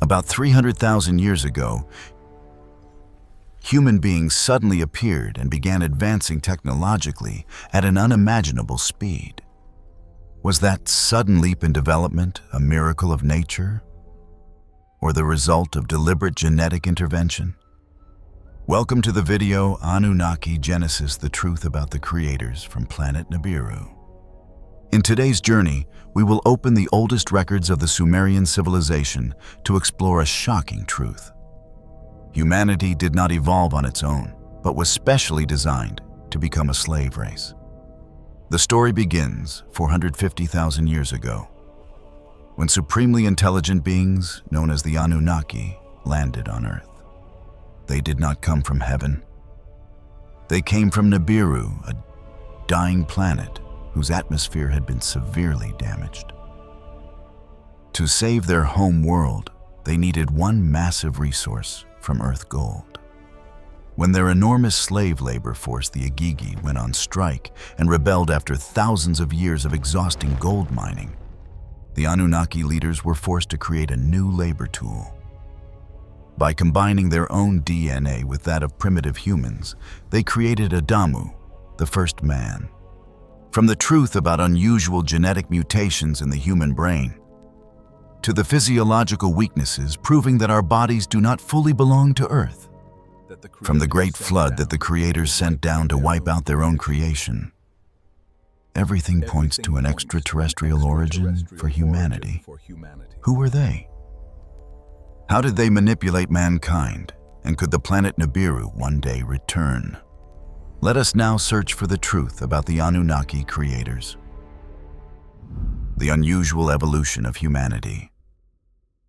About 300,000 years ago, human beings suddenly appeared and began advancing technologically at an unimaginable speed. Was that sudden leap in development a miracle of nature, or the result of deliberate genetic intervention? Welcome to the video Anunnaki Genesis, the truth about the creators from Planet Nibiru. In today's journey, we will open the oldest records of the Sumerian civilization to explore a shocking truth. Humanity did not evolve on its own, but was specially designed to become a slave race. The story begins 450,000 years ago, when supremely intelligent beings known as the Anunnaki landed on Earth. They did not come from heaven. They came from Nibiru, a dying planet whose atmosphere had been severely damaged. To save their home world, they needed one massive resource from Earth gold. When their enormous slave labor force, the Igigi, went on strike and rebelled after thousands of years of exhausting gold mining, the Anunnaki leaders were forced to create a new labor tool. By combining their own DNA with that of primitive humans, they created Adamu, the first man. From the truth about unusual genetic mutations in the human brain, to the physiological weaknesses proving that our bodies do not fully belong to Earth, from the great flood that the creators sent down to wipe out their own creation, everything points to an extraterrestrial origin for humanity. Who were they? How did they manipulate mankind, and could the planet Nibiru one day return? Let us now search for the truth about the Anunnaki creators. The unusual evolution of humanity.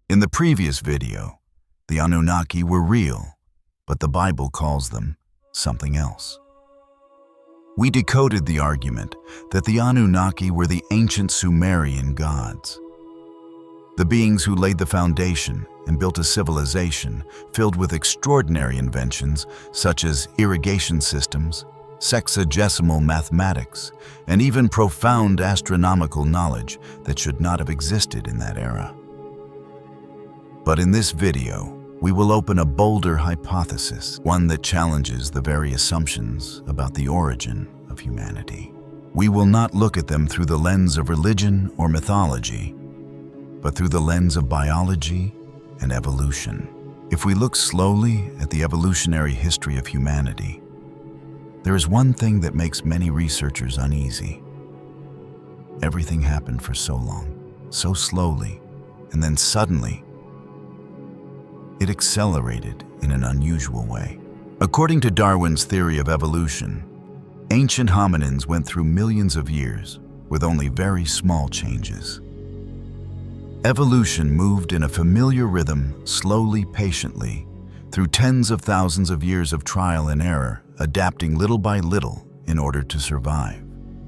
In the previous video, the Anunnaki were real, but the Bible calls them something else. We decoded the argument that the Anunnaki were the ancient Sumerian gods, the beings who laid the foundation and built a civilization filled with extraordinary inventions such as irrigation systems, sexagesimal mathematics, and even profound astronomical knowledge that should not have existed in that era. But in this video, we will open a bolder hypothesis, one that challenges the very assumptions about the origin of humanity. We will not look at them through the lens of religion or mythology, but through the lens of biology and evolution. If we look slowly at the evolutionary history of humanity, there is one thing that makes many researchers uneasy. Everything happened for so long, so slowly, and then suddenly, it accelerated in an unusual way. According to Darwin's theory of evolution, ancient hominins went through millions of years with only very small changes. Evolution moved in a familiar rhythm, slowly, patiently, through tens of thousands of years of trial and error, adapting little by little in order to survive.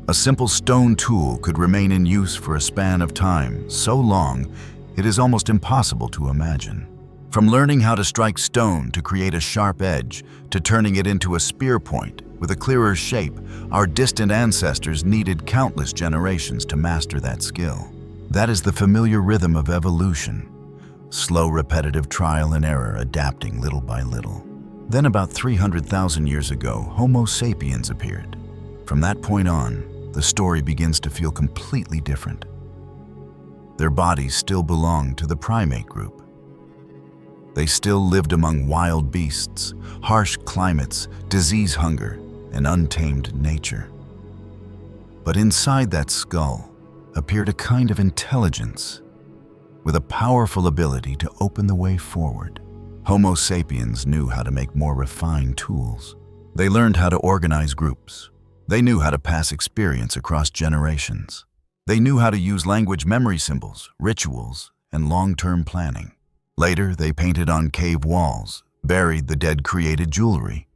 A simple stone tool could remain in use for a span of time so long it is almost impossible to imagine. From learning how to strike stone to create a sharp edge, to turning it into a spear point with a clearer shape, our distant ancestors needed countless generations to master that skill. That is the familiar rhythm of evolution. Slow, repetitive trial and error, adapting little by little. Then about 300,000 years ago, Homo sapiens appeared. From that point on, the story begins to feel completely different. Their bodies still belonged to the primate group. They still lived among wild beasts, harsh climates, disease, hunger, and untamed nature. But inside that skull appeared a kind of intelligence with a powerful ability to open the way forward. Homo sapiens knew how to make more refined tools. They learned how to organize groups. They knew how to pass experience across generations. They knew how to use language, memory symbols, rituals, and long-term planning. Later, they painted on cave walls, buried the dead, created jewelry,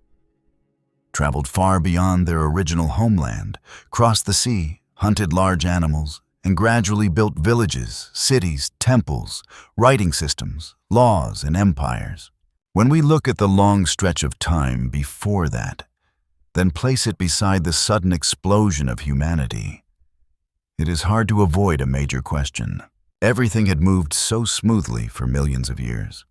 traveled far beyond their original homeland, crossed the sea, hunted large animals, and gradually built villages, cities, temples, writing systems, laws, and empires. When we look at the long stretch of time before that, then place it beside the sudden explosion of humanity, it is hard to avoid a major question. Everything had moved so smoothly for millions of years.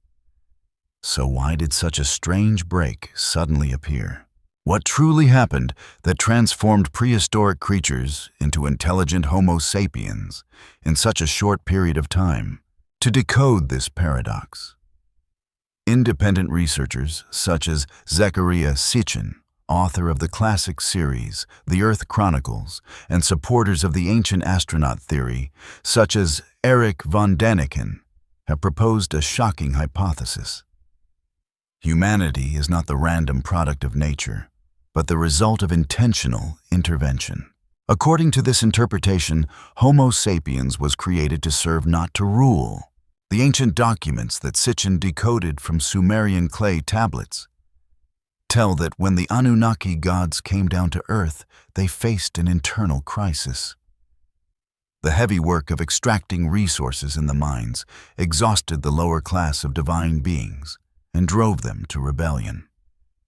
So why did such a strange break suddenly appear? What truly happened that transformed prehistoric creatures into intelligent Homo sapiens in such a short period of time? To decode this paradox, independent researchers such as Zecharia Sitchin, author of the classic series The Earth Chronicles, and supporters of the ancient astronaut theory, such as Erich von Däniken, have proposed a shocking hypothesis. Humanity is not the random product of nature, but the result of intentional intervention. According to this interpretation, Homo sapiens was created to serve, not to rule. The ancient documents that Sitchin decoded from Sumerian clay tablets tell that when the Anunnaki gods came down to Earth, they faced an internal crisis. The heavy work of extracting resources in the mines exhausted the lower class of divine beings and drove them to rebellion.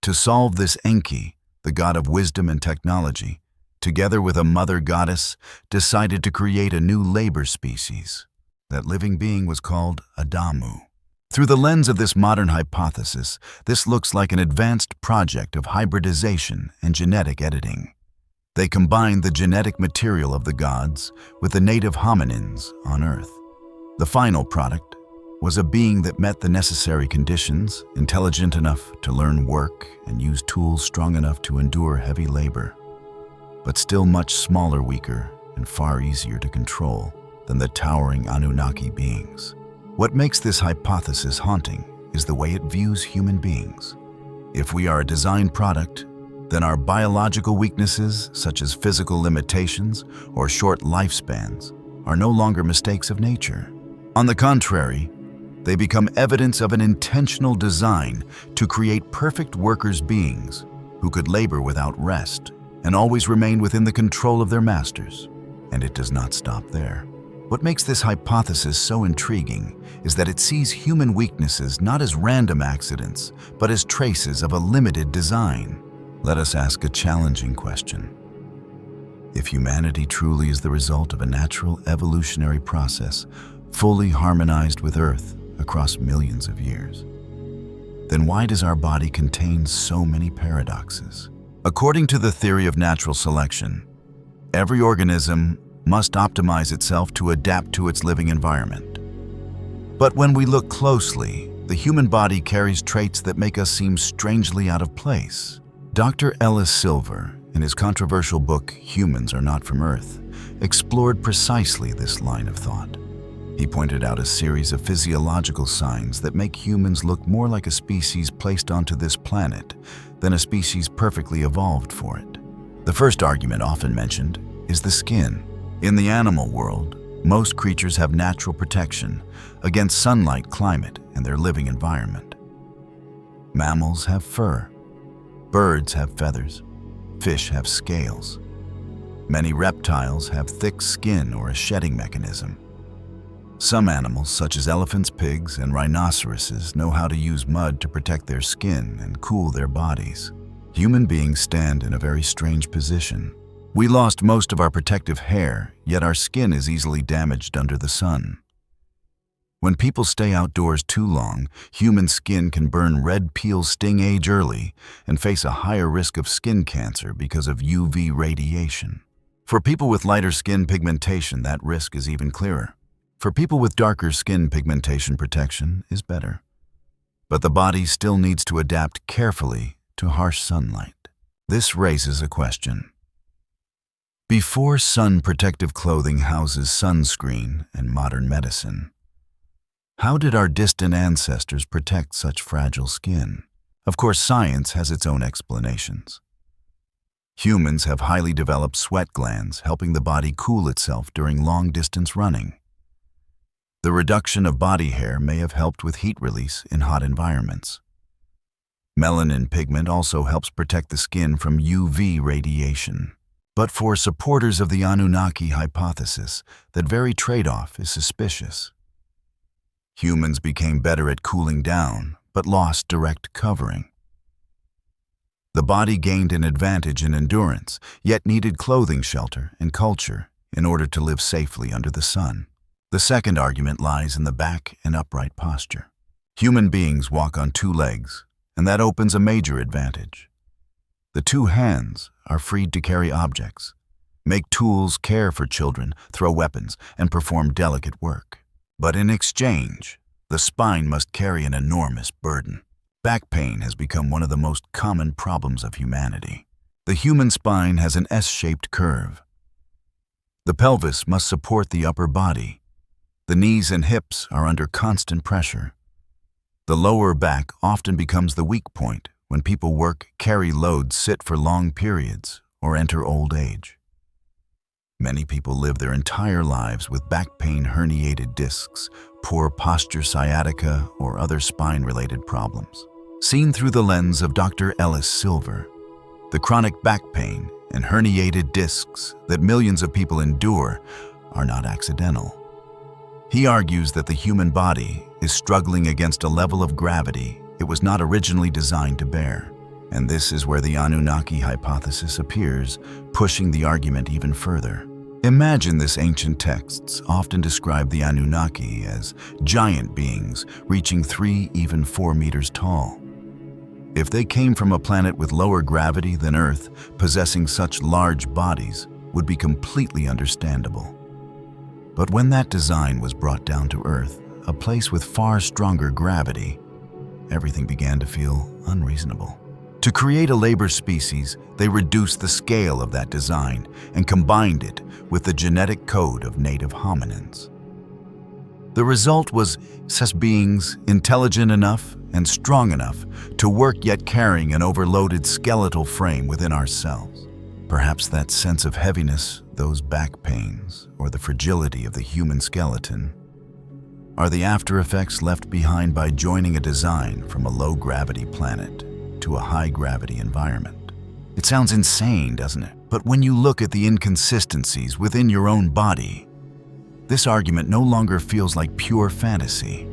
To solve this, Enki, the god of wisdom and technology, together with a mother goddess, decided to create a new labor species. That living being was called Adamu. Through the lens of this modern hypothesis, this looks like an advanced project of hybridization and genetic editing. They combined the genetic material of the gods with the native hominins on Earth. The final product was a being that met the necessary conditions, intelligent enough to learn work and use tools strong enough to endure heavy labor, but still much smaller, weaker, and far easier to control than the towering Anunnaki beings. What makes this hypothesis haunting is the way it views human beings. If we are a design product, then our biological weaknesses, such as physical limitations or short lifespans, are no longer mistakes of nature. On the contrary, they become evidence of an intentional design to create perfect workers' beings who could labor without rest and always remain within the control of their masters. And it does not stop there. What makes this hypothesis so intriguing is that it sees human weaknesses not as random accidents, but as traces of a limited design. Let us ask a challenging question. If humanity truly is the result of a natural evolutionary process, fully harmonized with Earth across millions of years, then why does our body contain so many paradoxes? According to the theory of natural selection, every organism must optimize itself to adapt to its living environment. But when we look closely, the human body carries traits that make us seem strangely out of place. Dr. Ellis Silver, in his controversial book, Humans Are Not From Earth, explored precisely this line of thought. He pointed out a series of physiological signs that make humans look more like a species placed onto this planet than a species perfectly evolved for it. The first argument often mentioned is the skin. In the animal world, most creatures have natural protection against sunlight, climate, and their living environment. Mammals have fur. Birds have feathers. Fish have scales. Many reptiles have thick skin or a shedding mechanism. Some animals, such as elephants, pigs, and rhinoceroses, know how to use mud to protect their skin and cool their bodies. Human beings stand in a very strange position. We lost most of our protective hair, yet our skin is easily damaged under the sun. When people stay outdoors too long, human skin can burn, red peels sting age early, and face a higher risk of skin cancer because of UV radiation. For people with lighter skin pigmentation, that risk is even clearer. For people with darker skin pigmentation, protection is better. But the body still needs to adapt carefully to harsh sunlight. This raises a question. Before sun protective clothing houses sunscreen and modern medicine, how did our distant ancestors protect such fragile skin? Of course, science has its own explanations. Humans have highly developed sweat glands, helping the body cool itself during long-distance running. The reduction of body hair may have helped with heat release in hot environments. Melanin pigment also helps protect the skin from UV radiation. But for supporters of the Anunnaki hypothesis, that very trade-off is suspicious. Humans became better at cooling down, but lost direct covering. The body gained an advantage in endurance, yet needed clothing, shelter, and culture in order to live safely under the sun. The second argument lies in the back and upright posture. Human beings walk on two legs, and that opens a major advantage. The two hands are freed to carry objects, make tools, care for children, throw weapons, and perform delicate work. But in exchange, the spine must carry an enormous burden. Back pain has become one of the most common problems of humanity. The human spine has an S-shaped curve. The pelvis must support the upper body. The knees and hips are under constant pressure. The lower back often becomes the weak point when people work, carry loads, sit for long periods, or enter old age. Many people live their entire lives with back pain, herniated discs, poor posture, sciatica, or other spine-related problems. Seen through the lens of Dr. Ellis Silver, the chronic back pain and herniated discs that millions of people endure are not accidental. He argues that the human body is struggling against a level of gravity it was not originally designed to bear. And this is where the Anunnaki hypothesis appears, pushing the argument even further. Imagine this: ancient texts often describe the Anunnaki as giant beings reaching 3, even 4 meters tall. If they came from a planet with lower gravity than Earth, possessing such large bodies would be completely understandable. But when that design was brought down to Earth, a place with far stronger gravity, everything began to feel unreasonable. To create a labor species, they reduced the scale of that design and combined it with the genetic code of native hominins. The result was beings intelligent enough and strong enough to work, yet carrying an overloaded skeletal frame within ourselves. Perhaps that sense of heaviness, those back pains, or the fragility of the human skeleton are the after effects left behind by joining a design from a low-gravity planet to a high-gravity environment. It sounds insane, doesn't it? But when you look at the inconsistencies within your own body, this argument no longer feels like pure fantasy.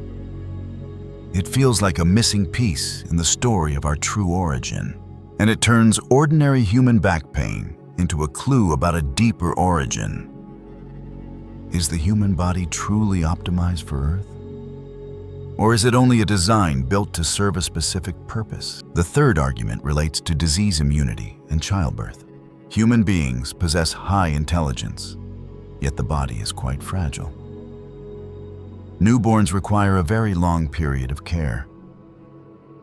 It feels like a missing piece in the story of our true origin, and it turns ordinary human back pain into a clue about a deeper origin. Is the human body truly optimized for Earth? Or is it only a design built to serve a specific purpose? The third argument relates to disease immunity and childbirth. Human beings possess high intelligence, yet the body is quite fragile. Newborns require a very long period of care.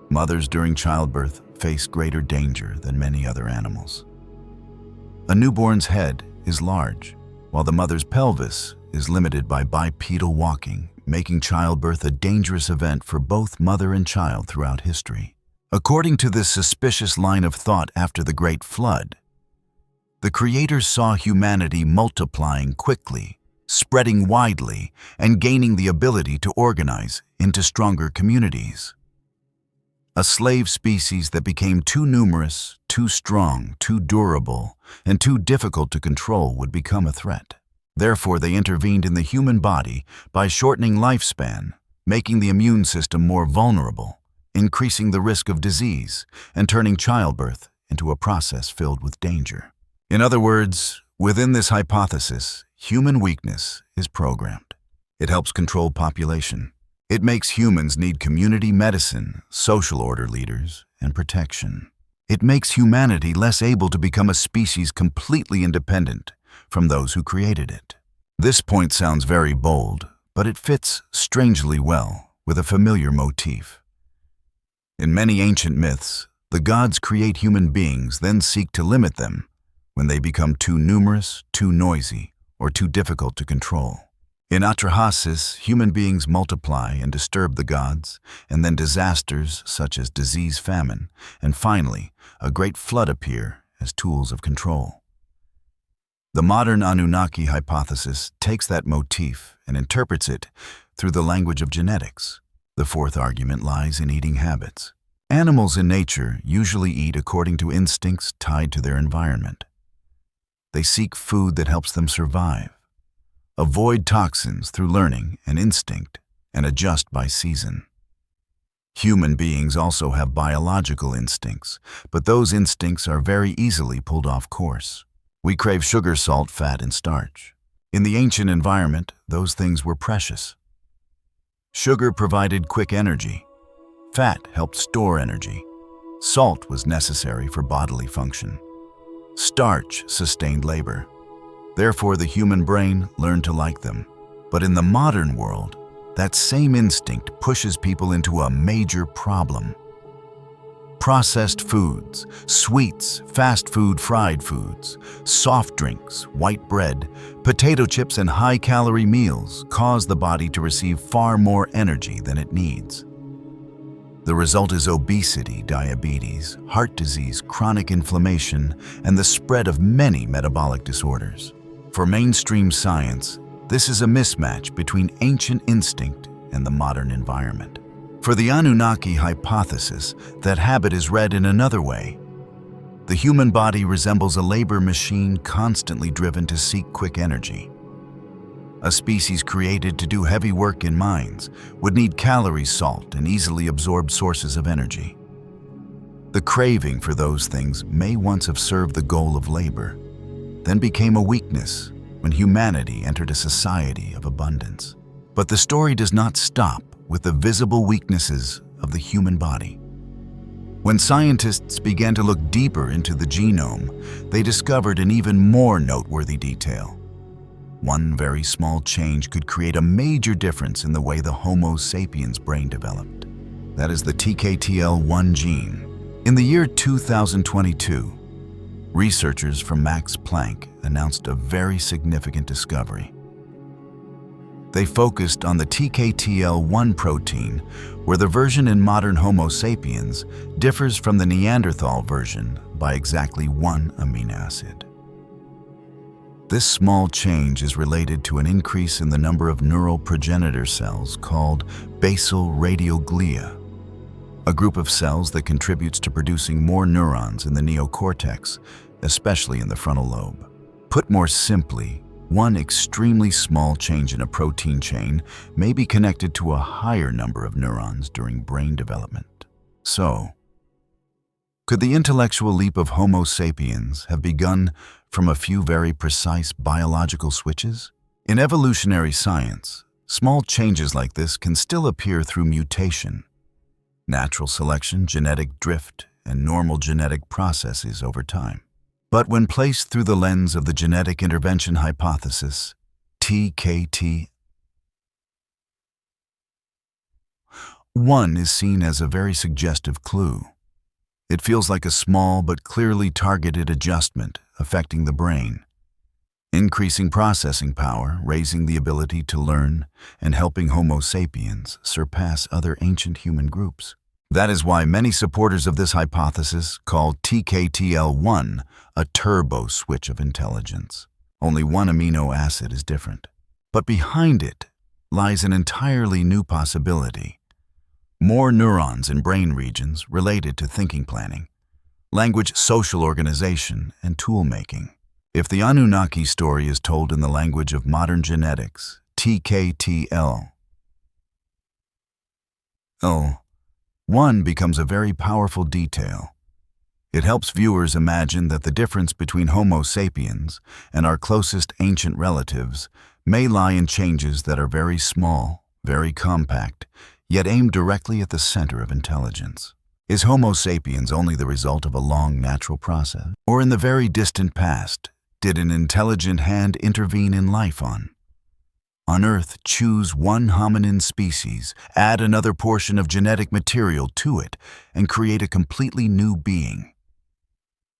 Mothers during childbirth face greater danger than many other animals. A newborn's head is large, while the mother's pelvis is limited by bipedal walking, making childbirth a dangerous event for both mother and child throughout history. According to this suspicious line of thought after the Great Flood, the creators saw humanity multiplying quickly, spreading widely, and gaining the ability to organize into stronger communities. A slave species that became too numerous, too strong, too durable, and too difficult to control would become a threat. Therefore, they intervened in the human body by shortening lifespan, making the immune system more vulnerable, increasing the risk of disease, and turning childbirth into a process filled with danger. In other words, within this hypothesis, human weakness is programmed. It helps control population. It makes humans need community medicine, social order leaders, and protection. It makes humanity less able to become a species completely independent from those who created it. This point sounds very bold, but it fits strangely well with a familiar motif. In many ancient myths, the gods create human beings, then seek to limit them when they become too numerous, too noisy, or too difficult to control. In Atrahasis, human beings multiply and disturb the gods, and then disasters such as disease, famine, and finally, a great flood appear as tools of control. The modern Anunnaki hypothesis takes that motif and interprets it through the language of genetics. The fourth argument lies in eating habits. Animals in nature usually eat according to instincts tied to their environment. They seek food that helps them survive, avoid toxins through learning and instinct, and adjust by season. Human beings also have biological instincts, but those instincts are very easily pulled off course. We crave sugar, salt, fat, and starch. In the ancient environment, those things were precious. Sugar provided quick energy. Fat helped store energy. Salt was necessary for bodily function. Starch sustained labor. Therefore, the human brain learned to like them. But in the modern world, that same instinct pushes people into a major problem. Processed foods, sweets, fast food, fried foods, soft drinks, white bread, potato chips, and high-calorie meals cause the body to receive far more energy than it needs. The result is obesity, diabetes, heart disease, chronic inflammation, and the spread of many metabolic disorders. For mainstream science, this is a mismatch between ancient instinct and the modern environment. For the Anunnaki hypothesis, that habit is read in another way. The human body resembles a labor machine constantly driven to seek quick energy. A species created to do heavy work in mines would need calories, salt, and easily absorbed sources of energy. The craving for those things may once have served the goal of labor, then became a weakness when humanity entered a society of abundance. But the story does not stop with the visible weaknesses of the human body. When scientists began to look deeper into the genome, they discovered an even more noteworthy detail. One very small change could create a major difference in the way the Homo sapiens brain developed. That is the TKTL1 gene. In the year 2022, researchers from Max Planck announced a very significant discovery. They focused on the TKTL1 protein, where the version in modern Homo sapiens differs from the Neanderthal version by exactly one amino acid. This small change is related to an increase in the number of neural progenitor cells called basal radioglia, a group of cells that contributes to producing more neurons in the neocortex, especially in the frontal lobe. Put more simply, one extremely small change in a protein chain may be connected to a higher number of neurons during brain development. So, could the intellectual leap of Homo sapiens have begun from a few very precise biological switches? In evolutionary science, small changes like this can still appear through mutation, natural selection, genetic drift, and normal genetic processes over time. But when placed through the lens of the genetic intervention hypothesis, TKT1 is seen as a very suggestive clue. It feels like a small but clearly targeted adjustment affecting the brain, increasing processing power, raising the ability to learn, and helping Homo sapiens surpass other ancient human groups. That is why many supporters of this hypothesis call TKTL1 a turbo switch of intelligence. Only one amino acid is different. But behind it lies an entirely new possibility. More neurons in brain regions related to thinking planning, language, social organization, and tool-making. If the Anunnaki story is told in the language of modern genetics, TKTL1 becomes a very powerful detail. It helps viewers imagine that the difference between Homo sapiens and our closest ancient relatives may lie in changes that are very small, very compact, yet aimed directly at the center of intelligence. Is Homo sapiens only the result of a long natural process? Or in the very distant past, did an intelligent hand intervene in life on Earth, choose one hominin species, add another portion of genetic material to it, and create a completely new being?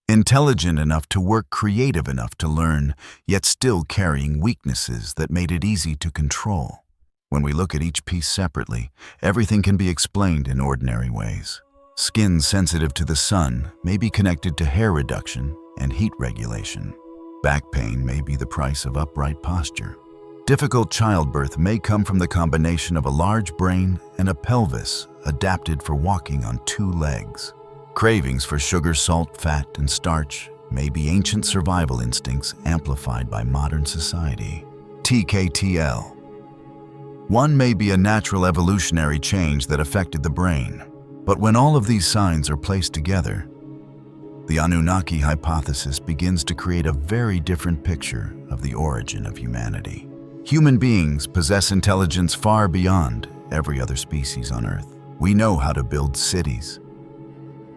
Intelligent enough to work, creative enough to learn, yet still carrying weaknesses that made it easy to control. When we look at each piece separately, everything can be explained in ordinary ways. Skin sensitive to the sun may be connected to hair reduction and heat regulation. Back pain may be the price of upright posture. Difficult childbirth may come from the combination of a large brain and a pelvis adapted for walking on two legs. Cravings for sugar, salt, fat, and starch may be ancient survival instincts amplified by modern society. TKTL1 may be a natural evolutionary change that affected the brain. But when all of these signs are placed together, The Anunnaki hypothesis begins to create a very different picture of the origin of humanity. Human beings possess intelligence far beyond every other species on Earth. We know how to build cities,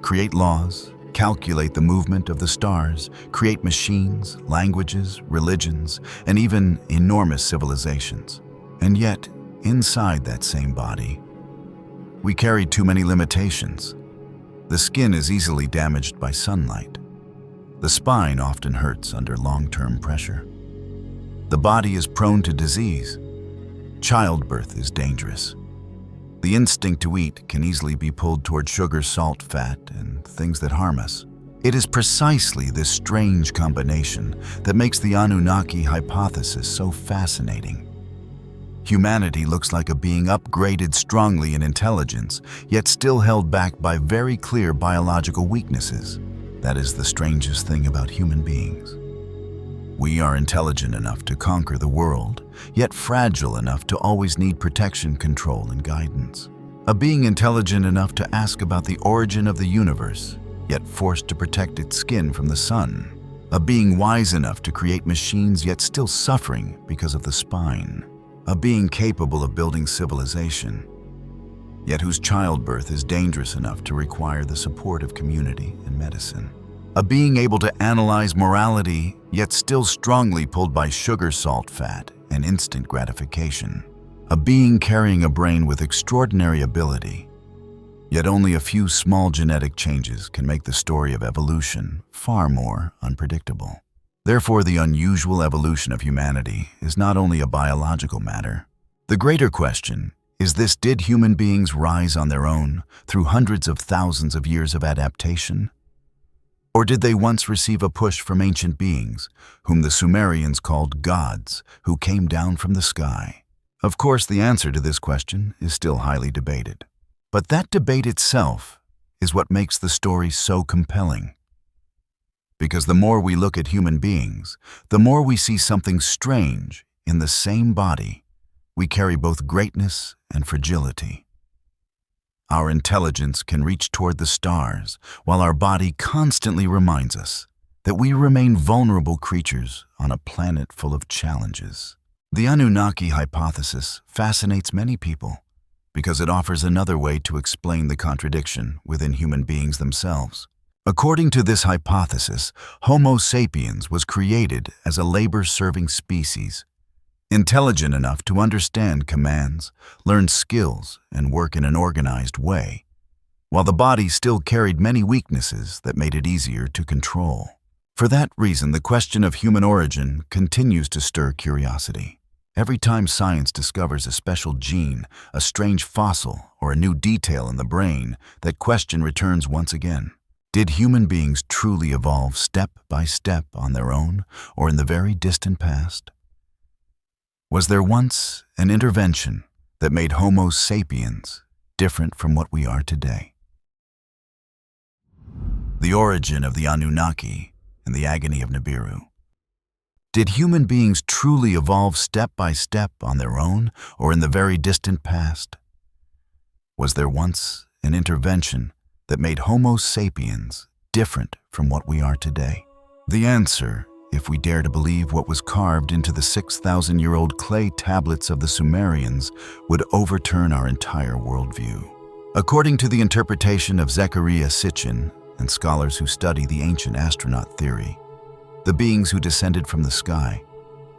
create laws, calculate the movement of the stars, create machines, languages, religions, and even enormous civilizations. And yet, inside that same body, we carry too many limitations. The skin is easily damaged by sunlight. The spine often hurts under long-term pressure. The body is prone to disease. Childbirth is dangerous. The instinct to eat can easily be pulled toward sugar, salt, fat, and things that harm us. It is precisely this strange combination that makes the Anunnaki hypothesis so fascinating. Humanity looks like a being upgraded strongly in intelligence, yet still held back by very clear biological weaknesses. That is the strangest thing about human beings. We are intelligent enough to conquer the world, yet fragile enough to always need protection, control, and guidance. A being intelligent enough to ask about the origin of the universe, yet forced to protect its skin from the sun. A being wise enough to create machines, yet still suffering because of the spine. A being capable of building civilization, yet whose childbirth is dangerous enough to require the support of community and medicine. A being able to analyze morality, yet still strongly pulled by sugar, salt, fat, and instant gratification. A being carrying a brain with extraordinary ability, yet only a few small genetic changes can make the story of evolution far more unpredictable. Therefore, the unusual evolution of humanity is not only a biological matter. The greater question is this: did human beings rise on their own through hundreds of thousands of years of adaptation? Or did they once receive a push from ancient beings, whom the Sumerians called gods, who came down from the sky? Of course, the answer to this question is still highly debated. But that debate itself is what makes the story so compelling. Because the more we look at human beings, the more we see something strange in the same body. We carry both greatness and fragility. Our intelligence can reach toward the stars, while our body constantly reminds us that we remain vulnerable creatures on a planet full of challenges. The Anunnaki hypothesis fascinates many people because it offers another way to explain the contradiction within human beings themselves. According to this hypothesis, Homo sapiens was created as a labor-serving species, intelligent enough to understand commands, learn skills, and work in an organized way, while the body still carried many weaknesses that made it easier to control. For that reason, the question of human origin continues to stir curiosity. Every time science discovers a special gene, a strange fossil, or a new detail in the brain, that question returns once again. Did human beings truly evolve step by step on their own, or in the very distant past? Was there once an intervention that made Homo sapiens different from what we are today? The origin of the Anunnaki and the Agony of Nibiru. Did human beings truly evolve step by step on their own, or in the very distant past? Was there once an intervention that made Homo sapiens different from what we are today? The answer, if we dare to believe what was carved into the 6,000-year-old clay tablets of the Sumerians, would overturn our entire worldview. According to the interpretation of Zecharia Sitchin and scholars who study the ancient astronaut theory, the beings who descended from the sky,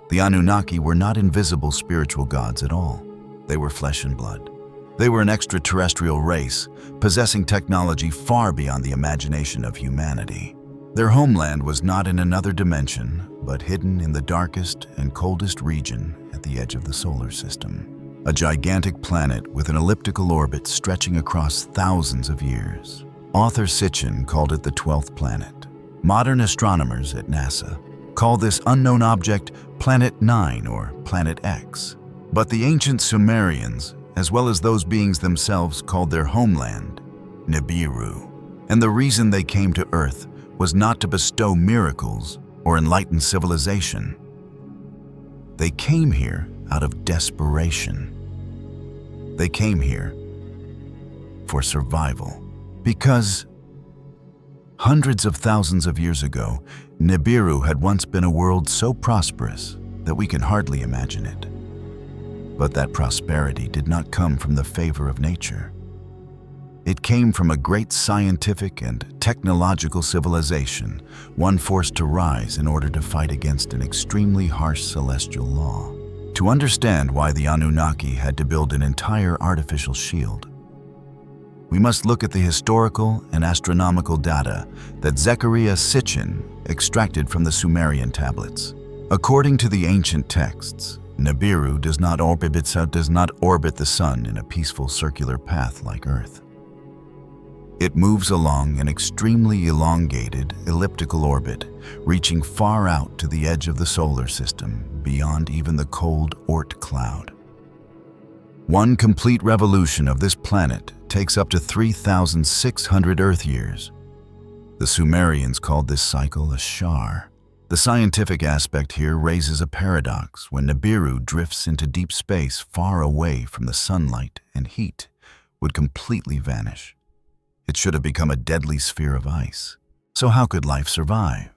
the Anunnaki, were not invisible spiritual gods at all. They were flesh and blood. They were an extraterrestrial race, possessing technology far beyond the imagination of humanity. Their homeland was not in another dimension, but hidden in the darkest and coldest region at the edge of the solar system. A gigantic planet with an elliptical orbit stretching across thousands of years. Author Sitchin called it the 12th planet. Modern astronomers at NASA call this unknown object Planet 9 or Planet X. But the ancient Sumerians, as well as those beings themselves, called their homeland Nibiru. And the reason they came to Earth was not to bestow miracles or enlighten civilization. They came here out of desperation. They came here for survival. Because Hundreds of thousands of years ago, Nibiru had once been a world so prosperous that we can hardly imagine it. But that prosperity did not come from the favor of nature. It came from a great scientific and technological civilization, one forced to rise in order to fight against an extremely harsh celestial law. To understand why the Anunnaki had to build an entire artificial shield, we must look at the historical and astronomical data that Zecharia Sitchin extracted from the Sumerian tablets. According to the ancient texts, Nibiru does not orbit the sun in a peaceful circular path like Earth. It moves along an extremely elongated, elliptical orbit, reaching far out to the edge of the solar system, beyond even the cold Oort cloud. One complete revolution of this planet takes up to 3,600 Earth years. The Sumerians called this cycle a shar. The scientific aspect here raises a paradox when Nibiru drifts into deep space far away from the sunlight and heat would completely vanish. It should have become a deadly sphere of ice. So how could life survive?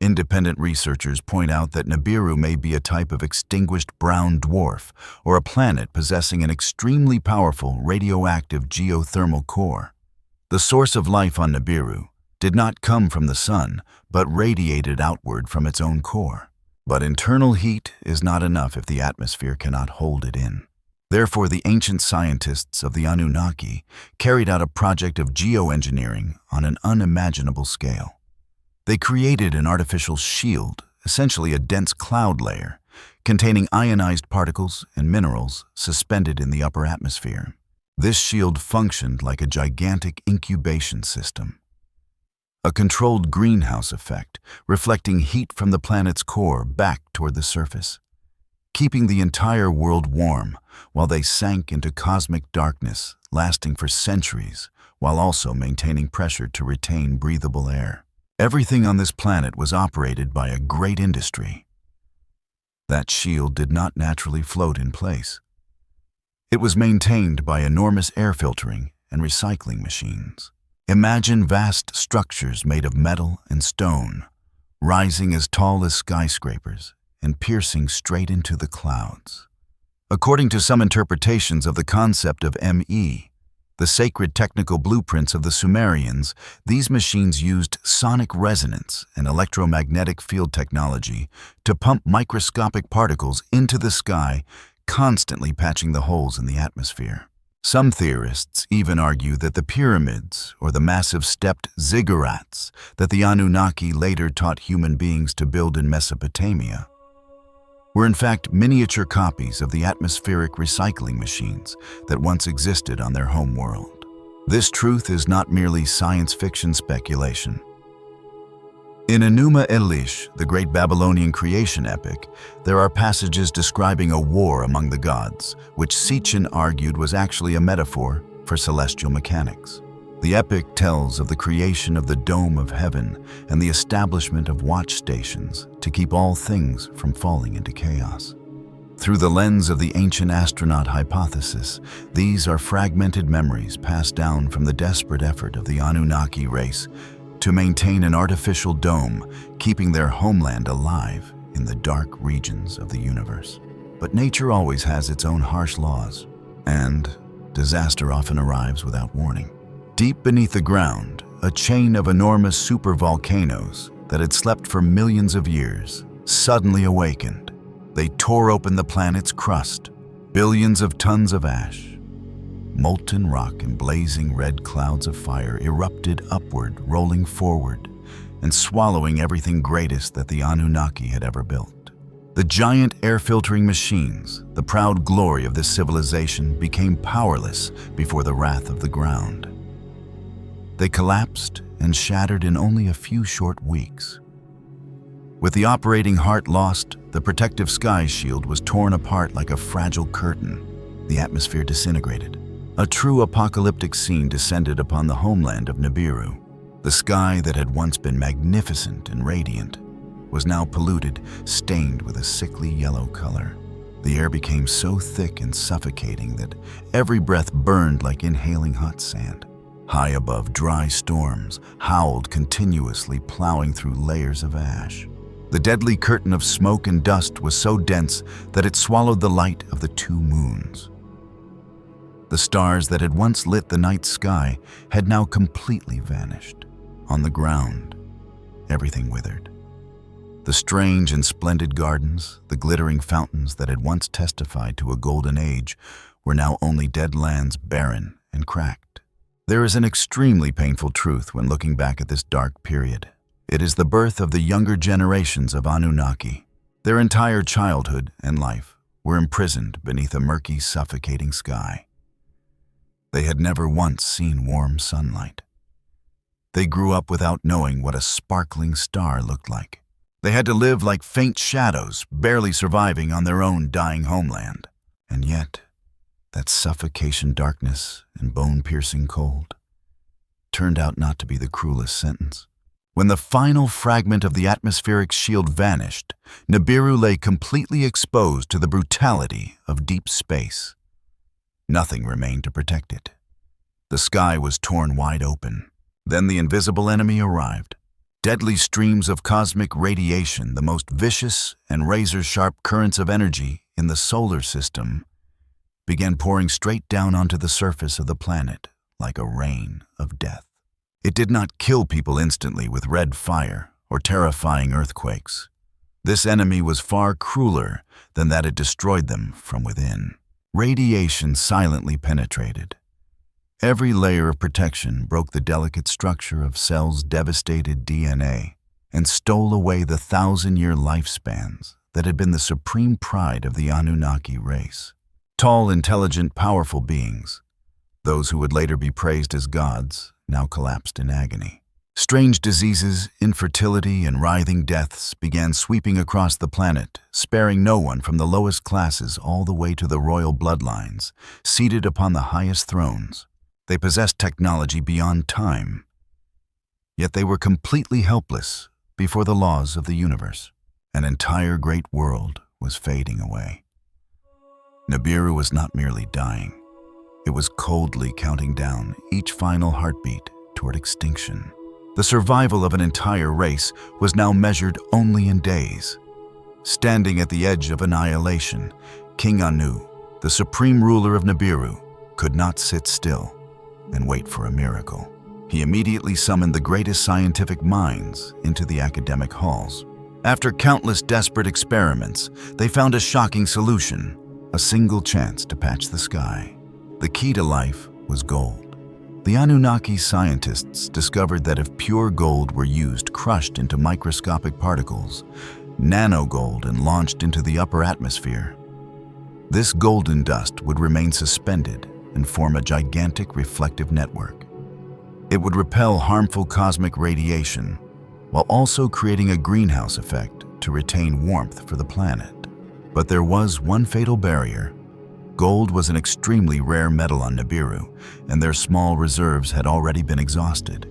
Independent researchers point out that Nibiru may be a type of extinguished brown dwarf or a planet possessing an extremely powerful radioactive geothermal core. The source of life on Nibiru did not come from the sun, but radiated outward from its own core. But internal heat is not enough if the atmosphere cannot hold it in. Therefore, the ancient scientists of the Anunnaki carried out a project of geoengineering on an unimaginable scale. They created an artificial shield, essentially a dense cloud layer, containing ionized particles and minerals suspended in the upper atmosphere. This shield functioned like a gigantic incubation system, a controlled greenhouse effect, reflecting heat from the planet's core back toward the surface, keeping the entire world warm while they sank into cosmic darkness, lasting for centuries, while also maintaining pressure to retain breathable air. Everything on this planet was operated by a great industry. That shield did not naturally float in place. It was maintained by enormous air filtering and recycling machines. Imagine vast structures made of metal and stone, rising as tall as skyscrapers and piercing straight into the clouds. According to some interpretations of the concept of ME, the sacred technical blueprints of the Sumerians, these machines used sonic resonance and electromagnetic field technology to pump microscopic particles into the sky, constantly patching the holes in the atmosphere. Some theorists even argue that the pyramids, or the massive stepped ziggurats that the Anunnaki later taught human beings to build in Mesopotamia, were in fact miniature copies of the atmospheric recycling machines that once existed on their home world. This truth is not merely science fiction speculation. In Enuma Elish, the great Babylonian creation epic, there are passages describing a war among the gods, which Sitchin argued was actually a metaphor for celestial mechanics. The epic tells of the creation of the dome of heaven and the establishment of watch stations to keep all things from falling into chaos. Through the lens of the ancient astronaut hypothesis, these are fragmented memories passed down from the desperate effort of the Anunnaki race to maintain an artificial dome, keeping their homeland alive in the dark regions of the universe. But nature always has its own harsh laws, and disaster often arrives without warning. Deep beneath the ground, a chain of enormous supervolcanoes that had slept for millions of years suddenly awakened. They tore open the planet's crust, billions of tons of ash. Molten rock and blazing red clouds of fire erupted upward, rolling forward, and swallowing everything greatest that the Anunnaki had ever built. The giant air-filtering machines, the proud glory of this civilization, became powerless before the wrath of the ground. They collapsed and shattered in only a few short weeks. With the operating heart lost, the protective sky shield was torn apart like a fragile curtain. The atmosphere disintegrated. A true apocalyptic scene descended upon the homeland of Nibiru. The sky that had once been magnificent and radiant was now polluted, stained with a sickly yellow color. The air became so thick and suffocating that every breath burned like inhaling hot sand. High above, dry storms howled continuously, plowing through layers of ash. The deadly curtain of smoke and dust was so dense that it swallowed the light of the 2 moons. The stars that had once lit the night sky had now completely vanished. On the ground, everything withered. The strange and splendid gardens, the glittering fountains that had once testified to a golden age, were now only dead lands, barren and cracked. There is an extremely painful truth when looking back at this dark period. It is the birth of the younger generations of Anunnaki. Their entire childhood and life were imprisoned beneath a murky, suffocating sky. They had never once seen warm sunlight. They grew up without knowing what a sparkling star looked like. They had to live like faint shadows, barely surviving on their own dying homeland. And yet, that suffocation, darkness, and bone-piercing cold turned out not to be the cruelest sentence. When the final fragment of the atmospheric shield vanished, Nibiru lay completely exposed to the brutality of deep space. Nothing remained to protect it. The sky was torn wide open. Then the invisible enemy arrived. Deadly streams of cosmic radiation, the most vicious and razor-sharp currents of energy in the solar system, began pouring straight down onto the surface of the planet like a rain of death. It did not kill people instantly with red fire or terrifying earthquakes. This enemy was far crueler than that it destroyed them from within. Radiation silently penetrated. Every layer of protection broke the delicate structure of cells' devastated DNA and stole away the 1,000-year lifespans that had been the supreme pride of the Anunnaki race. Tall, intelligent, powerful beings, those who would later be praised as gods, now collapsed in agony. Strange diseases, infertility, and writhing deaths began sweeping across the planet, sparing no one from the lowest classes all the way to the royal bloodlines, seated upon the highest thrones. They possessed technology beyond time, yet they were completely helpless before the laws of the universe. An entire great world was fading away. Nibiru was not merely dying. It was coldly counting down each final heartbeat toward extinction. The survival of an entire race was now measured only in days. Standing at the edge of annihilation, King Anu, the supreme ruler of Nibiru, could not sit still and wait for a miracle. He immediately summoned the greatest scientific minds into the academic halls. After countless desperate experiments, they found a shocking solution, a single chance to patch the sky. The key to life was gold. The Anunnaki scientists discovered that if pure gold were used, crushed into microscopic particles, nanogold, and launched into the upper atmosphere, this golden dust would remain suspended and form a gigantic reflective network. It would repel harmful cosmic radiation while also creating a greenhouse effect to retain warmth for the planet. But there was one fatal barrier. Gold was an extremely rare metal on Nibiru, and their small reserves had already been exhausted.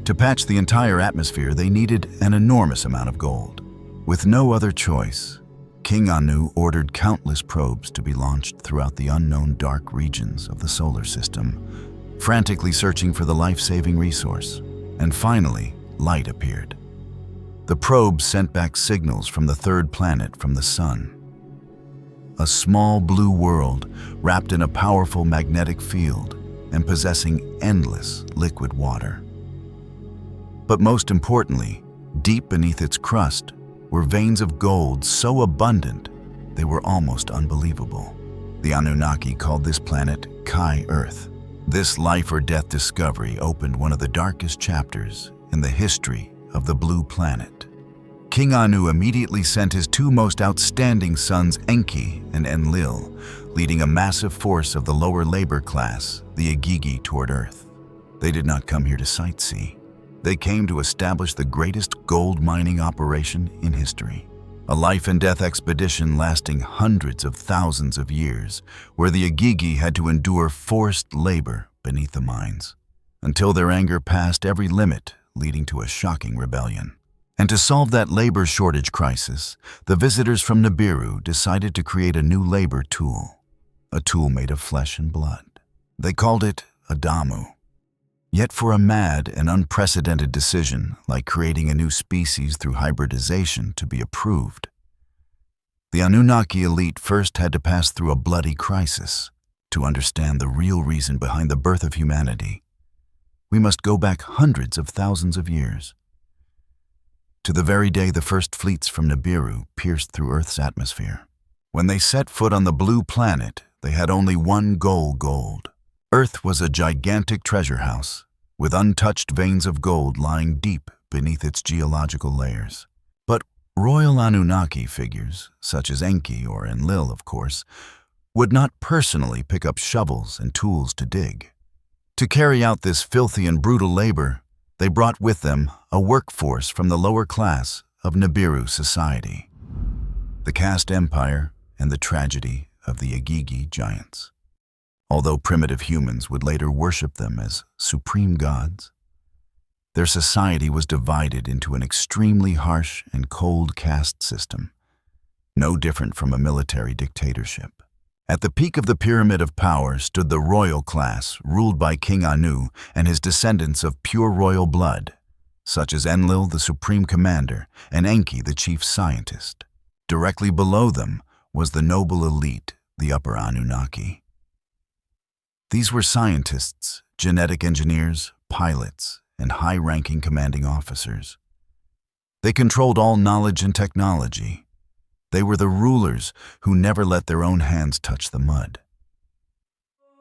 To patch the entire atmosphere, they needed an enormous amount of gold. With no other choice, King Anu ordered countless probes to be launched throughout the unknown dark regions of the solar system, frantically searching for the life-saving resource. And finally, light appeared. The probes sent back signals from the third planet from the sun. A small blue world wrapped in a powerful magnetic field and possessing endless liquid water. But most importantly, deep beneath its crust were veins of gold so abundant they were almost unbelievable. The Anunnaki called this planet Kai Earth. This life or death discovery opened one of the darkest chapters in the history of the blue planet. King Anu immediately sent his 2 most outstanding sons, Enki and Enlil, leading a massive force of the lower labor class, the Igigi, toward Earth. They did not come here to sightsee. They came to establish the greatest gold mining operation in history. A life and death expedition lasting hundreds of thousands of years, where the Igigi had to endure forced labor beneath the mines, until their anger passed every limit, leading to a shocking rebellion. And to solve that labor shortage crisis, the visitors from Nibiru decided to create a new labor tool, a tool made of flesh and blood. They called it Adamu. Yet for a mad and unprecedented decision, like creating a new species through hybridization, to be approved, the Anunnaki elite first had to pass through a bloody crisis. To understand the real reason behind the birth of humanity, we must go back hundreds of thousands of years, to the very day the first fleets from Nibiru pierced through Earth's atmosphere. When they set foot on the blue planet, they had only one goal: gold. Earth was a gigantic treasure house, with untouched veins of gold lying deep beneath its geological layers. But royal Anunnaki figures, such as Enki or Enlil, of course, would not personally pick up shovels and tools to dig. To carry out this filthy and brutal labor, they brought with them a workforce from the lower class of Nibiru society, the Caste Empire and the tragedy of the Igigi giants. Although primitive humans would later worship them as supreme gods, their society was divided into an extremely harsh and cold caste system, no different from a military dictatorship. At the peak of the pyramid of power stood the royal class, ruled by King Anu and his descendants of pure royal blood, such as Enlil, the supreme commander, and Enki, the chief scientist. Directly below them was the noble elite, the upper Anunnaki. These were scientists, genetic engineers, pilots, and high-ranking commanding officers. They controlled all knowledge and technology. They were the rulers who never let their own hands touch the mud.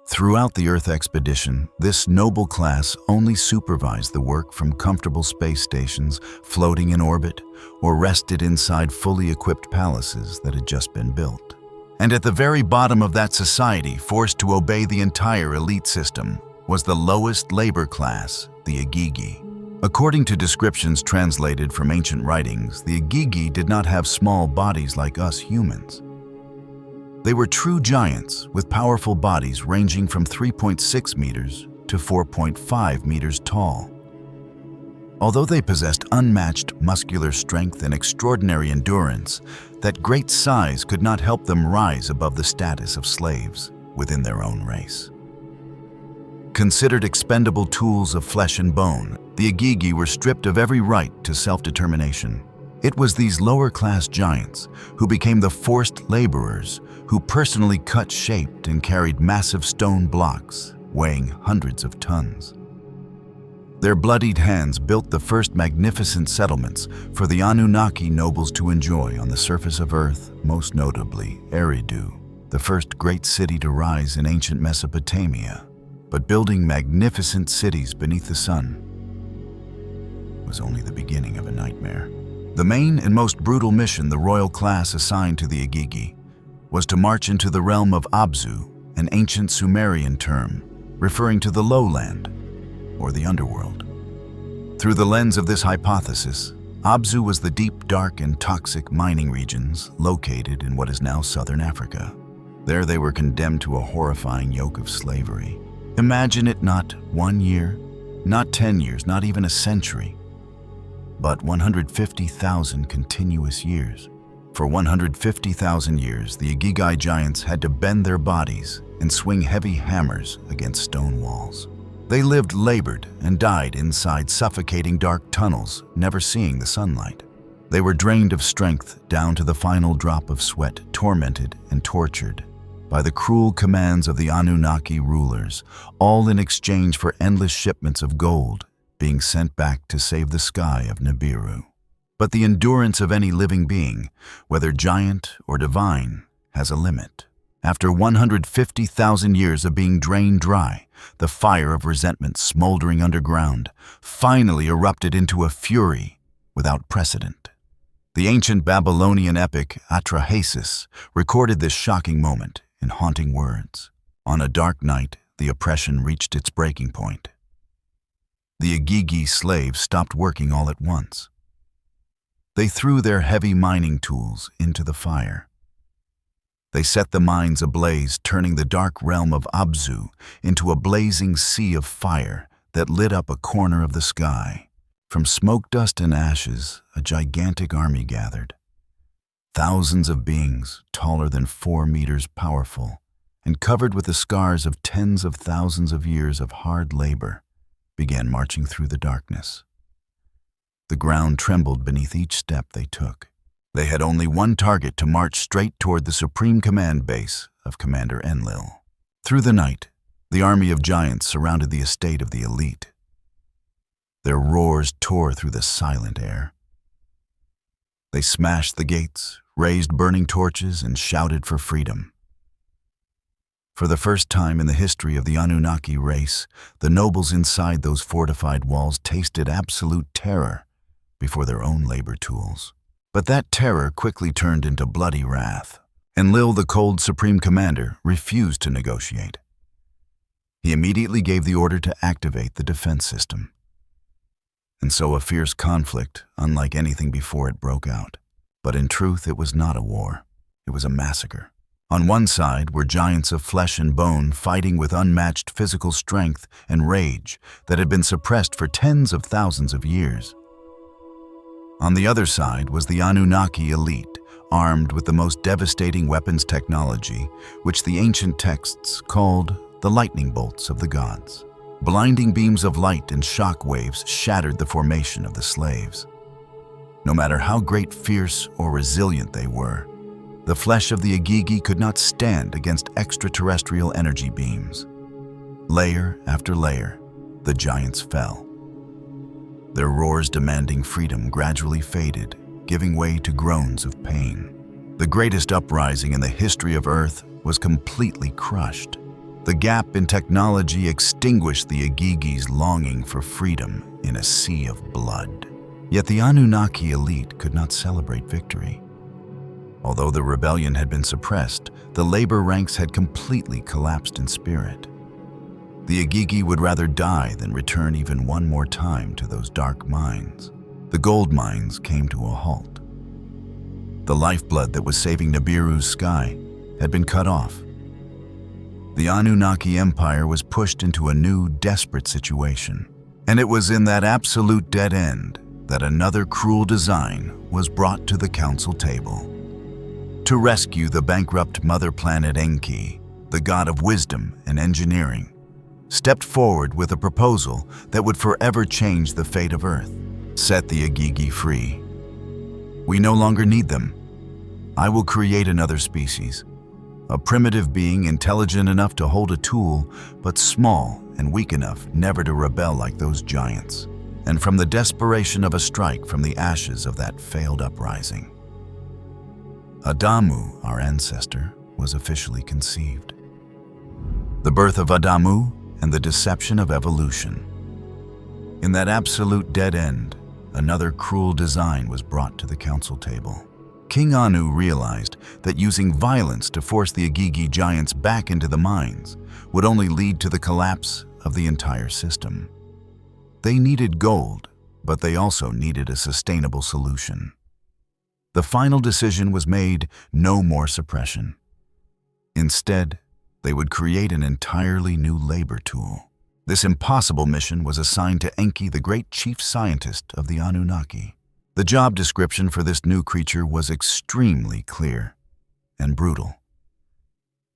Throughout the Earth expedition, this noble class only supervised the work from comfortable space stations floating in orbit or rested inside fully equipped palaces that had just been built. And at the very bottom of that society, forced to obey the entire elite system, was the lowest labor class, the Igigi. According to descriptions translated from ancient writings, the Igigi did not have small bodies like us humans. They were true giants with powerful bodies ranging from 3.6 meters to 4.5 meters tall. Although they possessed unmatched muscular strength and extraordinary endurance, that great size could not help them rise above the status of slaves within their own race. Considered expendable tools of flesh and bone, the Igigi were stripped of every right to self-determination. It was these lower-class giants who became the forced laborers who personally cut, shaped, and carried massive stone blocks weighing hundreds of tons. Their bloodied hands built the first magnificent settlements for the Anunnaki nobles to enjoy on the surface of Earth, most notably Eridu, the first great city to rise in ancient Mesopotamia. But building magnificent cities beneath the sun was only the beginning of a nightmare. The main and most brutal mission the royal class assigned to the Igigi was to march into the realm of Abzu, an ancient Sumerian term referring to the lowland, or the underworld. Through the lens of this hypothesis, Abzu was the deep, dark, and toxic mining regions located in what is now southern Africa. There they were condemned to a horrifying yoke of slavery. Imagine it, not 1 year, not 10 years, not even a century, but 150,000 continuous years. For 150,000 years, the Igigi giants had to bend their bodies and swing heavy hammers against stone walls. They lived, labored, and died inside suffocating dark tunnels, never seeing the sunlight. They were drained of strength down to the final drop of sweat, tormented and tortured by the cruel commands of the Anunnaki rulers, all in exchange for endless shipments of gold being sent back to save the sky of Nibiru. But the endurance of any living being, whether giant or divine, has a limit. After 150,000 years of being drained dry, the fire of resentment smoldering underground finally erupted into a fury without precedent. The ancient Babylonian epic Atrahasis recorded this shocking moment in haunting words. On a dark night, the oppression reached its breaking point. The Igigi slaves stopped working all at once. They threw their heavy mining tools into the fire. They set the mines ablaze, turning the dark realm of Abzu into a blazing sea of fire that lit up a corner of the sky. From smoke dust and ashes, a gigantic army gathered. Thousands of beings, taller than 4 meters, powerful, and covered with the scars of tens of thousands of years of hard labor. began marching through the darkness. The ground trembled beneath each step they took. They had only one target: to march straight toward the supreme command base of Commander Enlil. Through the night, the army of giants surrounded the estate of the elite. Their roars tore through the silent air. They smashed the gates, raised burning torches, and shouted for freedom. For the first time in the history of the Anunnaki race, the nobles inside those fortified walls tasted absolute terror before their own labor tools. But that terror quickly turned into bloody wrath. Enlil, the cold supreme commander, refused to negotiate. He immediately gave the order to activate the defense system. And so a fierce conflict, unlike anything before it, broke out. But in truth, it was not a war. It was a massacre. On one side were giants of flesh and bone fighting with unmatched physical strength and rage that had been suppressed for tens of thousands of years. On the other side was the Anunnaki elite, armed with the most devastating weapons technology, which the ancient texts called the lightning bolts of the gods. Blinding beams of light and shock waves shattered the formation of the slaves. No matter how great, fierce, or resilient they were, the flesh of the Igigi could not stand against extraterrestrial energy beams. Layer after layer, the giants fell. Their roars demanding freedom gradually faded, giving way to groans of pain. The greatest uprising in the history of Earth was completely crushed. The gap in technology extinguished the Igigi's longing for freedom in a sea of blood. Yet the Anunnaki elite could not celebrate victory. Although the rebellion had been suppressed, the labor ranks had completely collapsed in spirit. The Igigi would rather die than return even one more time to those dark mines. The gold mines came to a halt. The lifeblood that was saving Nibiru's sky had been cut off. The Anunnaki Empire was pushed into a new, desperate situation. And it was in that absolute dead end that another cruel design was brought to the council table. To rescue the bankrupt mother planet Enki, the god of wisdom and engineering, stepped forward with a proposal that would forever change the fate of Earth. Set the Igigi free. We no longer need them. I will create another species. A primitive being intelligent enough to hold a tool, but small and weak enough never to rebel like those giants. And from the desperation of a strike from the ashes of that failed uprising, Adamu, our ancestor, was officially conceived. The birth of Adamu and the deception of evolution. In that absolute dead end, another cruel design was brought to the council table. King Anu realized that using violence to force the Igigi giants back into the mines would only lead to the collapse of the entire system. They needed gold, but they also needed a sustainable solution. The final decision was made: no more suppression. Instead, they would create an entirely new labor tool. This impossible mission was assigned to Enki, the great chief scientist of the Anunnaki. The job description for this new creature was extremely clear and brutal.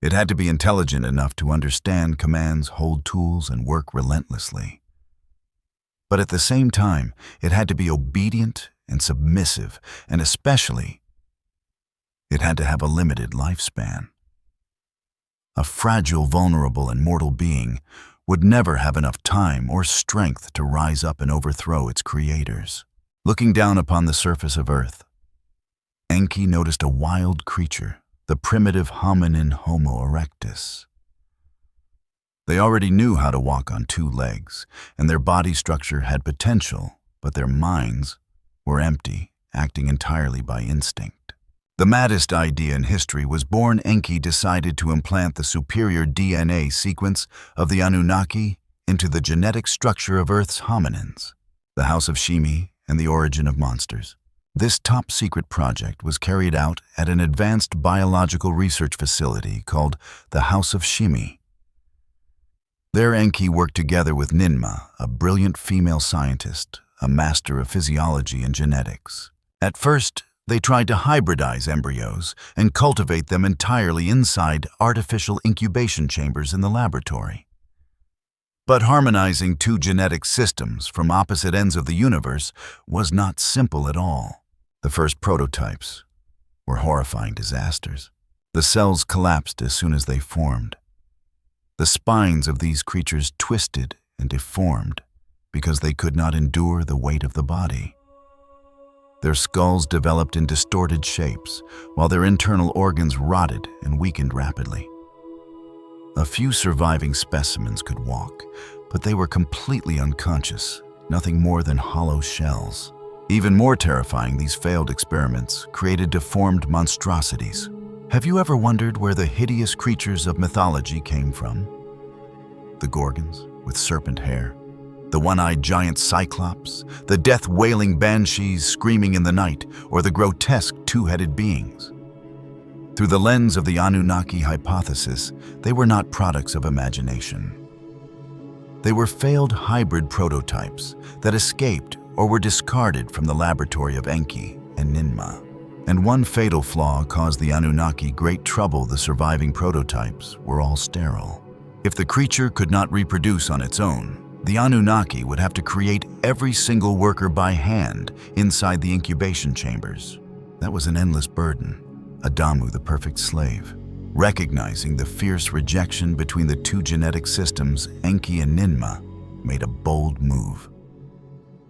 It had to be intelligent enough to understand commands, hold tools, and work relentlessly. But at the same time, it had to be obedient and submissive, and especially, it had to have a limited lifespan. A fragile, vulnerable, and mortal being would never have enough time or strength to rise up and overthrow its creators. Looking down upon the surface of Earth, Enki noticed a wild creature, the primitive hominin Homo erectus. They already knew how to walk on two legs, and their body structure had potential, but their minds were empty, acting entirely by instinct. The maddest idea in history was born. Enki decided to implant the superior DNA sequence of the Anunnaki into the genetic structure of Earth's hominins, the House of Shimi and the origin of monsters. This top-secret project was carried out at an advanced biological research facility called the House of Shimi. There, Enki worked together with Ninma, a brilliant female scientist, a master of physiology and genetics. At first, they tried to hybridize embryos and cultivate them entirely inside artificial incubation chambers in the laboratory. But harmonizing two genetic systems from opposite ends of the universe was not simple at all. The first prototypes were horrifying disasters. The cells collapsed as soon as they formed. The spines of these creatures twisted and deformed because they could not endure the weight of the body. Their skulls developed in distorted shapes, while their internal organs rotted and weakened rapidly. A few surviving specimens could walk, but they were completely unconscious, nothing more than hollow shells. Even more terrifying, these failed experiments created deformed monstrosities. Have you ever wondered where the hideous creatures of mythology came from? The Gorgons, with serpent hair, the one-eyed giant Cyclops, the death-wailing banshees screaming in the night, or the grotesque two-headed beings. Through the lens of the Anunnaki hypothesis, they were not products of imagination. They were failed hybrid prototypes that escaped or were discarded from the laboratory of Enki and Ninmah. And one fatal flaw caused the Anunnaki great trouble. The surviving prototypes were all sterile. If the creature could not reproduce on its own, the Anunnaki would have to create every single worker by hand inside the incubation chambers. That was an endless burden. Adamu, the perfect slave, recognizing the fierce rejection between the two genetic systems, Enki and Ninmah, made a bold move.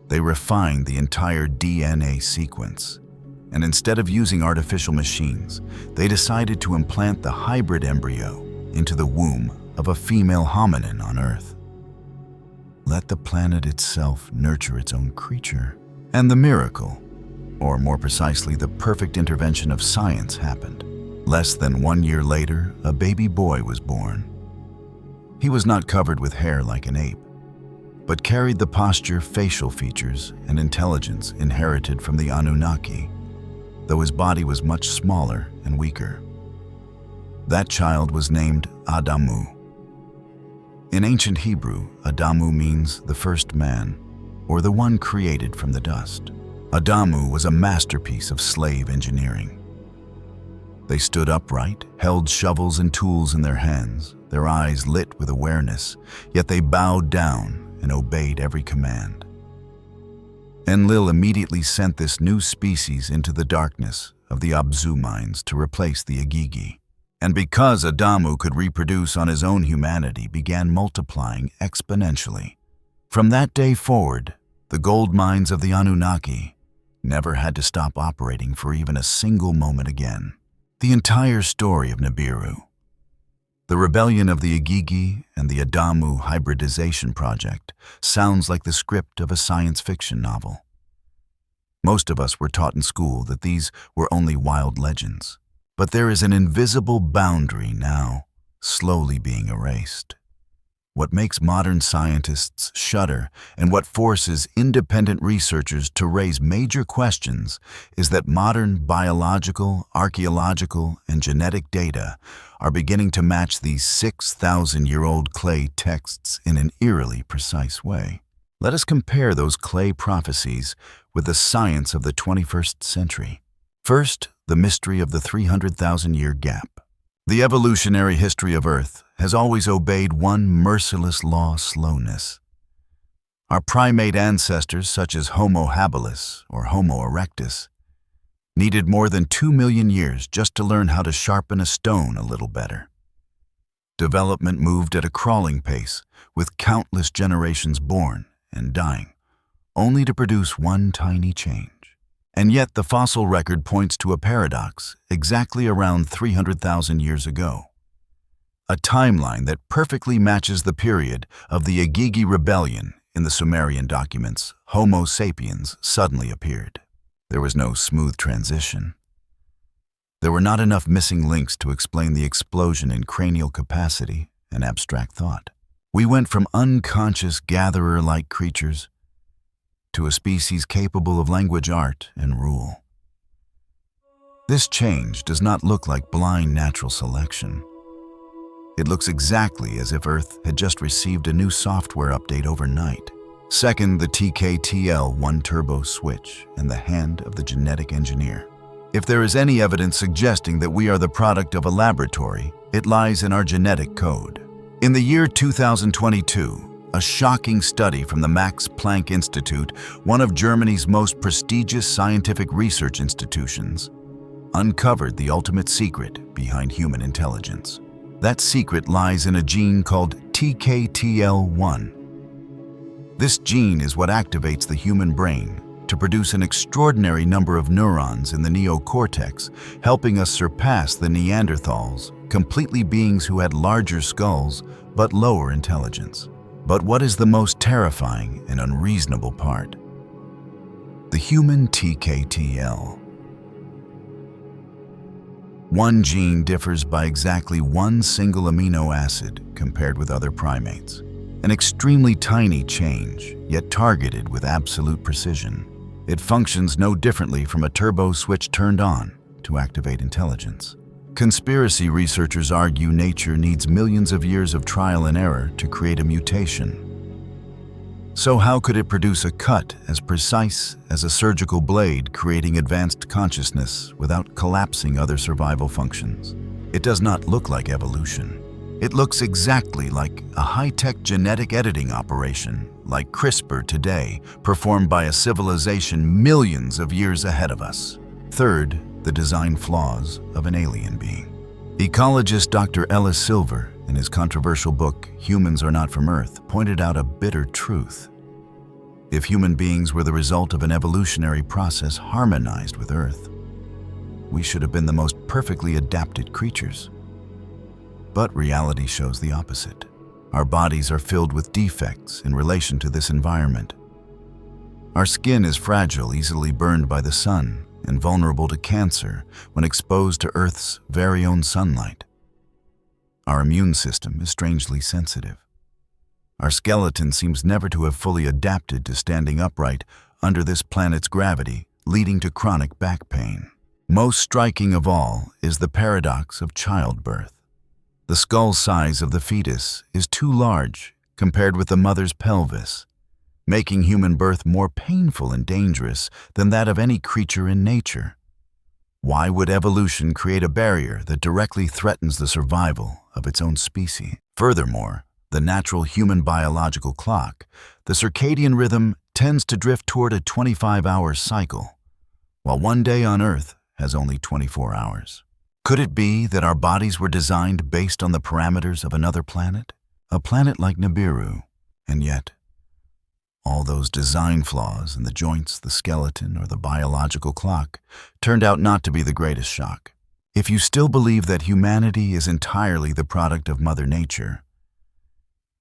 They refined the entire DNA sequence, and instead of using artificial machines, they decided to implant the hybrid embryo into the womb of a female hominin on Earth. Let the planet itself nurture its own creature. And the miracle, or more precisely, the perfect intervention of science happened. Less than 1 year later, a baby boy was born. He was not covered with hair like an ape, but carried the posture, facial features, and intelligence inherited from the Anunnaki, though his body was much smaller and weaker. That child was named Adamu. In ancient Hebrew, Adamu means the first man, or the one created from the dust. Adamu was a masterpiece of slave engineering. They stood upright, held shovels and tools in their hands, their eyes lit with awareness, yet they bowed down and obeyed every command. Enlil immediately sent this new species into the darkness of the Abzu mines to replace the Igigi. And because Adamu could reproduce on his own, humanity began multiplying exponentially. From that day forward, the gold mines of the Anunnaki never had to stop operating for even a single moment again. The entire story of Nibiru, the rebellion of the Igigi and the Adamu hybridization project, sounds like the script of a science fiction novel. Most of us were taught in school that these were only wild legends. But there is an invisible boundary now, slowly being erased. What makes modern scientists shudder and what forces independent researchers to raise major questions is that modern biological, archaeological, and genetic data are beginning to match these 6,000-year-old clay texts in an eerily precise way. Let us compare those clay prophecies with the science of the 21st century. First, the mystery of the 300,000-year gap. The evolutionary history of Earth has always obeyed one merciless law: slowness. Our primate ancestors, such as Homo habilis or Homo erectus, needed more than 2 million years just to learn how to sharpen a stone a little better. Development moved at a crawling pace, with countless generations born and dying, only to produce one tiny change. And yet the fossil record points to a paradox exactly around 300,000 years ago. A timeline that perfectly matches the period of the Igigi rebellion. In the Sumerian documents, Homo sapiens suddenly appeared. There was no smooth transition. There were not enough missing links to explain the explosion in cranial capacity and abstract thought. We went from unconscious gatherer-like creatures to a species capable of language, art, and rule. This change does not look like blind natural selection. It looks exactly as if Earth had just received a new software update overnight. Second, the TKTL1 turbo switch and the hand of the genetic engineer. If there is any evidence suggesting that we are the product of a laboratory, it lies in our genetic code. In the year 2022, a shocking study from the Max Planck Institute, one of Germany's most prestigious scientific research institutions, uncovered the ultimate secret behind human intelligence. That secret lies in a gene called TKTL1. This gene is what activates the human brain to produce an extraordinary number of neurons in the neocortex, helping us surpass the Neanderthals, completely beings who had larger skulls but lower intelligence. But what is the most terrifying and unreasonable part? The human TKTL. One gene differs by exactly one single amino acid compared with other primates. An extremely tiny change, yet targeted with absolute precision. It functions no differently from a turbo switch turned on to activate intelligence. Conspiracy researchers argue nature needs millions of years of trial and error to create a mutation. So how could it produce a cut as precise as a surgical blade, creating advanced consciousness without collapsing other survival functions? It does not look like evolution. It looks exactly like a high-tech genetic editing operation, like CRISPR today, performed by a civilization millions of years ahead of us. Third, the design flaws of an alien being. Ecologist Dr. Ellis Silver, in his controversial book, Humans Are Not From Earth, pointed out a bitter truth. If human beings were the result of an evolutionary process harmonized with Earth, we should have been the most perfectly adapted creatures. But reality shows the opposite. Our bodies are filled with defects in relation to this environment. Our skin is fragile, easily burned by the sun, and vulnerable to cancer when exposed to Earth's very own sunlight. Our immune system is strangely sensitive. Our skeleton seems never to have fully adapted to standing upright under this planet's gravity, leading to chronic back pain. Most striking of all is the paradox of childbirth. The skull size of the fetus is too large compared with the mother's pelvis, making human birth more painful and dangerous than that of any creature in nature. Why would evolution create a barrier that directly threatens the survival of its own species? Furthermore, the natural human biological clock, the circadian rhythm, tends to drift toward a 25-hour cycle, while one day on Earth has only 24 hours. Could it be that our bodies were designed based on the parameters of another planet? A planet like Nibiru, and yet, all those design flaws in the joints, the skeleton, or the biological clock turned out not to be the greatest shock. If you still believe that humanity is entirely the product of Mother Nature,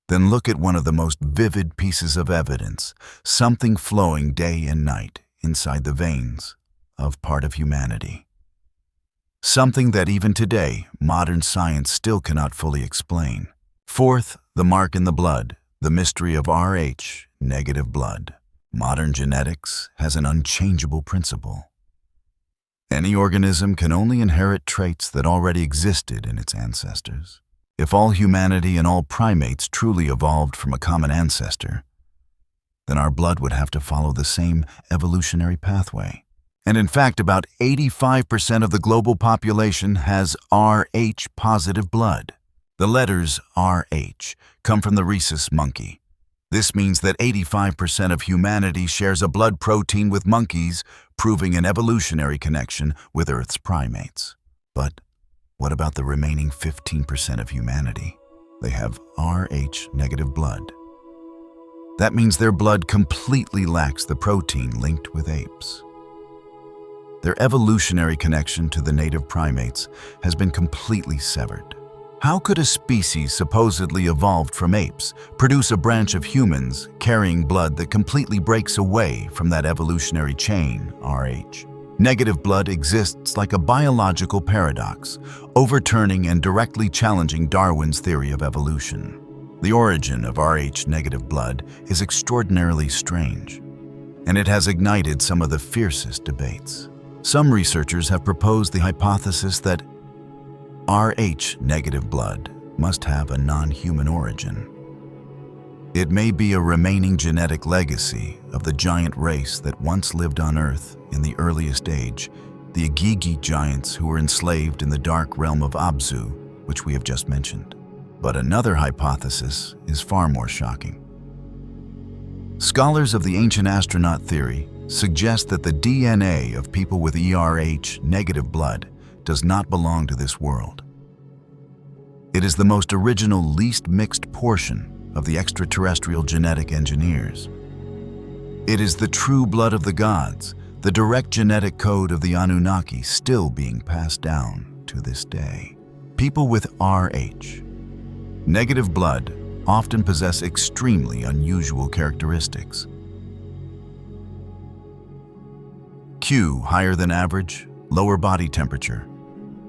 then look at one of the most vivid pieces of evidence, something flowing day and night inside the veins of part of humanity. Something that even today, modern science still cannot fully explain. Fourth, the mark in the blood, the mystery of Rh, negative blood. Modern genetics has an unchangeable principle. Any organism can only inherit traits that already existed in its ancestors. If all humanity and all primates truly evolved from a common ancestor, then our blood would have to follow the same evolutionary pathway. And in fact, about 85% of the global population has Rh-positive blood. The letters Rh come from the rhesus monkey. This means that 85% of humanity shares a blood protein with monkeys, proving an evolutionary connection with Earth's primates. But what about the remaining 15% of humanity? They have Rh-negative blood. That means their blood completely lacks the protein linked with apes. Their evolutionary connection to the native primates has been completely severed. How could a species supposedly evolved from apes produce a branch of humans carrying blood that completely breaks away from that evolutionary chain, Rh? Negative blood exists like a biological paradox, overturning and directly challenging Darwin's theory of evolution. The origin of Rh-negative blood is extraordinarily strange, and it has ignited some of the fiercest debates. Some researchers have proposed the hypothesis that Rh-negative blood must have a non-human origin. It may be a remaining genetic legacy of the giant race that once lived on Earth in the earliest age, the Igigi giants who were enslaved in the dark realm of Abzu, which we have just mentioned. But another hypothesis is far more shocking. Scholars of the ancient astronaut theory suggest that the DNA of people with ERH negative blood does not belong to this world. It is the most original, least mixed portion of the extraterrestrial genetic engineers. It is the true blood of the gods, the direct genetic code of the Anunnaki still being passed down to this day. People with RH negative blood often possess extremely unusual characteristics. Q, higher than average, lower body temperature,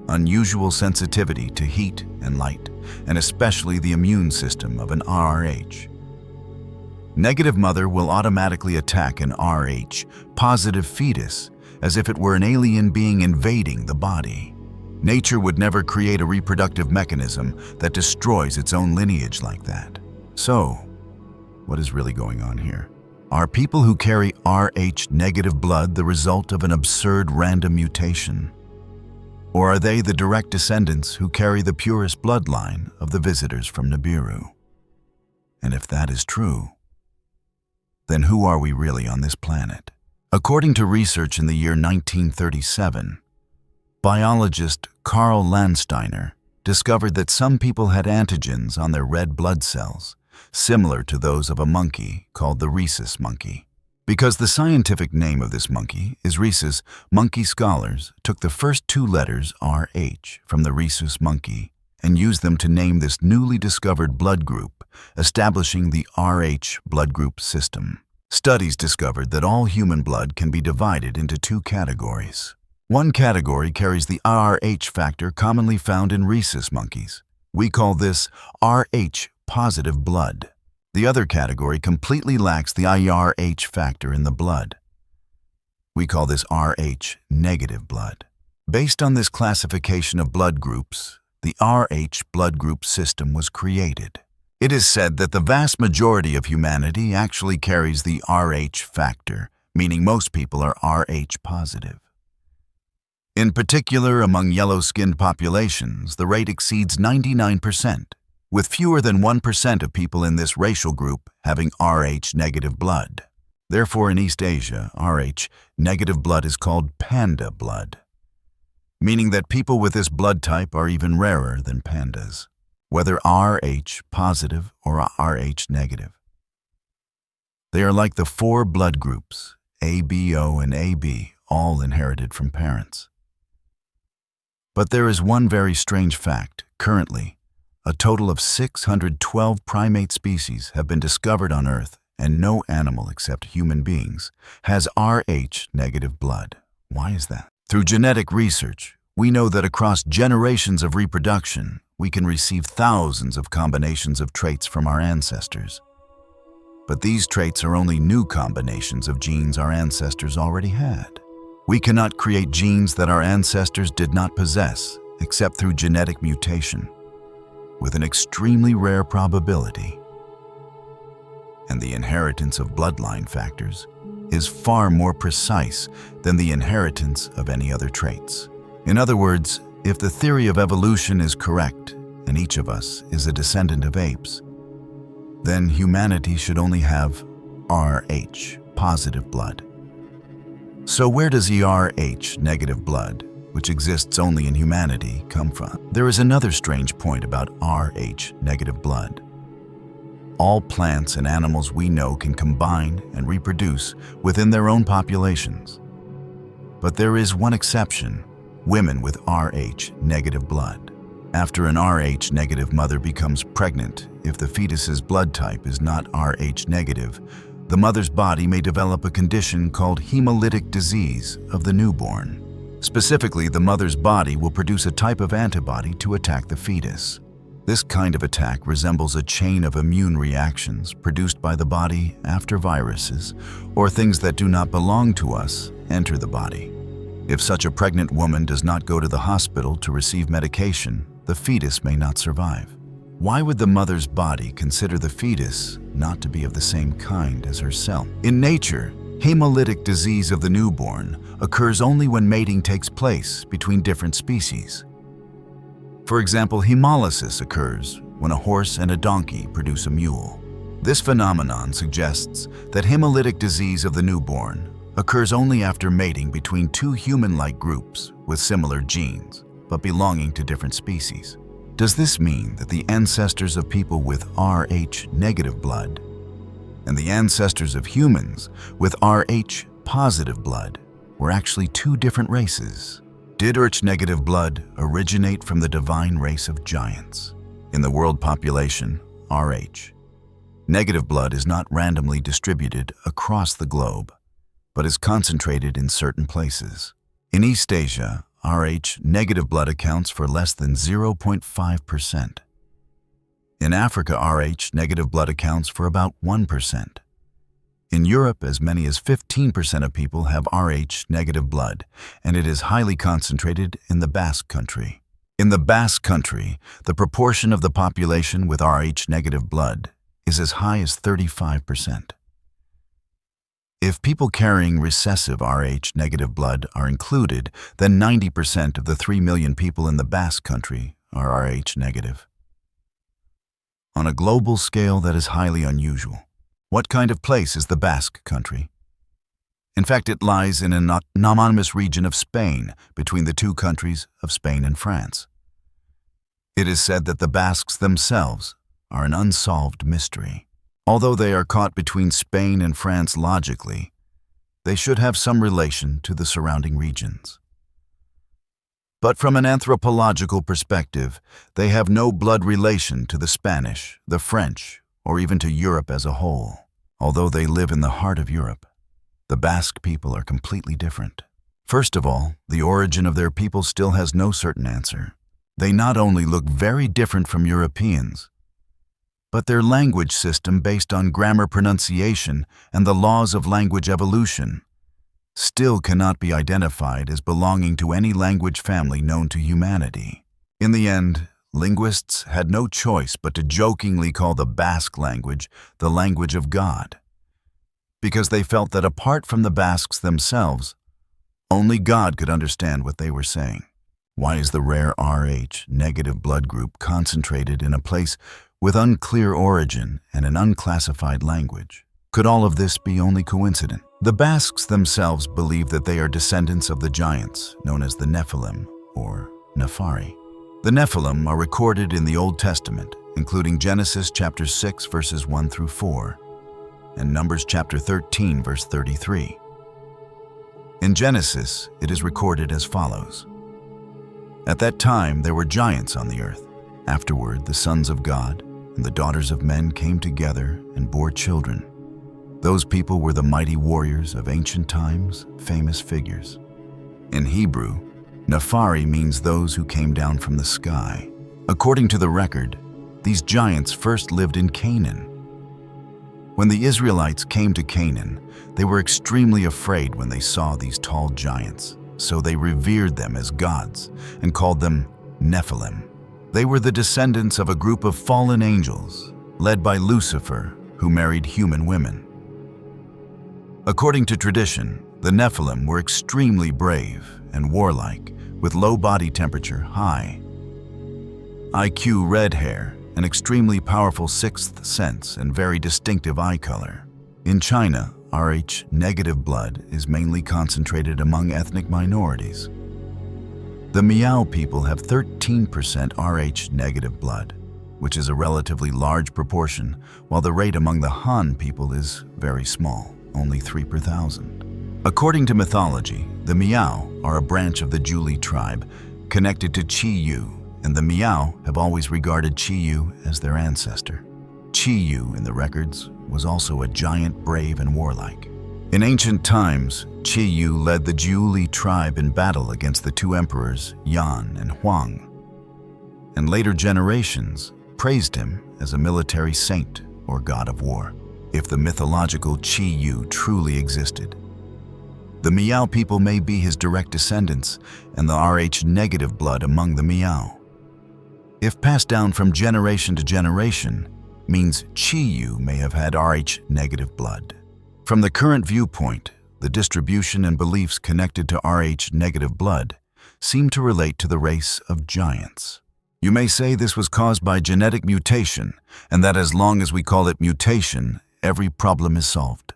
unusual sensitivity to heat and light, and especially the immune system of an RH. Negative mother will automatically attack an RH positive fetus as if it were an alien being invading the body. Nature would never create a reproductive mechanism that destroys its own lineage like that. So, what is really going on here? Are people who carry RH negative blood the result of an absurd random mutation? Or are they the direct descendants who carry the purest bloodline of the visitors from Nibiru? And if that is true, then who are we really on this planet? According to research in the year 1937, biologist Carl Landsteiner discovered that some people had antigens on their red blood cells, similar to those of a monkey called the rhesus monkey. Because the scientific name of this monkey is rhesus, monkey scholars took the first two letters RH from the rhesus monkey and used them to name this newly discovered blood group, establishing the RH blood group system. Studies discovered that all human blood can be divided into two categories. One category carries the RH factor commonly found in rhesus monkeys. We call this RH positive blood. The other category completely lacks the IRH factor in the blood. We call this RH negative blood. Based on this classification of blood groups, the RH blood group system was created. It is said that the vast majority of humanity actually carries the RH factor, meaning most people are RH positive. In particular, among yellow-skinned populations, the rate exceeds 99%, with fewer than 1% of people in this racial group having RH negative blood. Therefore, in East Asia, RH negative blood is called panda blood, meaning that people with this blood type are even rarer than pandas, whether RH positive or RH negative. They are like the four blood groups, ABO and AB, all inherited from parents. But there is one very strange fact. Currently, a total of 612 primate species have been discovered on Earth, and no animal except human beings has RH negative blood. Why is that? Through genetic research, we know that across generations of reproduction, we can receive thousands of combinations of traits from our ancestors. But these traits are only new combinations of genes our ancestors already had. We cannot create genes that our ancestors did not possess except through genetic mutation, with an extremely rare probability. And the inheritance of bloodline factors is far more precise than the inheritance of any other traits. In other words, if the theory of evolution is correct, and each of us is a descendant of apes, then humanity should only have RH positive blood. So where does ERH negative blood, which exists only in humanity, come from? There is another strange point about RH negative blood. All plants and animals we know can combine and reproduce within their own populations. But there is one exception: women with RH negative blood. After an RH negative mother becomes pregnant, if the fetus's blood type is not RH negative, the mother's body may develop a condition called hemolytic disease of the newborn. Specifically, the mother's body will produce a type of antibody to attack the fetus. This kind of attack resembles a chain of immune reactions produced by the body after viruses or things that do not belong to us enter the body. If such a pregnant woman does not go to the hospital to receive medication, the fetus may not survive. Why would the mother's body consider the fetus not to be of the same kind as herself? In nature, hemolytic disease of the newborn occurs only when mating takes place between different species. For example, hemolysis occurs when a horse and a donkey produce a mule. This phenomenon suggests that hemolytic disease of the newborn occurs only after mating between two human-like groups with similar genes, but belonging to different species. Does this mean that the ancestors of people with Rh-negative blood and the ancestors of humans with Rh-positive blood were actually two different races? Did Rh-negative blood originate from the divine race of giants? In the world population, Rh-negative blood is not randomly distributed across the globe, but is concentrated in certain places. In East Asia, Rh-negative blood accounts for less than 0.5%. In Africa, Rh-negative blood accounts for about 1%. In Europe, as many as 15% of people have Rh-negative blood, and it is highly concentrated in the Basque Country. In the Basque Country, the proportion of the population with Rh-negative blood is as high as 35%. If people carrying recessive Rh-negative blood are included, then 90% of the 3 million people in the Basque Country are Rh-negative. On a global scale, that is highly unusual. What kind of place is the Basque Country? In fact, it lies in an anonymous region of Spain, between the two countries of Spain and France. It is said that the Basques themselves are an unsolved mystery. Although they are caught between Spain and France logically, they should have some relation to the surrounding regions. But from an anthropological perspective, they have no blood relation to the Spanish, the French, or even to Europe as a whole. Although they live in the heart of Europe, the Basque people are completely different. First of all, the origin of their people still has no certain answer. They not only look very different from Europeans, but their language system based on grammar pronunciation and the laws of language evolution still cannot be identified as belonging to any language family known to humanity. In the end, linguists had no choice but to jokingly call the Basque language the language of God, because they felt that apart from the Basques themselves, only God could understand what they were saying. Why is the rare Rh-negative blood group concentrated in a place with unclear origin and an unclassified language? Could all of this be only coincident? The Basques themselves believe that they are descendants of the giants known as the Nephilim or Nephari. The Nephilim are recorded in the Old Testament, including Genesis chapter 6 verses 1 through 4 and Numbers chapter 13 verse 33. In Genesis, it is recorded as follows: At that time there were giants on the earth. Afterward, the sons of God and the daughters of men came together and bore children. Those people were the mighty warriors of ancient times, famous figures. In Hebrew, Nephari means those who came down from the sky. According to the record, these giants first lived in Canaan. When the Israelites came to Canaan, they were extremely afraid when they saw these tall giants, so they revered them as gods and called them Nephilim. They were the descendants of a group of fallen angels, led by Lucifer, who married human women. According to tradition, the Nephilim were extremely brave and warlike, with low body temperature, high IQ, red hair, an extremely powerful sixth sense, and very distinctive eye color. In China, Rh-negative blood is mainly concentrated among ethnic minorities. The Miao people have 13% Rh-negative blood, which is a relatively large proportion, while the rate among the Han people is very small, only 3 per thousand. According to mythology, the Miao are a branch of the Zhuli tribe connected to Qi Yu, and the Miao have always regarded Qi Yu as their ancestor. Qi Yu, in the records, was also a giant, brave, and warlike. In ancient times, Qi Yu led the Zhuli tribe in battle against the two emperors, Yan and Huang, and later generations praised him as a military saint or god of war. If the mythological Qi Yu truly existed, the Miao people may be his direct descendants and the Rh-negative blood among the Miao. If passed down from generation to generation, means Qi Yu may have had Rh-negative blood. From the current viewpoint, the distribution and beliefs connected to Rh-negative blood seem to relate to the race of giants. You may say this was caused by genetic mutation, and that as long as we call it mutation, every problem is solved.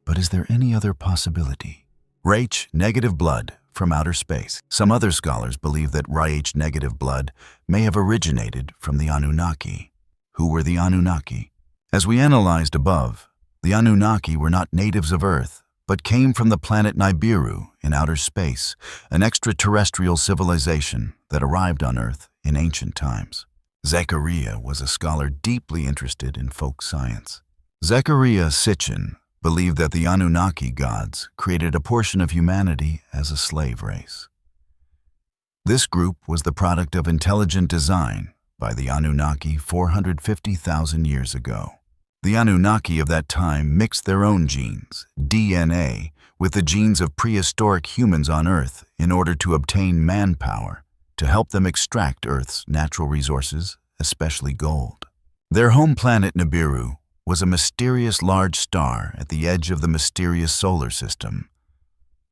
But is there any other possibility? Rh negative blood from outer space. Some other scholars believe that Rh negative blood may have originated from the Anunnaki. Who were the Anunnaki? As we analyzed above, the Anunnaki were not natives of Earth, but came from the planet Nibiru in outer space, an extraterrestrial civilization that arrived on Earth in ancient times. Zechariah was a scholar deeply interested in folk science. Zechariah Sitchin believed that the Anunnaki gods created a portion of humanity as a slave race. This group was the product of intelligent design by the Anunnaki 450,000 years ago. The Anunnaki of that time mixed their own genes, DNA, with the genes of prehistoric humans on Earth in order to obtain manpower to help them extract Earth's natural resources, especially gold. Their home planet Nibiru was a mysterious large star at the edge of the mysterious solar system.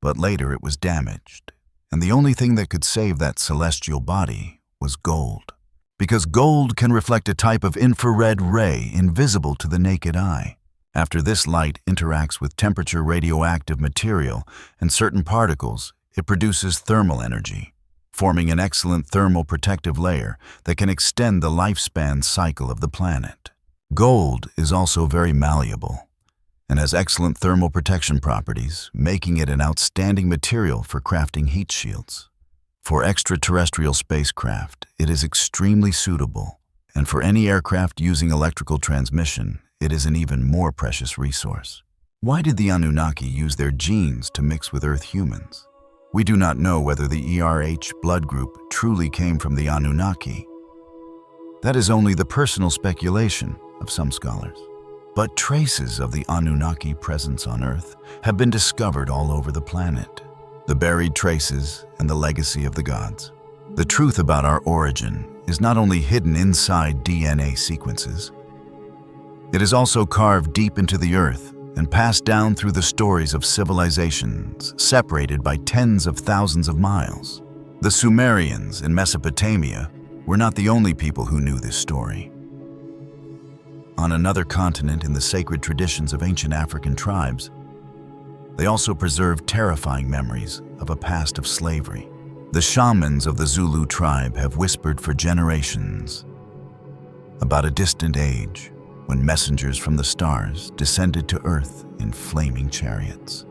But later it was damaged, and the only thing that could save that celestial body was gold. Because gold can reflect a type of infrared ray invisible to the naked eye. After this light interacts with temperature radioactive material and certain particles, it produces thermal energy, forming an excellent thermal protective layer that can extend the lifespan cycle of the planet. Gold is also very malleable and has excellent thermal protection properties, making it an outstanding material for crafting heat shields. For extraterrestrial spacecraft, it is extremely suitable, and for any aircraft using electrical transmission, it is an even more precious resource. Why did the Anunnaki use their genes to mix with Earth humans? We do not know whether the ERH blood group truly came from the Anunnaki. That is only the personal speculation of some scholars. But traces of the Anunnaki presence on Earth have been discovered all over the planet. The buried traces and the legacy of the gods. The truth about our origin is not only hidden inside DNA sequences, it is also carved deep into the earth and passed down through the stories of civilizations separated by tens of thousands of miles. The Sumerians in Mesopotamia were not the only people who knew this story. On another continent in the sacred traditions of ancient African tribes, they also preserved terrifying memories of a past of slavery. The shamans of the Zulu tribe have whispered for generations about a distant age when messengers from the stars descended to Earth in flaming chariots.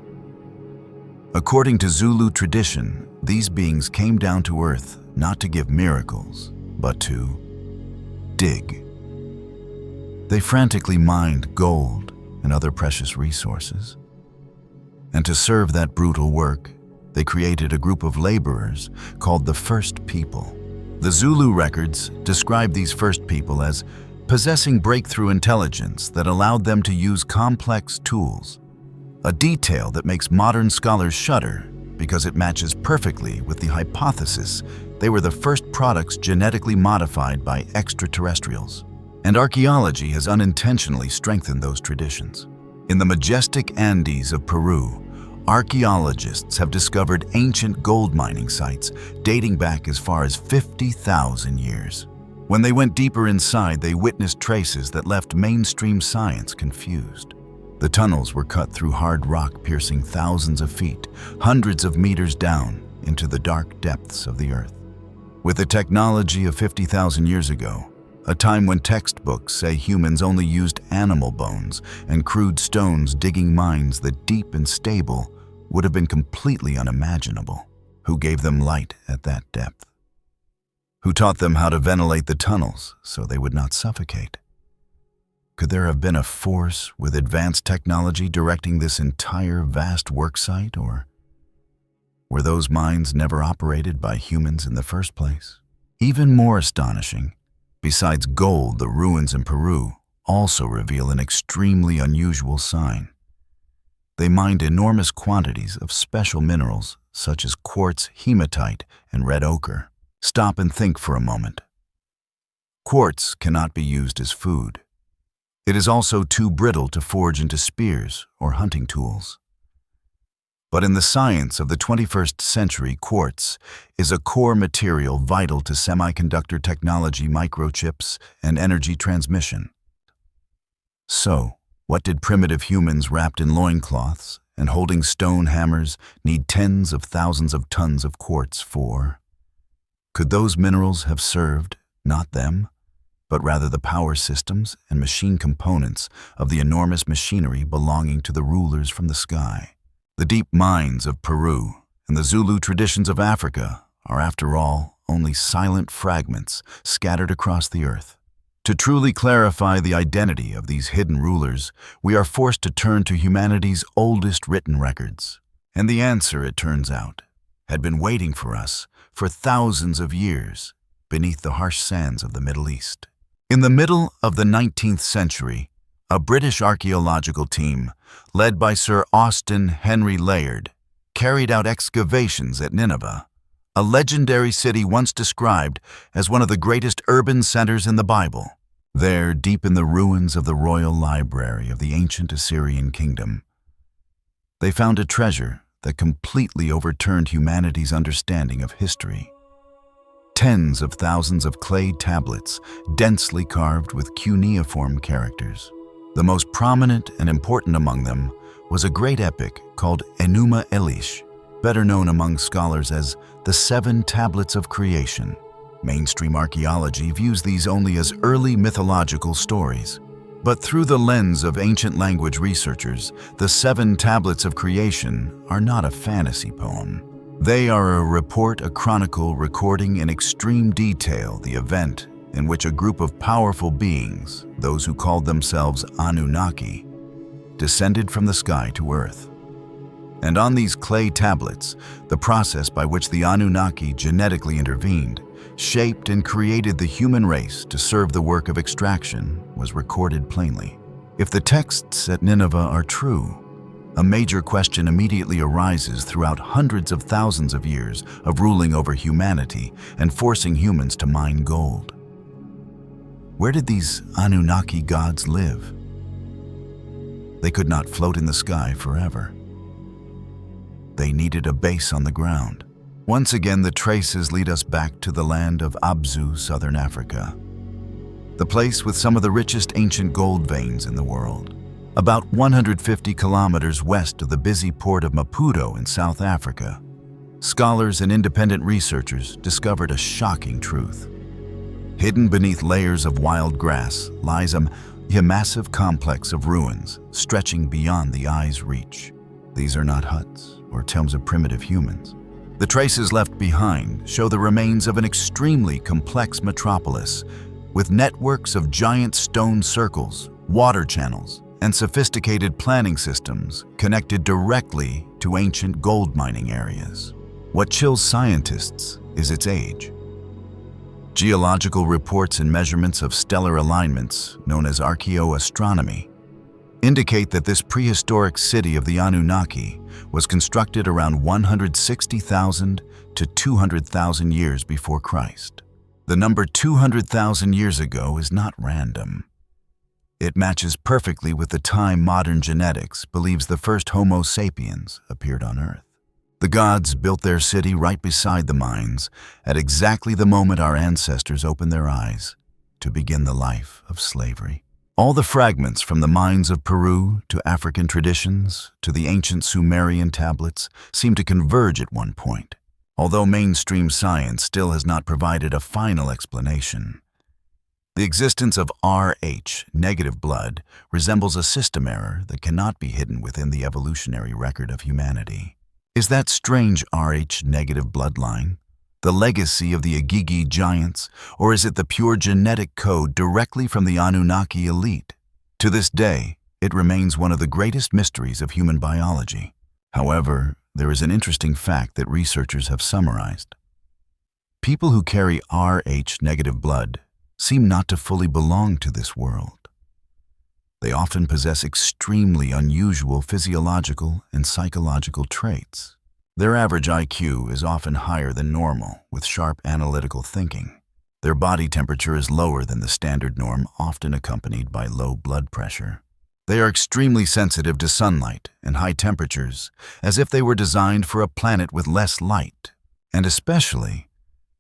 According to Zulu tradition, these beings came down to Earth not to give miracles, but to dig. They frantically mined gold and other precious resources. And to serve that brutal work, they created a group of laborers called the First People. The Zulu records describe these first people as possessing breakthrough intelligence that allowed them to use complex tools, a detail that makes modern scholars shudder because it matches perfectly with the hypothesis they were the first products genetically modified by extraterrestrials. And archaeology has unintentionally strengthened those traditions. In the majestic Andes of Peru, archaeologists have discovered ancient gold mining sites dating back as far as 50,000 years. When they went deeper inside, they witnessed traces that left mainstream science confused. The tunnels were cut through hard rock piercing thousands of feet, hundreds of meters down into the dark depths of the earth. With the technology of 50,000 years ago, a time when textbooks say humans only used animal bones and crude stones digging mines that deep and stable would have been completely unimaginable. Who gave them light at that depth? Who taught them how to ventilate the tunnels so they would not suffocate? Could there have been a force with advanced technology directing this entire vast worksite, or were those mines never operated by humans in the first place? Even more astonishing, besides gold, the ruins in Peru also reveal an extremely unusual sign. They mined enormous quantities of special minerals such as quartz, hematite, and red ochre. Stop and think for a moment. Quartz cannot be used as food. It is also too brittle to forge into spears or hunting tools. But in the science of the 21st century, quartz is a core material vital to semiconductor technology, microchips, and energy transmission. So, what did primitive humans wrapped in loincloths and holding stone hammers need tens of thousands of tons of quartz for? Could those minerals have served, not them, but rather the power systems and machine components of the enormous machinery belonging to the rulers from the sky? The deep mines of Peru and the Zulu traditions of Africa are, after all, only silent fragments scattered across the earth. To truly clarify the identity of these hidden rulers, we are forced to turn to humanity's oldest written records. And the answer, it turns out, had been waiting for us for thousands of years beneath the harsh sands of the Middle East. In the middle of the 19th century, a British archaeological team, led by Sir Austen Henry Layard, carried out excavations at Nineveh, a legendary city once described as one of the greatest urban centers in the Bible. There, deep in the ruins of the royal library of the ancient Assyrian kingdom, they found a treasure that completely overturned humanity's understanding of history. Tens of thousands of clay tablets, densely carved with cuneiform characters. The most prominent and important among them was a great epic called Enuma Elish, better known among scholars as the Seven Tablets of Creation. Mainstream archaeology views these only as early mythological stories. But through the lens of ancient language researchers, the Seven Tablets of Creation are not a fantasy poem. They are a report, a chronicle recording in extreme detail the event in which a group of powerful beings, those who called themselves Anunnaki, descended from the sky to earth. And on these clay tablets, the process by which the Anunnaki genetically intervened, shaped and created the human race to serve the work of extraction, was recorded plainly. If the texts at Nineveh are true, a major question immediately arises throughout hundreds of thousands of years of ruling over humanity and forcing humans to mine gold. Where did these Anunnaki gods live? They could not float in the sky forever. They needed a base on the ground. Once again, the traces lead us back to the land of Abzu, southern Africa, the place with some of the richest ancient gold veins in the world. About 150 kilometers west of the busy port of Maputo in South Africa, scholars and independent researchers discovered a shocking truth. Hidden beneath layers of wild grass lies a massive complex of ruins stretching beyond the eye's reach. These are not huts or tombs of primitive humans. The traces left behind show the remains of an extremely complex metropolis with networks of giant stone circles, water channels, and sophisticated planning systems connected directly to ancient gold mining areas. What chills scientists is its age. Geological reports and measurements of stellar alignments, known as archaeoastronomy, indicate that this prehistoric city of the Anunnaki was constructed around 160,000 to 200,000 years before Christ. The number 200,000 years ago is not random. It matches perfectly with the time modern genetics believes the first Homo sapiens appeared on Earth. The gods built their city right beside the mines at exactly the moment our ancestors opened their eyes to begin the life of slavery. All the fragments from the mines of Peru to African traditions to the ancient Sumerian tablets seem to converge at one point, although mainstream science still has not provided a final explanation. The existence of Rh, negative blood, resembles a system error that cannot be hidden within the evolutionary record of humanity. Is that strange Rh negative bloodline the legacy of the Igigi giants, or is it the pure genetic code directly from the Anunnaki elite? To this day, it remains one of the greatest mysteries of human biology. However, there is an interesting fact that researchers have summarized. People who carry Rh negative blood seem not to fully belong to this world. They often possess extremely unusual physiological and psychological traits. Their average IQ is often higher than normal, with sharp analytical thinking. Their body temperature is lower than the standard norm, often accompanied by low blood pressure. They are extremely sensitive to sunlight and high temperatures, as if they were designed for a planet with less light. And especially,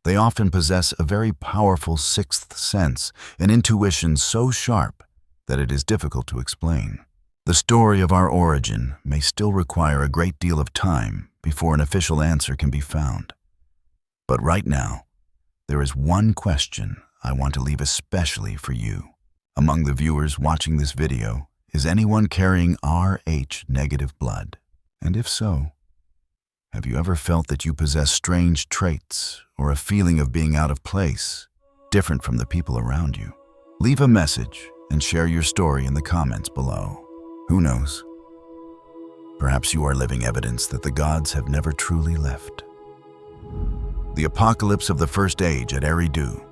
they often possess a very powerful sixth sense and intuition so sharp that it is difficult to explain. The story of our origin may still require a great deal of time before an official answer can be found. But right now, there is one question I want to leave especially for you. Among the viewers watching this video, is anyone carrying Rh negative blood? And if so, have you ever felt that you possess strange traits or a feeling of being out of place, different from the people around you? Leave a message and share your story in the comments below. Who knows? Perhaps you are living evidence that the gods have never truly left. The apocalypse of the first age at Eridu.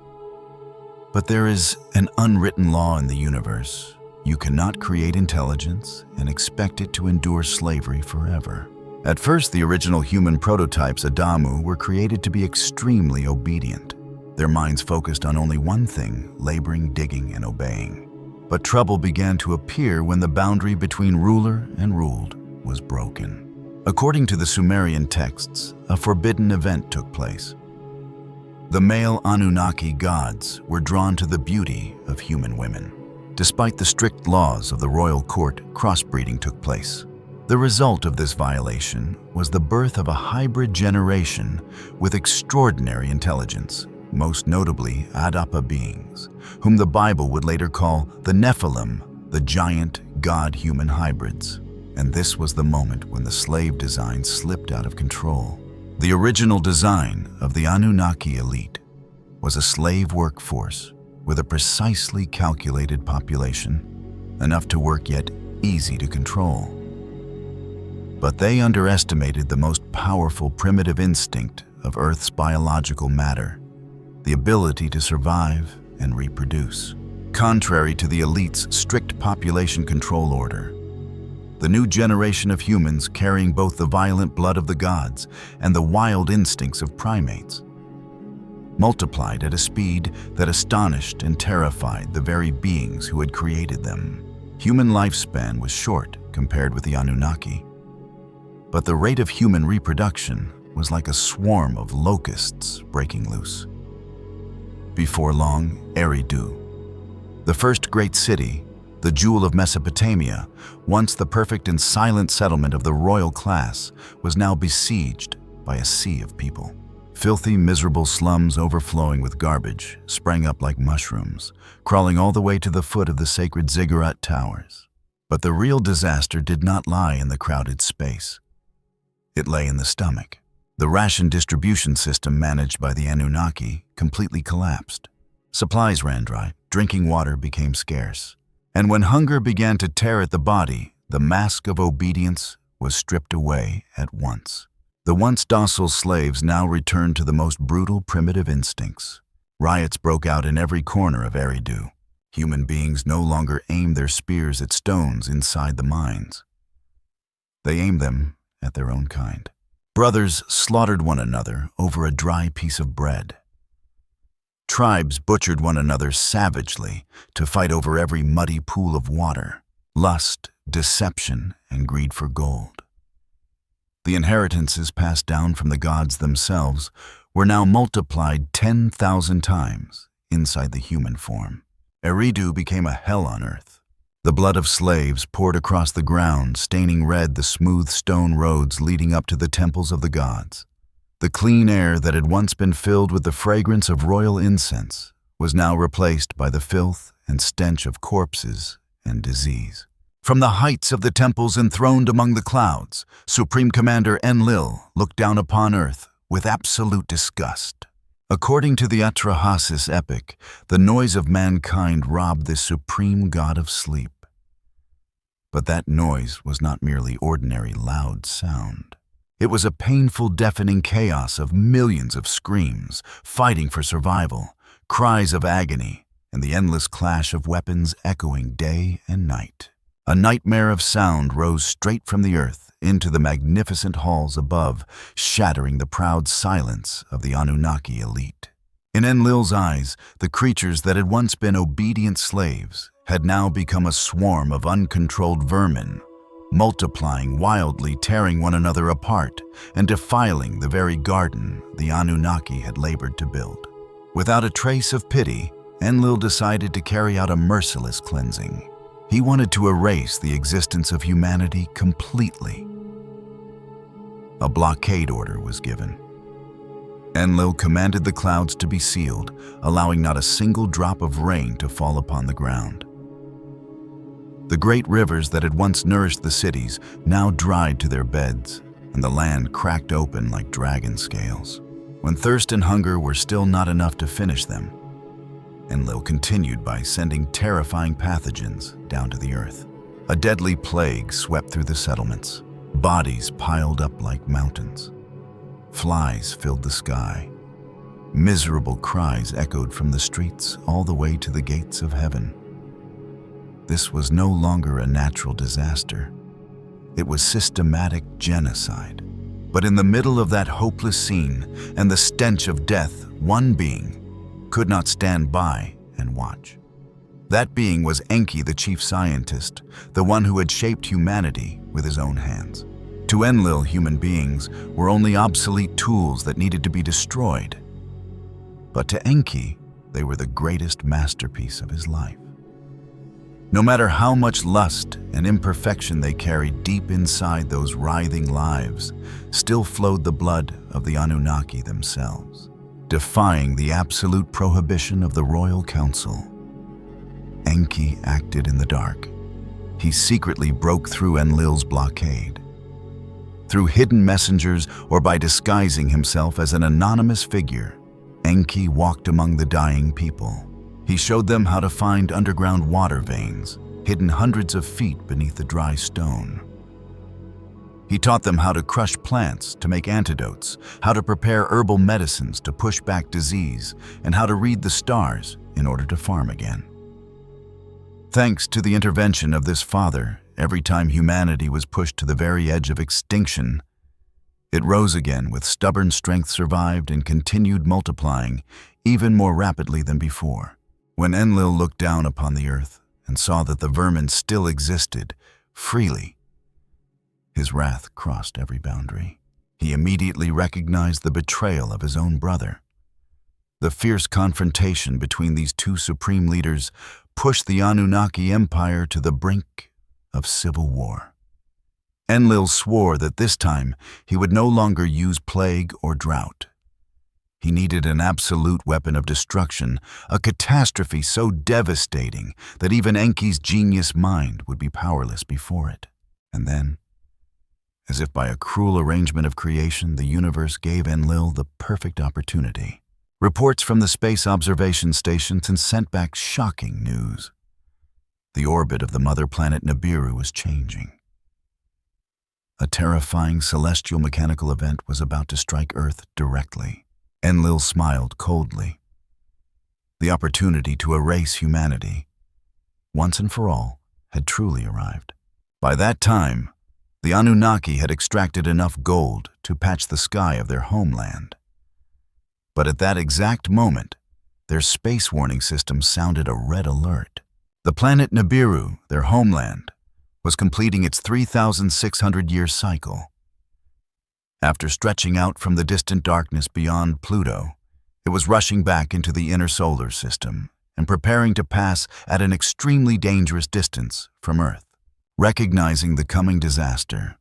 But there is an unwritten law in the universe. You cannot create intelligence and expect it to endure slavery forever. At first, the original human prototypes, Adamu, were created to be extremely obedient. Their minds focused on only one thing, laboring, digging, and obeying. But trouble began to appear when the boundary between ruler and ruled was broken. According to the Sumerian texts, a forbidden event took place. The male Anunnaki gods were drawn to the beauty of human women. Despite the strict laws of the royal court, crossbreeding took place. The result of this violation was the birth of a hybrid generation with extraordinary intelligence, most notably Adapa beings, whom the Bible would later call the Nephilim, the giant god-human hybrids. And this was the moment when the slave design slipped out of control. The original design of the Anunnaki elite was a slave workforce with a precisely calculated population, enough to work yet easy to control. But they underestimated the most powerful primitive instinct of Earth's biological matter, the ability to survive and reproduce. Contrary to the elite's strict population control order, the new generation of humans carrying both the violent blood of the gods and the wild instincts of primates multiplied at a speed that astonished and terrified the very beings who had created them. Human lifespan was short compared with the Anunnaki, but the rate of human reproduction was like a swarm of locusts breaking loose. Before long, Eridu, the first great city, the jewel of Mesopotamia, once the perfect and silent settlement of the royal class, was now besieged by a sea of people. Filthy, miserable slums overflowing with garbage sprang up like mushrooms, crawling all the way to the foot of the sacred ziggurat towers. But the real disaster did not lie in the crowded space. It lay in the stomach. The ration distribution system managed by the Anunnaki completely collapsed. Supplies ran dry, drinking water became scarce. And when hunger began to tear at the body, the mask of obedience was stripped away at once. The once docile slaves now returned to the most brutal primitive instincts. Riots broke out in every corner of Eridu. Human beings no longer aimed their spears at stones inside the mines. They aimed them at their own kind. Brothers slaughtered one another over a dry piece of bread. Tribes butchered one another savagely to fight over every muddy pool of water. Lust, deception, and greed for gold. The inheritances passed down from the gods themselves were now multiplied 10,000 times inside the human form. Eridu became a hell on earth. The blood of slaves poured across the ground, staining red the smooth stone roads leading up to the temples of the gods. The clean air that had once been filled with the fragrance of royal incense was now replaced by the filth and stench of corpses and disease. From the heights of the temples enthroned among the clouds, Supreme Commander Enlil looked down upon earth with absolute disgust. According to the Atrahasis epic, the noise of mankind robbed this supreme god of sleep. But that noise was not merely ordinary loud sound. It was a painful, deafening chaos of millions of screams, fighting for survival, cries of agony, and the endless clash of weapons echoing day and night. A nightmare of sound rose straight from the earth into the magnificent halls above, shattering the proud silence of the Anunnaki elite. In Enlil's eyes, the creatures that had once been obedient slaves had now become a swarm of uncontrolled vermin, multiplying wildly, tearing one another apart and defiling the very garden the Anunnaki had labored to build. Without a trace of pity, Enlil decided to carry out a merciless cleansing. He wanted to erase the existence of humanity completely. A blockade order was given. Enlil commanded the clouds to be sealed, allowing not a single drop of rain to fall upon the ground. The great rivers that had once nourished the cities now dried to their beds, and the land cracked open like dragon scales. When thirst and hunger were still not enough to finish them, Enlil continued by sending terrifying pathogens down to the earth. A deadly plague swept through the settlements. Bodies piled up like mountains. Flies filled the sky. Miserable cries echoed from the streets all the way to the gates of heaven. This was no longer a natural disaster. It was systematic genocide. But in the middle of that hopeless scene and the stench of death, one being could not stand by and watch. That being was Enki, the chief scientist, the one who had shaped humanity with his own hands. To Enlil, human beings were only obsolete tools that needed to be destroyed. But to Enki, they were the greatest masterpiece of his life. No matter how much lust and imperfection they carried deep inside those writhing lives, still flowed the blood of the Anunnaki themselves. Defying the absolute prohibition of the royal council, Enki acted in the dark. He secretly broke through Enlil's blockade. Through hidden messengers or by disguising himself as an anonymous figure, Enki walked among the dying people. He showed them how to find underground water veins, hidden hundreds of feet beneath the dry stone. He taught them how to crush plants to make antidotes, how to prepare herbal medicines to push back disease, and how to read the stars in order to farm again. Thanks to the intervention of this father, every time humanity was pushed to the very edge of extinction, it rose again with stubborn strength, survived, and continued multiplying even more rapidly than before. When Enlil looked down upon the earth and saw that the vermin still existed freely, his wrath crossed every boundary. He immediately recognized the betrayal of his own brother. The fierce confrontation between these two supreme leaders pushed the Anunnaki Empire to the brink of civil war. Enlil swore that this time he would no longer use plague or drought. He needed an absolute weapon of destruction, a catastrophe so devastating that even Enki's genius mind would be powerless before it. And then, as if by a cruel arrangement of creation, the universe gave Enlil the perfect opportunity. Reports from the space observation stations sent back shocking news. The orbit of the mother planet Nibiru was changing. A terrifying celestial mechanical event was about to strike Earth directly. Enlil smiled coldly. The opportunity to erase humanity, once and for all, had truly arrived. By that time, the Anunnaki had extracted enough gold to patch the sky of their homeland. But at that exact moment, their space warning system sounded a red alert. The planet Nibiru, their homeland, was completing its 3,600-year cycle. After stretching out from the distant darkness beyond Pluto, it was rushing back into the inner solar system and preparing to pass at an extremely dangerous distance from Earth. Recognizing the coming disaster,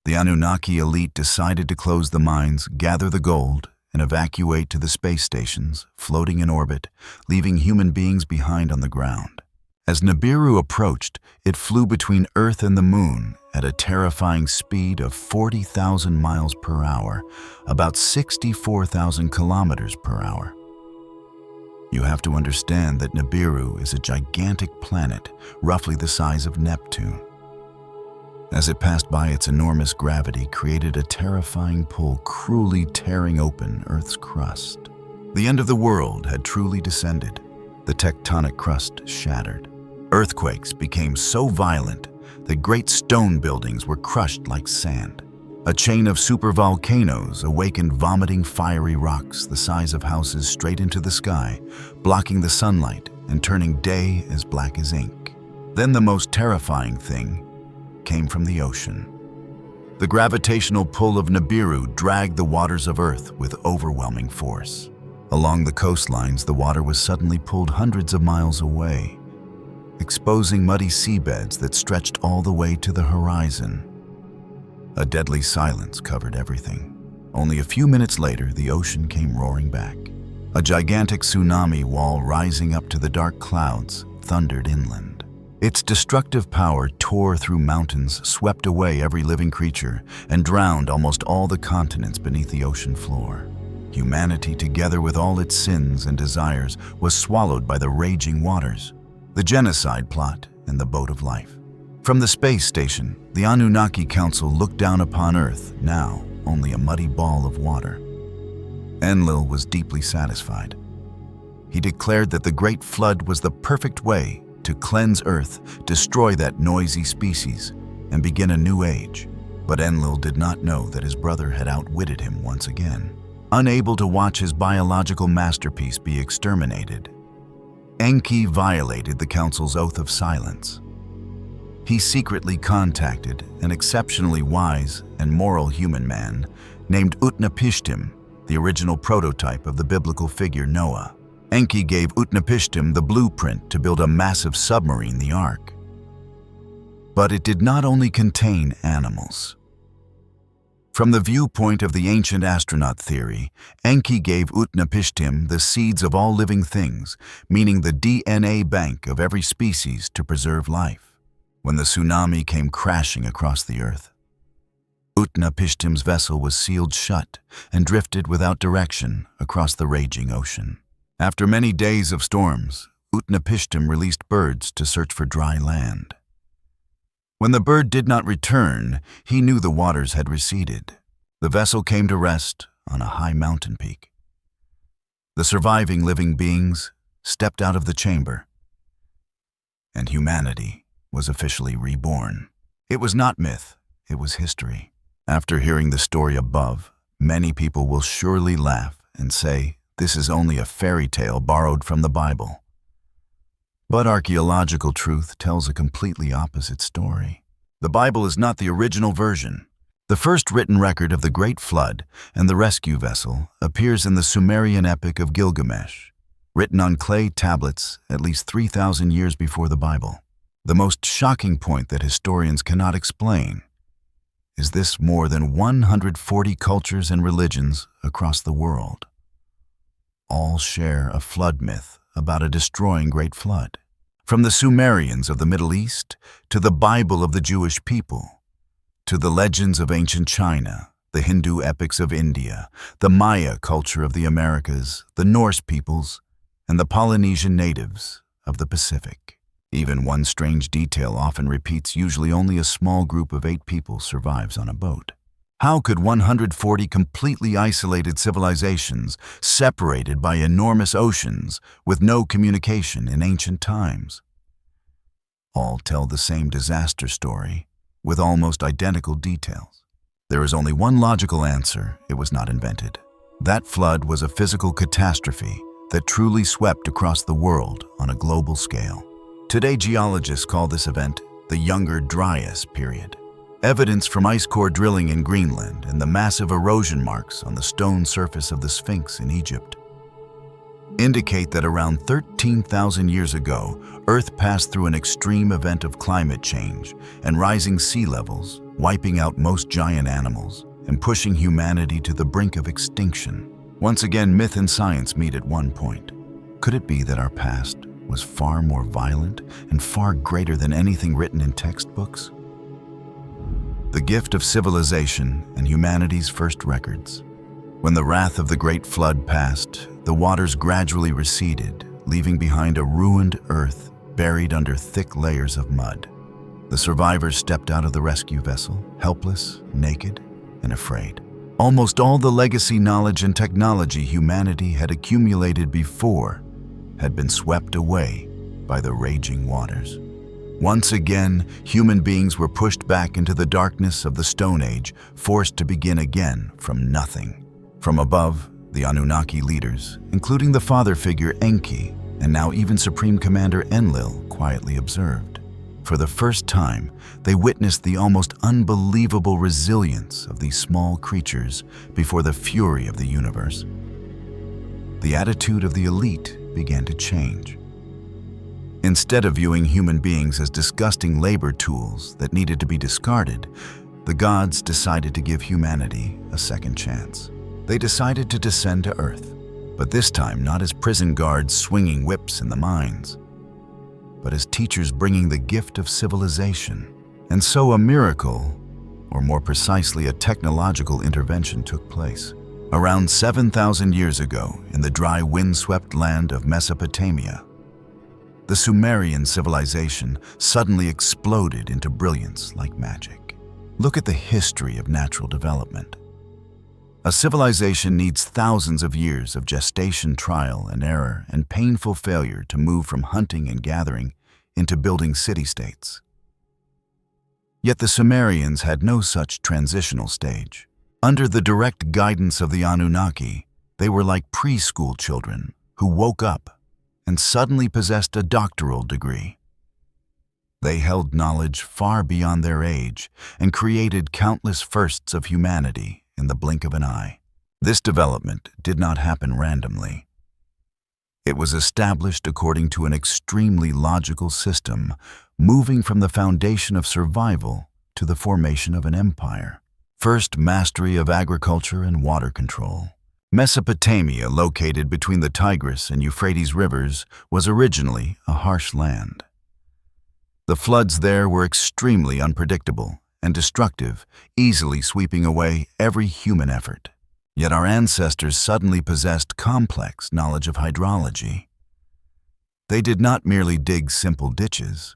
the Anunnaki elite decided to close the mines, gather the gold, and evacuate to the space stations floating in orbit, leaving human beings behind on the ground. As Nibiru approached, it flew between Earth and the Moon at a terrifying speed of 40,000 miles per hour, about 64,000 kilometers per hour. You have to understand that Nibiru is a gigantic planet, roughly the size of Neptune. As it passed by, its enormous gravity created a terrifying pull, cruelly tearing open Earth's crust. The end of the world had truly descended. The tectonic crust shattered. Earthquakes became so violent that great stone buildings were crushed like sand. A chain of supervolcanoes awakened, vomiting fiery rocks the size of houses straight into the sky, blocking the sunlight and turning day as black as ink. Then the most terrifying thing came from the ocean. The gravitational pull of Nibiru dragged the waters of Earth with overwhelming force. Along the coastlines, the water was suddenly pulled hundreds of miles away, exposing muddy seabeds that stretched all the way to the horizon. A deadly silence covered everything. Only a few minutes later, the ocean came roaring back. A gigantic tsunami wall rising up to the dark clouds thundered inland. Its destructive power tore through mountains, swept away every living creature, and drowned almost all the continents beneath the ocean floor. Humanity, together with all its sins and desires, was swallowed by the raging waters, the genocide plot, and the boat of life. From the space station, the Anunnaki Council looked down upon Earth, now only a muddy ball of water. Enlil was deeply satisfied. He declared that the Great Flood was the perfect way to cleanse Earth, destroy that noisy species, and begin a new age. But Enlil did not know that his brother had outwitted him once again. Unable to watch his biological masterpiece be exterminated, Enki violated the Council's oath of silence. He secretly contacted an exceptionally wise and moral human man named Utnapishtim, the original prototype of the biblical figure Noah. Enki gave Utnapishtim the blueprint to build a massive submarine, the Ark. But it did not only contain animals. From the viewpoint of the ancient astronaut theory, Enki gave Utnapishtim the seeds of all living things, meaning the DNA bank of every species to preserve life. When the tsunami came crashing across the Earth, Utnapishtim's vessel was sealed shut and drifted without direction across the raging ocean. After many days of storms, Utnapishtim released birds to search for dry land. When the bird did not return, he knew the waters had receded. The vessel came to rest on a high mountain peak. The surviving living beings stepped out of the chamber, and humanity was officially reborn. It was not myth, it was history. After hearing the story above, many people will surely laugh and say, this is only a fairy tale borrowed from the Bible. But archaeological truth tells a completely opposite story. The Bible is not the original version. The first written record of the Great Flood and the rescue vessel appears in the Sumerian epic of Gilgamesh, written on clay tablets at least 3,000 years before the Bible. The most shocking point that historians cannot explain is this: more than 140 cultures and religions across the world all share a flood myth about a destroying great flood. From the Sumerians of the Middle East, to the Bible of the Jewish people, to the legends of ancient China, the Hindu epics of India, the Maya culture of the Americas, the Norse peoples, and the Polynesian natives of the Pacific. Even one strange detail often repeats. Usually only a small group of 8 people survives on a boat. How could 140 completely isolated civilizations, separated by enormous oceans, with no communication in ancient times, all tell the same disaster story with almost identical details? There is only one logical answer: it was not invented. That flood was a physical catastrophe that truly swept across the world on a global scale. Today, geologists call this event the Younger Dryas period. Evidence from ice core drilling in Greenland and the massive erosion marks on the stone surface of the Sphinx in Egypt indicate that around 13,000 years ago, Earth passed through an extreme event of climate change and rising sea levels, wiping out most giant animals and pushing humanity to the brink of extinction. Once again, myth and science meet at one point. Could it be that our past was far more violent and far greater than anything written in textbooks? The gift of civilization and humanity's first records. When the wrath of the Great Flood passed, the waters gradually receded, leaving behind a ruined Earth buried under thick layers of mud. The survivors stepped out of the rescue vessel, helpless, naked, and afraid. Almost all the legacy knowledge and technology humanity had accumulated before had been swept away by the raging waters. Once again, human beings were pushed back into the darkness of the Stone Age, forced to begin again from nothing. From above, the Anunnaki leaders, including the father figure Enki, and now even Supreme Commander Enlil, quietly observed. For the first time, they witnessed the almost unbelievable resilience of these small creatures before the fury of the universe. The attitude of the elite began to change. Instead of viewing human beings as disgusting labor tools that needed to be discarded, the gods decided to give humanity a second chance. They decided to descend to Earth, but this time not as prison guards swinging whips in the mines, but as teachers bringing the gift of civilization. And so a miracle, or more precisely a technological intervention, took place. Around 7,000 years ago, in the dry, windswept land of Mesopotamia, the Sumerian civilization suddenly exploded into brilliance like magic. Look at the history of natural development. A civilization needs thousands of years of gestation, trial and error, and painful failure to move from hunting and gathering into building city-states. Yet the Sumerians had no such transitional stage. Under the direct guidance of the Anunnaki, they were like preschool children who woke up and suddenly possessed a doctoral degree. They held knowledge far beyond their age and created countless firsts of humanity in the blink of an eye. This development did not happen randomly. It was established according to an extremely logical system, moving from the foundation of survival to the formation of an empire. First, mastery of agriculture and water control. Mesopotamia, located between the Tigris and Euphrates rivers, was originally a harsh land. The floods there were extremely unpredictable and destructive, easily sweeping away every human effort. Yet our ancestors suddenly possessed complex knowledge of hydrology. They did not merely dig simple ditches.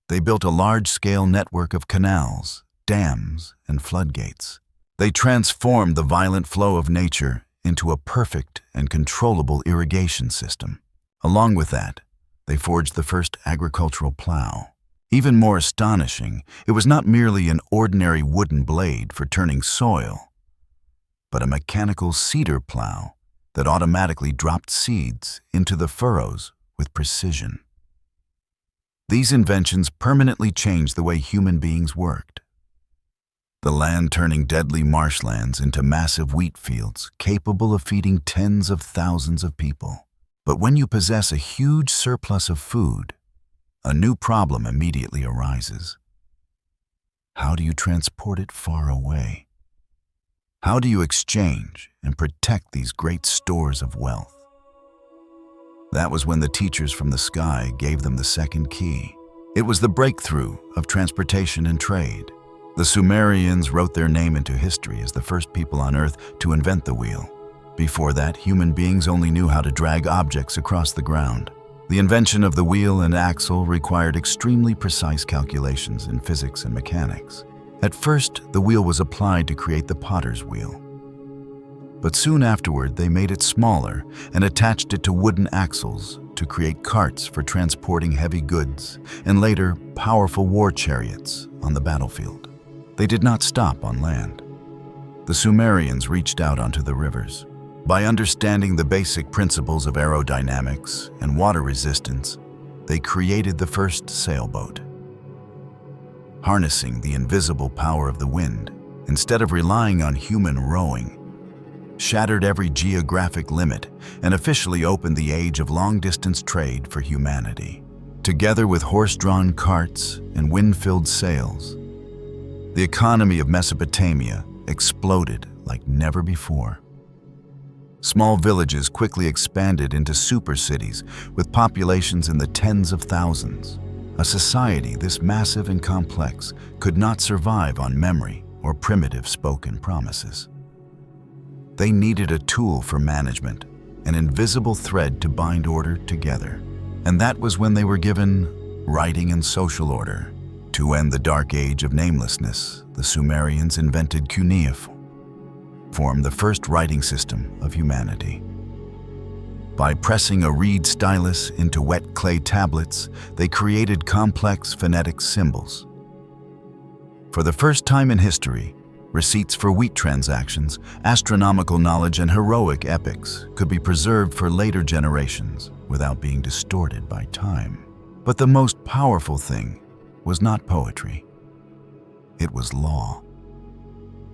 They built a large-scale network of canals, dams, and floodgates. They transformed the violent flow of nature into a perfect and controllable irrigation system. Along with that, they forged the first agricultural plow. Even more astonishing, it was not merely an ordinary wooden blade for turning soil, but a mechanical cedar plow that automatically dropped seeds into the furrows with precision. These inventions permanently changed the way human beings worked. The land turning deadly marshlands into massive wheat fields capable of feeding tens of thousands of people. But when you possess a huge surplus of food, a new problem immediately arises. How do you transport it far away? How do you exchange and protect these great stores of wealth? That was when the teachers from the sky gave them the second key. It was the breakthrough of transportation and trade. The Sumerians wrote their name into history as the first people on Earth to invent the wheel. Before that, human beings only knew how to drag objects across the ground. The invention of the wheel and axle required extremely precise calculations in physics and mechanics. At first, the wheel was applied to create the potter's wheel. But soon afterward, they made it smaller and attached it to wooden axles to create carts for transporting heavy goods, and later, powerful war chariots on the battlefield. They did not stop on land. The Sumerians reached out onto the rivers. By understanding the basic principles of aerodynamics and water resistance, they created the first sailboat. Harnessing the invisible power of the wind, instead of relying on human rowing, shattered every geographic limit and officially opened the age of long-distance trade for humanity. Together with horse-drawn carts and wind-filled sails, the economy of Mesopotamia exploded like never before. Small villages quickly expanded into super cities with populations in the tens of thousands. A society this massive and complex could not survive on memory or primitive spoken promises. They needed a tool for management, an invisible thread to bind order together. And that was when they were given writing and social order. To end the dark age of namelessness, the Sumerians invented cuneiform, the first writing system of humanity. By pressing a reed stylus into wet clay tablets, they created complex phonetic symbols. For the first time in history, receipts for wheat transactions, astronomical knowledge, and heroic epics could be preserved for later generations without being distorted by time. But the most powerful thing was not poetry. It was law.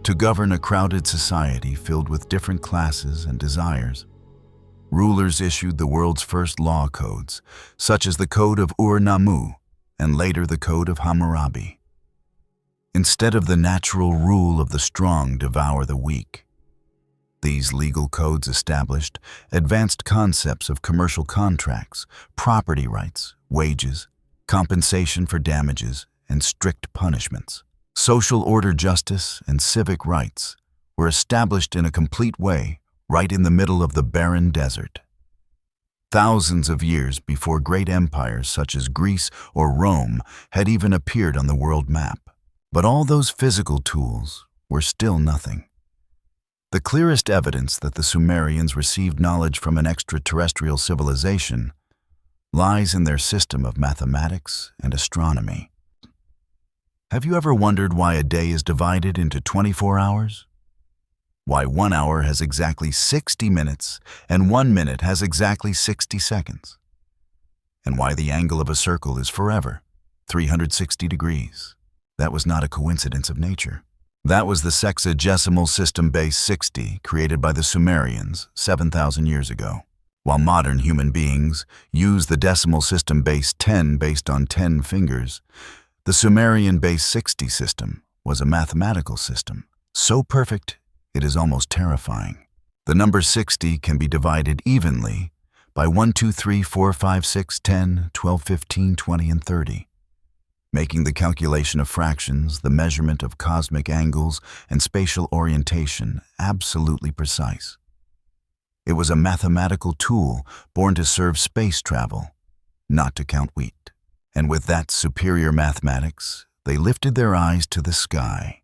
To govern a crowded society filled with different classes and desires, rulers issued the world's first law codes, such as the Code of Ur-Nammu and later the Code of Hammurabi. Instead of the natural rule of the strong devour the weak, these legal codes established advanced concepts of commercial contracts, property rights, wages, compensation for damages, and strict punishments. Social order, justice, and civic rights were established in a complete way right in the middle of the barren desert. Thousands of years before great empires such as Greece or Rome had even appeared on the world map. But all those physical tools were still nothing. The clearest evidence that the Sumerians received knowledge from an extraterrestrial civilization lies in their system of mathematics and astronomy. Have you ever wondered why a day is divided into 24 hours? Why 1 hour has exactly 60 minutes and 1 minute has exactly 60 seconds? And why the angle of a circle is forever 360 degrees? That was not a coincidence of nature. That was the sexagesimal system base 60 created by the Sumerians 7,000 years ago. While modern human beings use the decimal system base 10 based on 10 fingers, the Sumerian base 60 system was a mathematical system, so perfect it is almost terrifying. The number 60 can be divided evenly by 1, 2, 3, 4, 5, 6, 10, 12, 15, 20, and 30. Making the calculation of fractions, the measurement of cosmic angles, and spatial orientation absolutely precise. It was a mathematical tool born to serve space travel, not to count wheat. And with that superior mathematics, they lifted their eyes to the sky.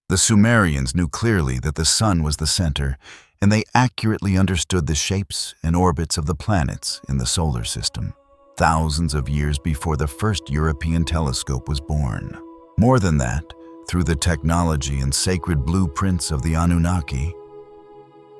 The Sumerians knew clearly that the sun was the center, and they accurately understood the shapes and orbits of the planets in the solar system. Thousands of years before the first European telescope was born. More than that, through the technology and sacred blueprints of the Anunnaki,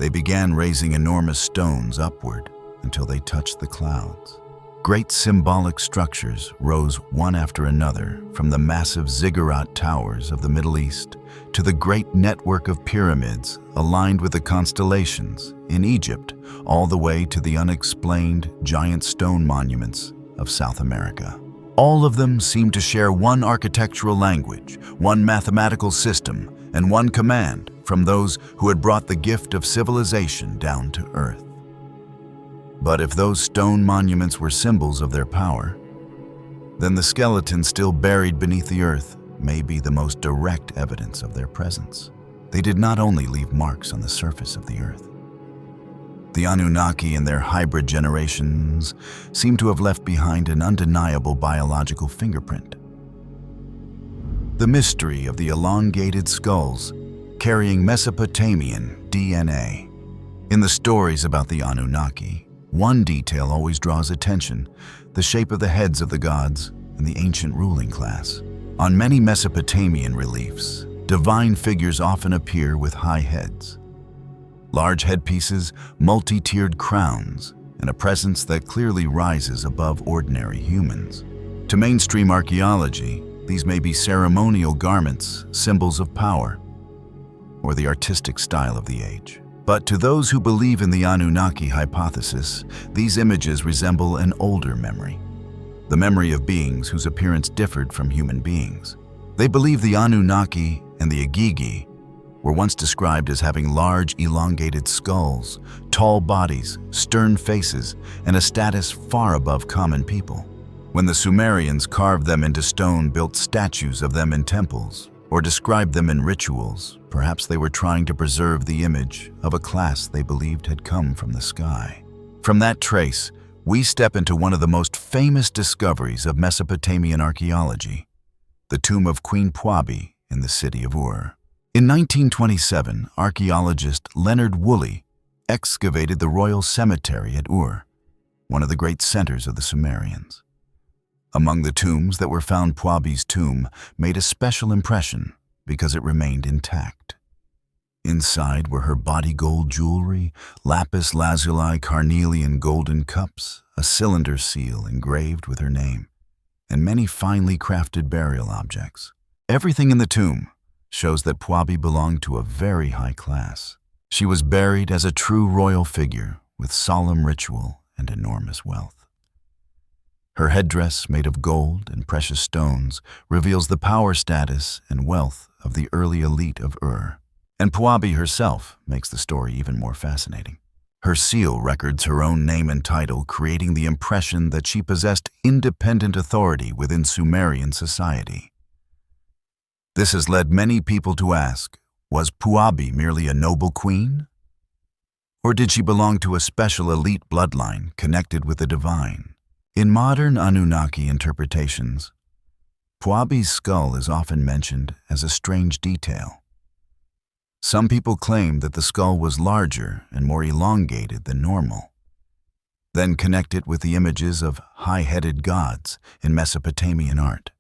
they began raising enormous stones upward until they touched the clouds. Great symbolic structures rose one after another, from the massive ziggurat towers of the Middle East to the great network of pyramids aligned with the constellations in Egypt, all the way to the unexplained giant stone monuments of South America. All of them seemed to share one architectural language, one mathematical system, and one command from those who had brought the gift of civilization down to Earth. But if those stone monuments were symbols of their power, then the skeleton still buried beneath the earth may be the most direct evidence of their presence. They did not only leave marks on the surface of the earth. The Anunnaki and their hybrid generations seem to have left behind an undeniable biological fingerprint. The mystery of the elongated skulls carrying Mesopotamian DNA. In the stories about the Anunnaki, one detail always draws attention: the shape of the heads of the gods and the ancient ruling class. On many Mesopotamian reliefs, divine figures often appear with high heads, large headpieces, multi-tiered crowns, and a presence that clearly rises above ordinary humans. To mainstream archaeology, these may be ceremonial garments, symbols of power, or the artistic style of the age. But to those who believe in the Anunnaki hypothesis, these images resemble an older memory, the memory of beings whose appearance differed from human beings. They believe the Anunnaki and the Igigi were once described as having large, elongated skulls, tall bodies, stern faces, and a status far above common people. When the Sumerians carved them into stone, built statues of them in temples, or described them in rituals, perhaps they were trying to preserve the image of a class they believed had come from the sky. From that trace, we step into one of the most famous discoveries of Mesopotamian archaeology, the tomb of Queen Puabi in the city of Ur. In 1927, archaeologist Leonard Woolley excavated the royal cemetery at Ur, one of the great centers of the Sumerians. Among the tombs that were found, Puabi's tomb made a special impression because it remained intact. Inside were her body gold jewelry, lapis lazuli carnelian golden cups, a cylinder seal engraved with her name, and many finely crafted burial objects. Everything in the tomb shows that Puabi belonged to a very high class. She was buried as a true royal figure with solemn ritual and enormous wealth. Her headdress, made of gold and precious stones, reveals the power status and wealth of the early elite of Ur. And Puabi herself makes the story even more fascinating. Her seal records her own name and title, creating the impression that she possessed independent authority within Sumerian society. This has led many people to ask, was Puabi merely a noble queen? Or did she belong to a special elite bloodline connected with the divine? In modern Anunnaki interpretations, Puabi's skull is often mentioned as a strange detail. Some people claim that the skull was larger and more elongated than normal, then connect it with the images of high-headed gods in Mesopotamian art.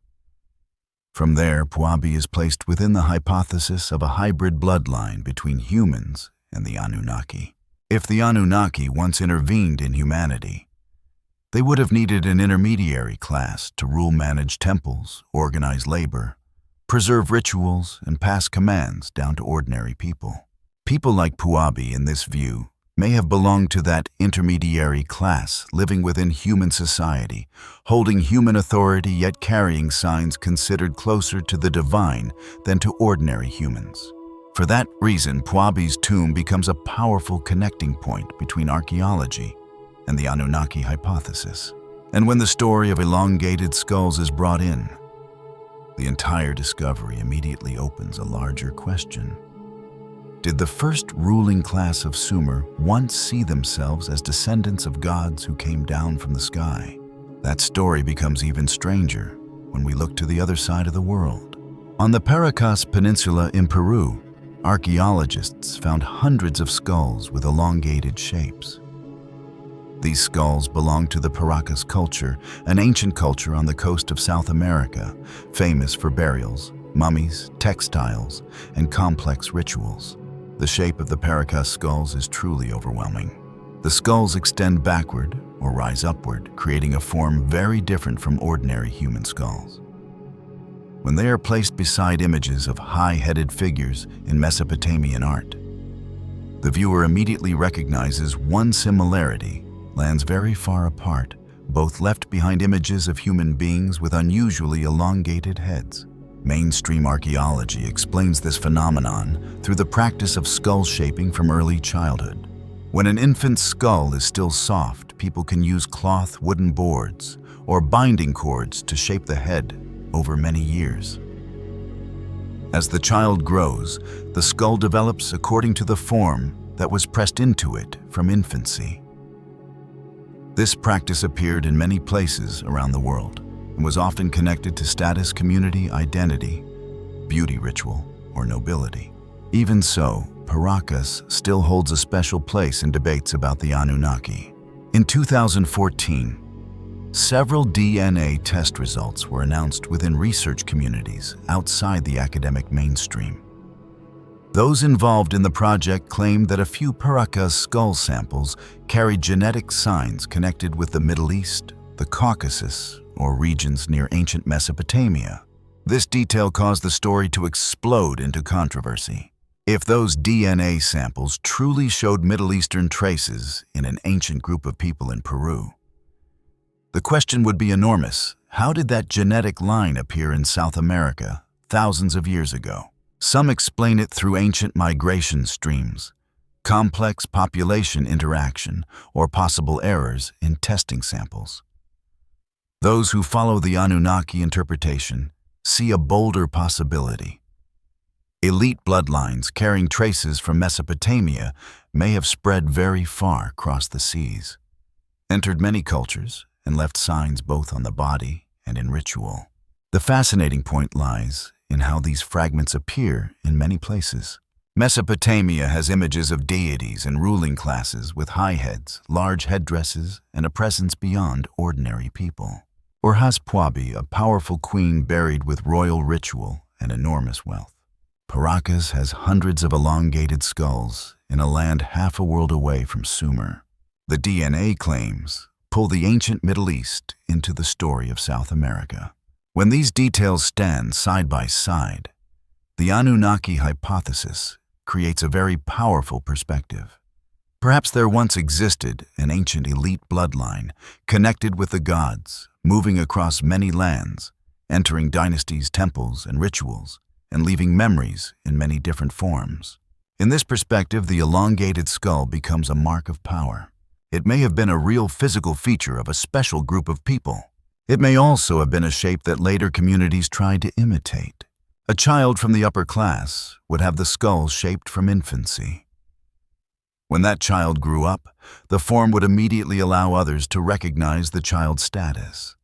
From there, Puabi is placed within the hypothesis of a hybrid bloodline between humans and the Anunnaki. If the Anunnaki once intervened in humanity, they would have needed an intermediary class to manage temples, organize labor, preserve rituals, and pass commands down to ordinary people. People like Puabi, in this view, may have belonged to that intermediary class living within human society, holding human authority yet carrying signs considered closer to the divine than to ordinary humans. For that reason, Puabi's tomb becomes a powerful connecting point between archaeology and the Anunnaki hypothesis. And when the story of elongated skulls is brought in, the entire discovery immediately opens a larger question. Did the first ruling class of Sumer once see themselves as descendants of gods who came down from the sky? That story becomes even stranger when we look to the other side of the world. On the Paracas Peninsula in Peru, archaeologists found hundreds of skulls with elongated shapes. These skulls belong to the Paracas culture, an ancient culture on the coast of South America, famous for burials, mummies, textiles, and complex rituals. The shape of the Paracas skulls is truly overwhelming. The skulls extend backward or rise upward, creating a form very different from ordinary human skulls. When they are placed beside images of high-headed figures in Mesopotamian art, the viewer immediately recognizes one similarity lands very far apart, both left behind images of human beings with unusually elongated heads. Mainstream archaeology explains this phenomenon through the practice of skull shaping from early childhood. When an infant's skull is still soft, people can use cloth wooden boards or binding cords to shape the head over many years. As the child grows, the skull develops according to the form that was pressed into it from infancy. This practice appeared in many places around the world and was often connected to status, community, identity, beauty ritual, or nobility. Even so, Paracas still holds a special place in debates about the Anunnaki. In 2014, several DNA test results were announced within research communities outside the academic mainstream. Those involved in the project claimed that a few Paracas skull samples carried genetic signs connected with the Middle East, the Caucasus, or regions near ancient Mesopotamia. This detail caused the story to explode into controversy. If those DNA samples truly showed Middle Eastern traces in an ancient group of people in Peru, the question would be enormous. How did that genetic line appear in South America thousands of years ago? Some explain it through ancient migration streams, complex population interaction, or possible errors in testing samples. Those who follow the Anunnaki interpretation see a bolder possibility. Elite bloodlines carrying traces from Mesopotamia may have spread very far across the seas, entered many cultures, and left signs both on the body and in ritual. The fascinating point lies in how these fragments appear in many places. Mesopotamia has images of deities and ruling classes with high heads, large headdresses, and a presence beyond ordinary people. Or Haspuabi, a powerful queen buried with royal ritual and enormous wealth. Paracas has hundreds of elongated skulls in a land half a world away from Sumer. The DNA claims pull the ancient Middle East into the story of South America. When these details stand side by side, the Anunnaki hypothesis creates a very powerful perspective. Perhaps there once existed an ancient elite bloodline connected with the gods, moving across many lands, entering dynasties, temples, and rituals, and leaving memories in many different forms. In this perspective, the elongated skull becomes a mark of power. It may have been a real physical feature of a special group of people. It may also have been a shape that later communities tried to imitate. A child from the upper class would have the skull shaped from infancy. When that child grew up, the form would immediately allow others to recognize the child's status.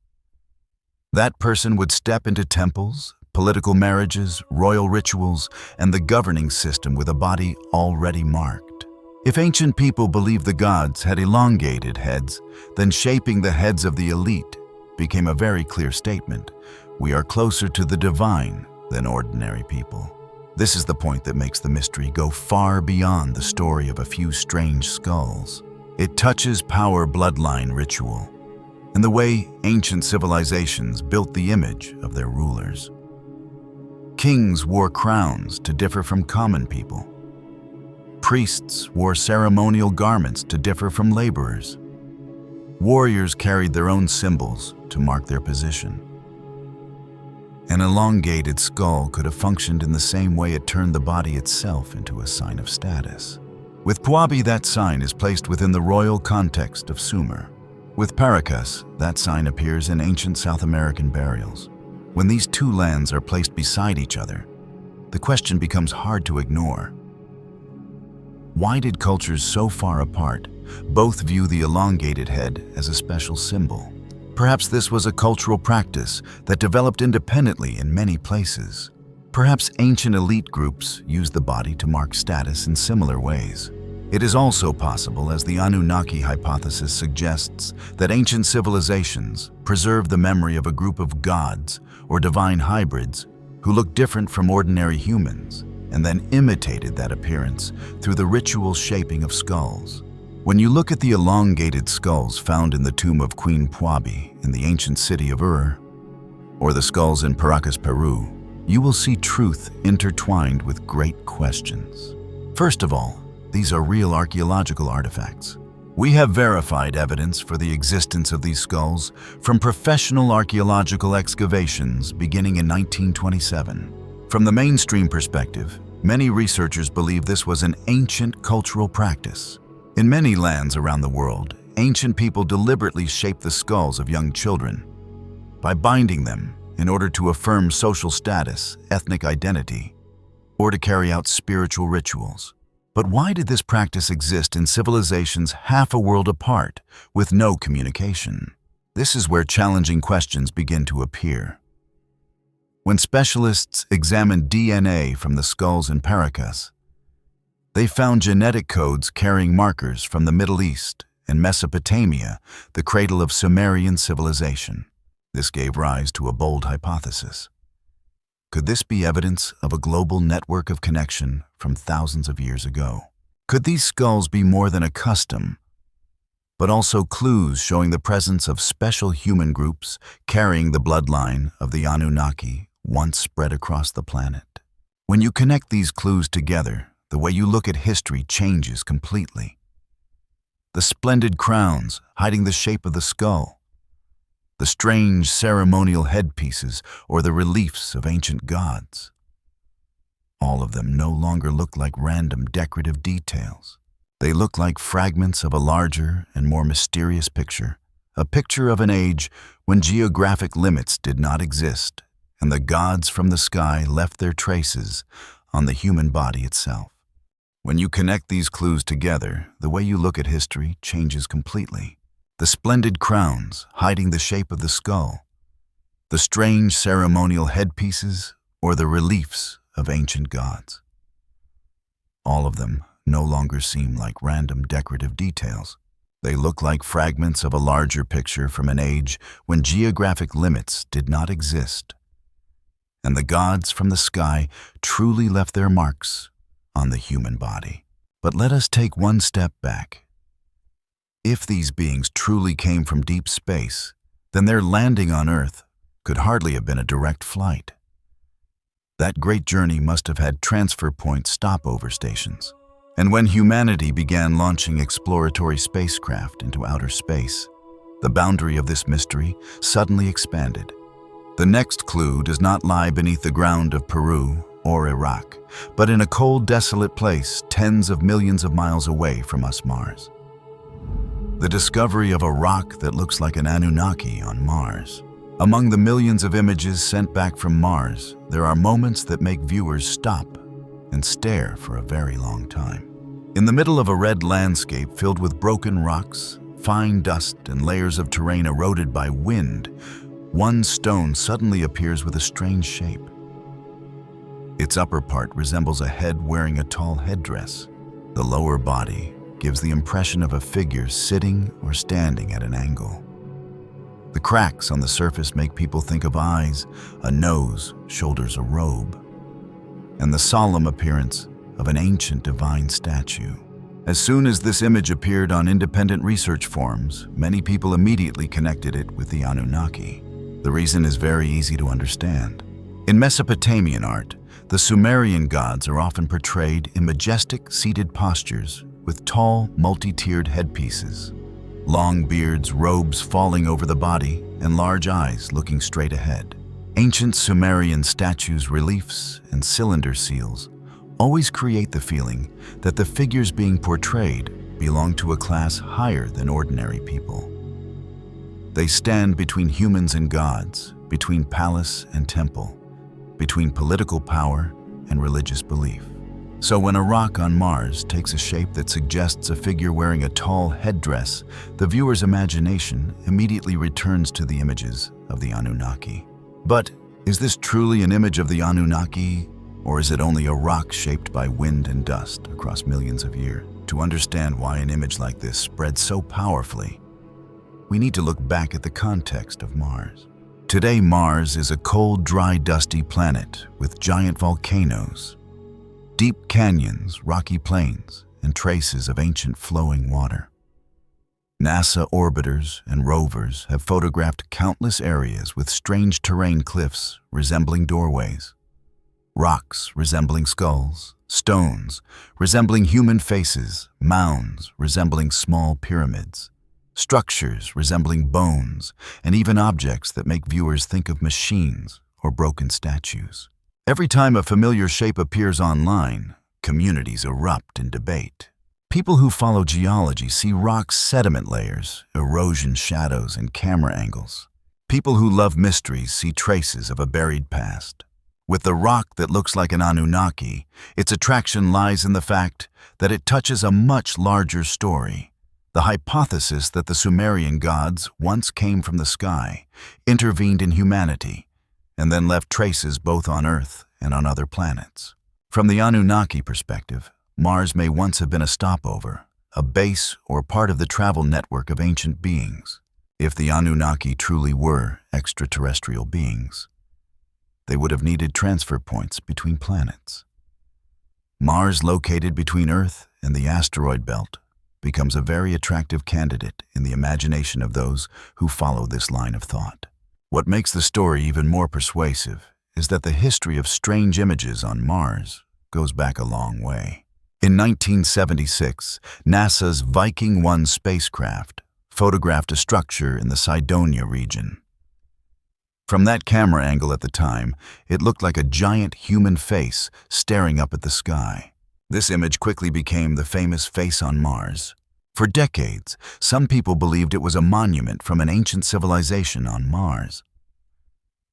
That person would step into temples, political marriages, royal rituals, and the governing system with a body already marked. If ancient people believed the gods had elongated heads, then shaping the heads of the elite became a very clear statement. We are closer to the divine than ordinary people. This is the point that makes the mystery go far beyond the story of a few strange skulls. It touches power bloodline ritual and the way ancient civilizations built the image of their rulers. Kings wore crowns to differ from common people. Priests wore ceremonial garments to differ from laborers. Warriors carried their own symbols to mark their position. An elongated skull could have functioned in the same way it turned the body itself into a sign of status. With Puabi, that sign is placed within the royal context of Sumer. With Paracas, that sign appears in ancient South American burials. When these two lands are placed beside each other, the question becomes hard to ignore. Why did cultures so far apart both view the elongated head as a special symbol? Perhaps this was a cultural practice that developed independently in many places. Perhaps ancient elite groups used the body to mark status in similar ways. It is also possible, as the Anunnaki hypothesis suggests, that ancient civilizations preserved the memory of a group of gods or divine hybrids who looked different from ordinary humans, and then imitated that appearance through the ritual shaping of skulls. When you look at the elongated skulls found in the tomb of Queen Puabi in the ancient city of Ur, or the skulls in Paracas, Peru, you will see truth intertwined with great questions. First of all, these are real archaeological artifacts. We have verified evidence for the existence of these skulls from professional archaeological excavations beginning in 1927. From the mainstream perspective, many researchers believe this was an ancient cultural practice. In many lands around the world, ancient people deliberately shaped the skulls of young children by binding them in order to affirm social status, ethnic identity, or to carry out spiritual rituals. But why did this practice exist in civilizations half a world apart with no communication? This is where challenging questions begin to appear. When specialists examined DNA from the skulls in Paracas, they found genetic codes carrying markers from the Middle East and Mesopotamia, the cradle of Sumerian civilization. This gave rise to a bold hypothesis. Could this be evidence of a global network of connection from thousands of years ago? Could these skulls be more than a custom, but also clues showing the presence of special human groups carrying the bloodline of the Anunnaki once spread across the planet? When you connect these clues together, the way you look at history changes completely. The splendid crowns hiding the shape of the skull, the strange ceremonial headpieces or the reliefs of ancient gods. All of them no longer look like random decorative details. They look like fragments of a larger and more mysterious picture, a picture of an age when geographic limits did not exist, and the gods from the sky left their traces on the human body itself. When you connect these clues together, the way you look at history changes completely. The splendid crowns hiding the shape of the skull, the strange ceremonial headpieces, or the reliefs of ancient gods. all of them no longer seem like random decorative details. They look like fragments of a larger picture from an age when geographic limits did not exist. And the gods from the sky truly left their marks on the human body. But let us take one step back. If these beings truly came from deep space, then their landing on Earth could hardly have been a direct flight. That great journey must have had transfer point stopover stations. And when humanity began launching exploratory spacecraft into outer space, the boundary of this mystery suddenly expanded. The next clue does not lie beneath the ground of Peru or Iraq, but in a cold, desolate place tens of millions of miles away from us, Mars. The discovery of a rock that looks like an Anunnaki on Mars. Among the millions of images sent back from Mars, there are moments that make viewers stop and stare for a very long time. In the middle of a red landscape filled with broken rocks, fine dust, and layers of terrain eroded by wind, one stone suddenly appears with a strange shape. Its upper part resembles a head wearing a tall headdress. The lower body gives the impression of a figure sitting or standing at an angle. The cracks on the surface make people think of eyes, a nose, shoulders a robe, and the solemn appearance of an ancient divine statue. As soon as this image appeared on independent research forums, many people immediately connected it with the Anunnaki. The reason is very easy to understand. In Mesopotamian art, the Sumerian gods are often portrayed in majestic, seated postures with tall, multi-tiered headpieces. Long beards, robes falling over the body, and large eyes looking straight ahead. Ancient Sumerian statues, reliefs, and cylinder seals always create the feeling that the figures being portrayed belong to a class higher than ordinary people. They stand between humans and gods, between palace and temple, between political power and religious belief. So when a rock on Mars takes a shape that suggests a figure wearing a tall headdress, the viewer's imagination immediately returns to the images of the Anunnaki. But is this truly an image of the Anunnaki, or is it only a rock shaped by wind and dust across millions of years? To understand why an image like this spread so powerfully, we need to look back at the context of Mars. Today, Mars is a cold, dry, dusty planet with giant volcanoes, deep canyons, rocky plains, and traces of ancient flowing water. NASA orbiters and rovers have photographed countless areas with strange terrain, cliffs resembling doorways, rocks resembling skulls, stones resembling human faces, mounds resembling small pyramids, structures resembling bones, and even objects that make viewers think of machines or broken statues. Every time a familiar shape appears online, communities erupt in debate. People who follow geology see rock sediment layers, erosion shadows, and camera angles. People who love mysteries see traces of a buried past. With the rock that looks like an Anunnaki, its attraction lies in the fact that it touches a much larger story. The hypothesis that the Sumerian gods once came from the sky, intervened in humanity, and then left traces both on Earth and on other planets. From the Anunnaki perspective, Mars may once have been a stopover, a base or part of the travel network of ancient beings. If the Anunnaki truly were extraterrestrial beings, they would have needed transfer points between planets. Mars, located between Earth and the asteroid belt, becomes a very attractive candidate in the imagination of those who follow this line of thought. What makes the story even more persuasive is that the history of strange images on Mars goes back a long way. In 1976, NASA's Viking 1 spacecraft photographed a structure in the Cydonia region. From that camera angle at the time, it looked like a giant human face staring up at the sky. This image quickly became the famous face on Mars. For decades, some people believed it was a monument from an ancient civilization on Mars.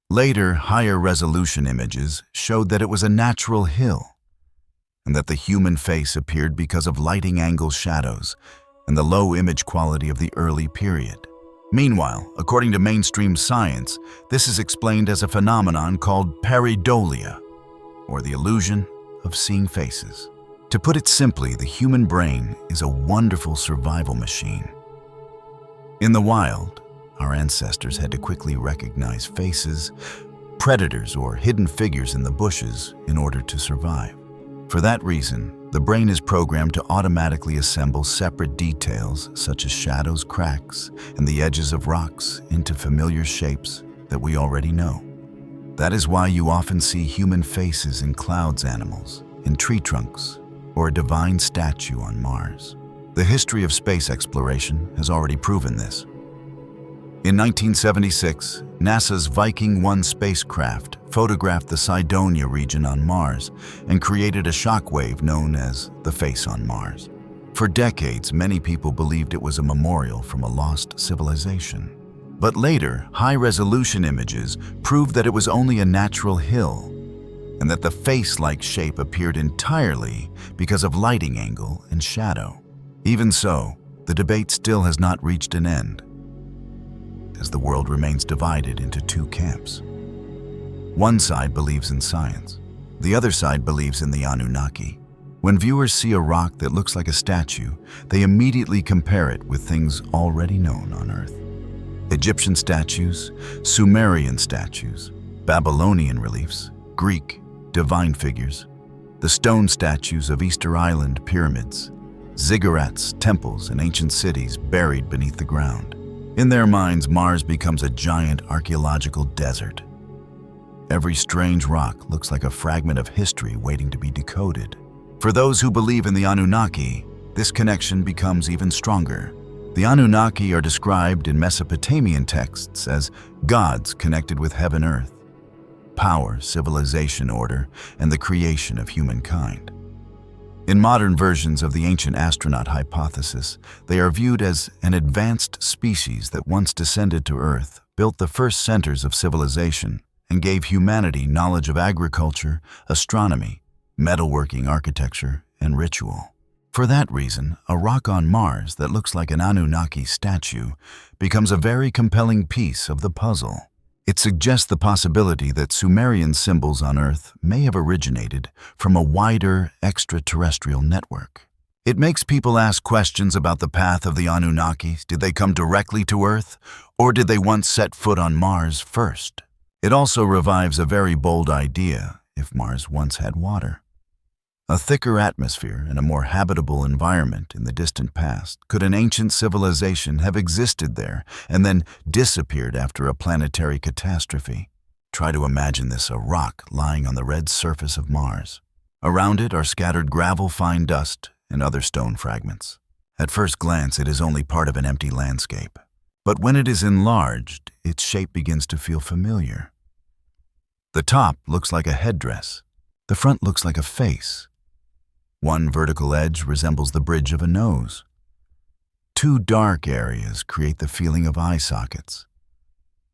Later, higher-resolution images showed that it was a natural hill, and that the human face appeared because of lighting angle shadows and the low image quality of the early period. Meanwhile, according to mainstream science, this is explained as a phenomenon called pareidolia, or the illusion of seeing faces. To put it simply, the human brain is a wonderful survival machine. In the wild, our ancestors had to quickly recognize faces, predators, or hidden figures in the bushes in order to survive. For that reason, the brain is programmed to automatically assemble separate details such as shadows, cracks, and the edges of rocks into familiar shapes that we already know. That is why you often see human faces in clouds, animals, in tree trunks, or a divine statue on Mars. The history of space exploration has already proven this. In 1976, NASA's Viking 1 spacecraft photographed the Cydonia region on Mars and created a shockwave known as the Face on Mars. For decades, many people believed it was a memorial from a lost civilization. But later, high-resolution images proved that it was only a natural hill, and that the face-like shape appeared entirely because of lighting angle and shadow. Even so, the debate still has not reached an end, as the world remains divided into two camps. One side believes in science. The other side believes in the Anunnaki. When viewers see a rock that looks like a statue, they immediately compare it with things already known on Earth. Egyptian statues, Sumerian statues, Babylonian reliefs, Greek, divine figures, the stone statues of Easter Island pyramids, ziggurats, temples, and ancient cities buried beneath the ground. In their minds, Mars becomes a giant archaeological desert. Every strange rock looks like a fragment of history waiting to be decoded. For those who believe in the Anunnaki, this connection becomes even stronger. The Anunnaki are described in Mesopotamian texts as gods connected with heaven, earth, power, civilization, order, and the creation of humankind. In modern versions of the ancient astronaut hypothesis, they are viewed as an advanced species that once descended to Earth, built the first centers of civilization, and gave humanity knowledge of agriculture, astronomy, metalworking, architecture, and ritual. For that reason, a rock on Mars that looks like an Anunnaki statue becomes a very compelling piece of the puzzle. It suggests the possibility that Sumerian symbols on Earth may have originated from a wider extraterrestrial network. It makes people ask questions about the path of the Anunnaki. Did they come directly to Earth, or did they once set foot on Mars first? It also revives a very bold idea: if Mars once had water, a thicker atmosphere, and a more habitable environment in the distant past, could an ancient civilization have existed there and then disappeared after a planetary catastrophe? Try to imagine this: a rock lying on the red surface of Mars. Around it are scattered gravel, fine dust, and other stone fragments. At first glance, it is only part of an empty landscape. But when it is enlarged, its shape begins to feel familiar. The top looks like a headdress. The front looks like a face. One vertical edge resembles the bridge of a nose. Two dark areas create the feeling of eye sockets.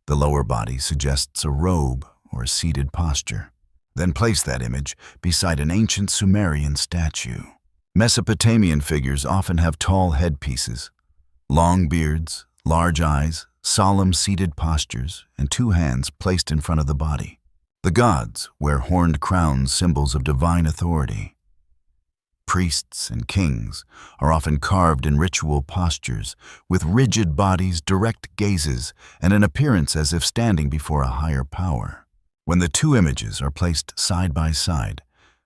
The lower body suggests a robe or a seated posture. Then place that image beside an ancient Sumerian statue. Mesopotamian figures often have tall headpieces, long beards, large eyes, solemn seated postures, and two hands placed in front of the body. The gods wear horned crowns, symbols of divine authority. Priests and kings are often carved in ritual postures, with rigid bodies, direct gazes, and an appearance as if standing before a higher power. When the two images are placed side by side,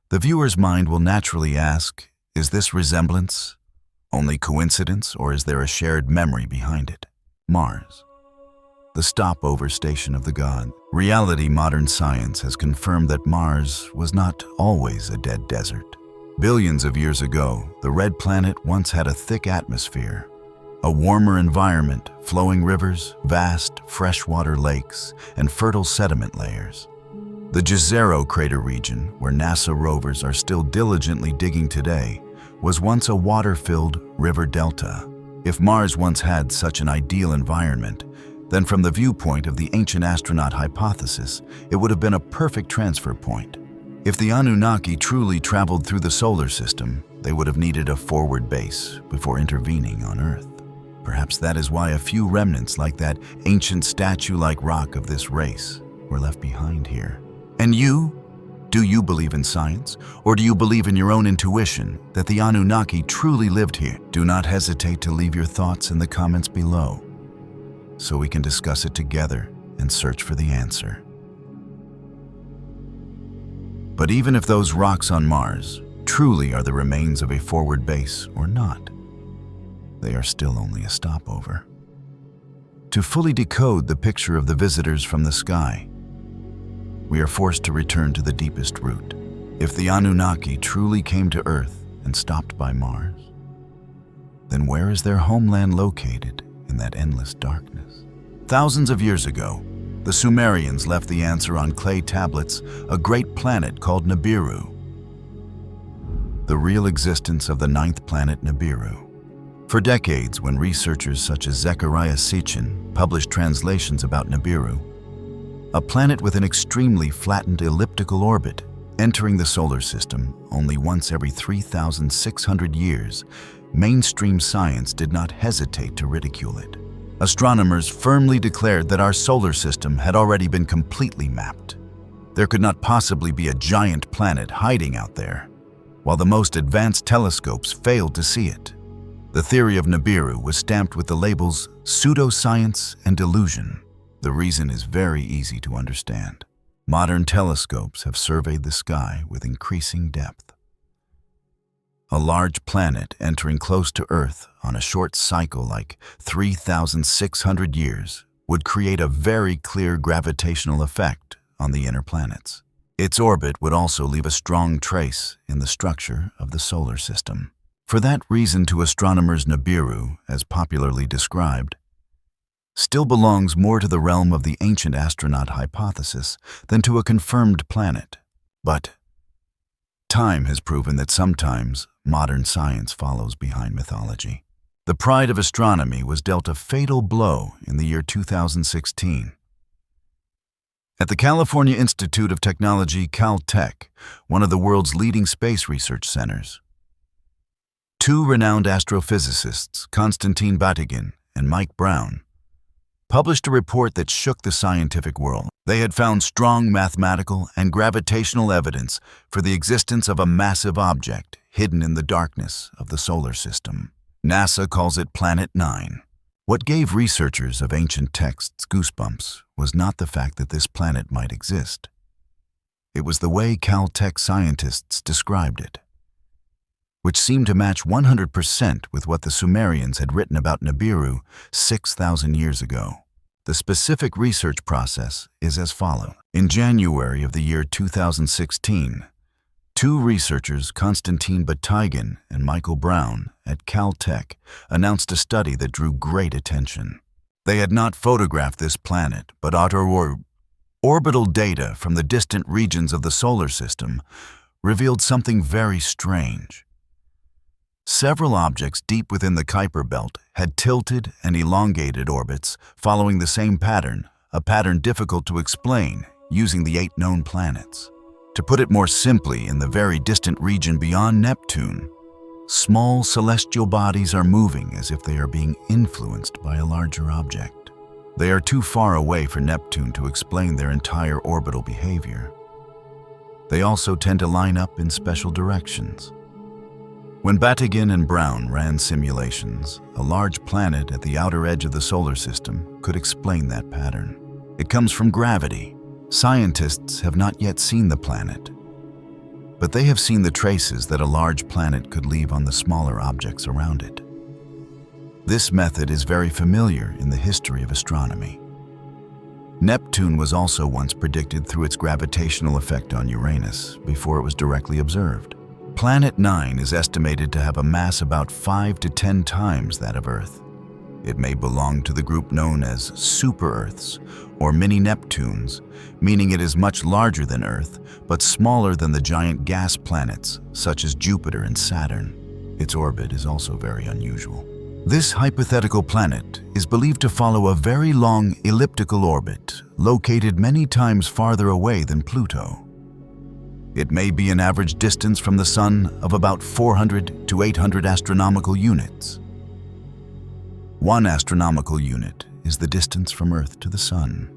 the viewer's mind will naturally ask, is this resemblance only coincidence, or is there a shared memory behind it? Mars, the stopover station of the god. Reality, modern science has confirmed that Mars was not always a dead desert. Billions of years ago, the red planet once had a thick atmosphere, a warmer environment, flowing rivers, vast freshwater lakes, and fertile sediment layers. The Jezero crater region, where NASA rovers are still diligently digging today, was once a water-filled river delta. If Mars once had such an ideal environment, then from the viewpoint of the ancient astronaut hypothesis, it would have been a perfect transfer point. If the Anunnaki truly traveled through the solar system, they would have needed a forward base before intervening on Earth. Perhaps that is why a few remnants like that ancient statue-like rock of this race were left behind here. And you? Do you believe in science, or do you believe in your own intuition that the Anunnaki truly lived here? Do not hesitate to leave your thoughts in the comments below, so we can discuss it together and search for the answer. But even if those rocks on Mars truly are the remains of a forward base or not, they are still only a stopover. To fully decode the picture of the visitors from the sky, we are forced to return to the deepest root. If the Anunnaki truly came to Earth and stopped by Mars, then where is their homeland located in that endless darkness? Thousands of years ago, the Sumerians left the answer on clay tablets, a great planet called Nibiru. The real existence of the ninth planet Nibiru. For decades, when researchers such as Zecharia Sitchin published translations about Nibiru, a planet with an extremely flattened elliptical orbit, entering the solar system only once every 3,600 years, mainstream science did not hesitate to ridicule it. Astronomers firmly declared that our solar system had already been completely mapped. There could not possibly be a giant planet hiding out there, while the most advanced telescopes failed to see it. The theory of Nibiru was stamped with the labels pseudoscience and delusion. The reason is very easy to understand. Modern telescopes have surveyed the sky with increasing depth. A large planet entering close to Earth on a short cycle like 3,600 years would create a very clear gravitational effect on the inner planets. Its orbit would also leave a strong trace in the structure of the solar system. For that reason, to astronomers, Nibiru, as popularly described, still belongs more to the realm of the ancient astronaut hypothesis than to a confirmed planet. But time has proven that sometimes modern science follows behind mythology. The pride of astronomy was dealt a fatal blow in the year 2016. At the California Institute of Technology, Caltech, one of the world's leading space research centers, two renowned astrophysicists, Konstantin Batygin and Mike Brown, published a report that shook the scientific world. They had found strong mathematical and gravitational evidence for the existence of a massive object hidden in the darkness of the solar system. NASA calls it Planet 9. What gave researchers of ancient texts goosebumps was not the fact that this planet might exist. It was the way Caltech scientists described it, which seemed to match 100% with what the Sumerians had written about Nibiru 6,000 years ago. The specific research process is as follows. In January of the year 2016, two researchers, Konstantin Batygin and Michael Brown at Caltech, announced a study that drew great attention. They had not photographed this planet, but orbital data from the distant regions of the solar system revealed something very strange. Several objects deep within the Kuiper belt had tilted and elongated orbits following the same pattern, a pattern difficult to explain using the 8 known planets. To put it more simply, in the very distant region beyond Neptune, small celestial bodies are moving as if they are being influenced by a larger object. They are too far away for Neptune to explain their entire orbital behavior. They also tend to line up in special directions. When Batygin and Brown ran simulations, a large planet at the outer edge of the solar system could explain that pattern. It comes from gravity. Scientists have not yet seen the planet, but they have seen the traces that a large planet could leave on the smaller objects around it. This method is very familiar in the history of astronomy. Neptune was also once predicted through its gravitational effect on Uranus before it was directly observed. Planet 9 is estimated to have a mass about 5 to 10 times that of Earth. It may belong to the group known as super-Earths or mini-Neptunes, meaning it is much larger than Earth, but smaller than the giant gas planets such as Jupiter and Saturn. Its orbit is also very unusual. This hypothetical planet is believed to follow a very long elliptical orbit, located many times farther away than Pluto. It may be an average distance from the Sun of about 400 to 800 astronomical units. 1 astronomical unit is the distance from Earth to the Sun.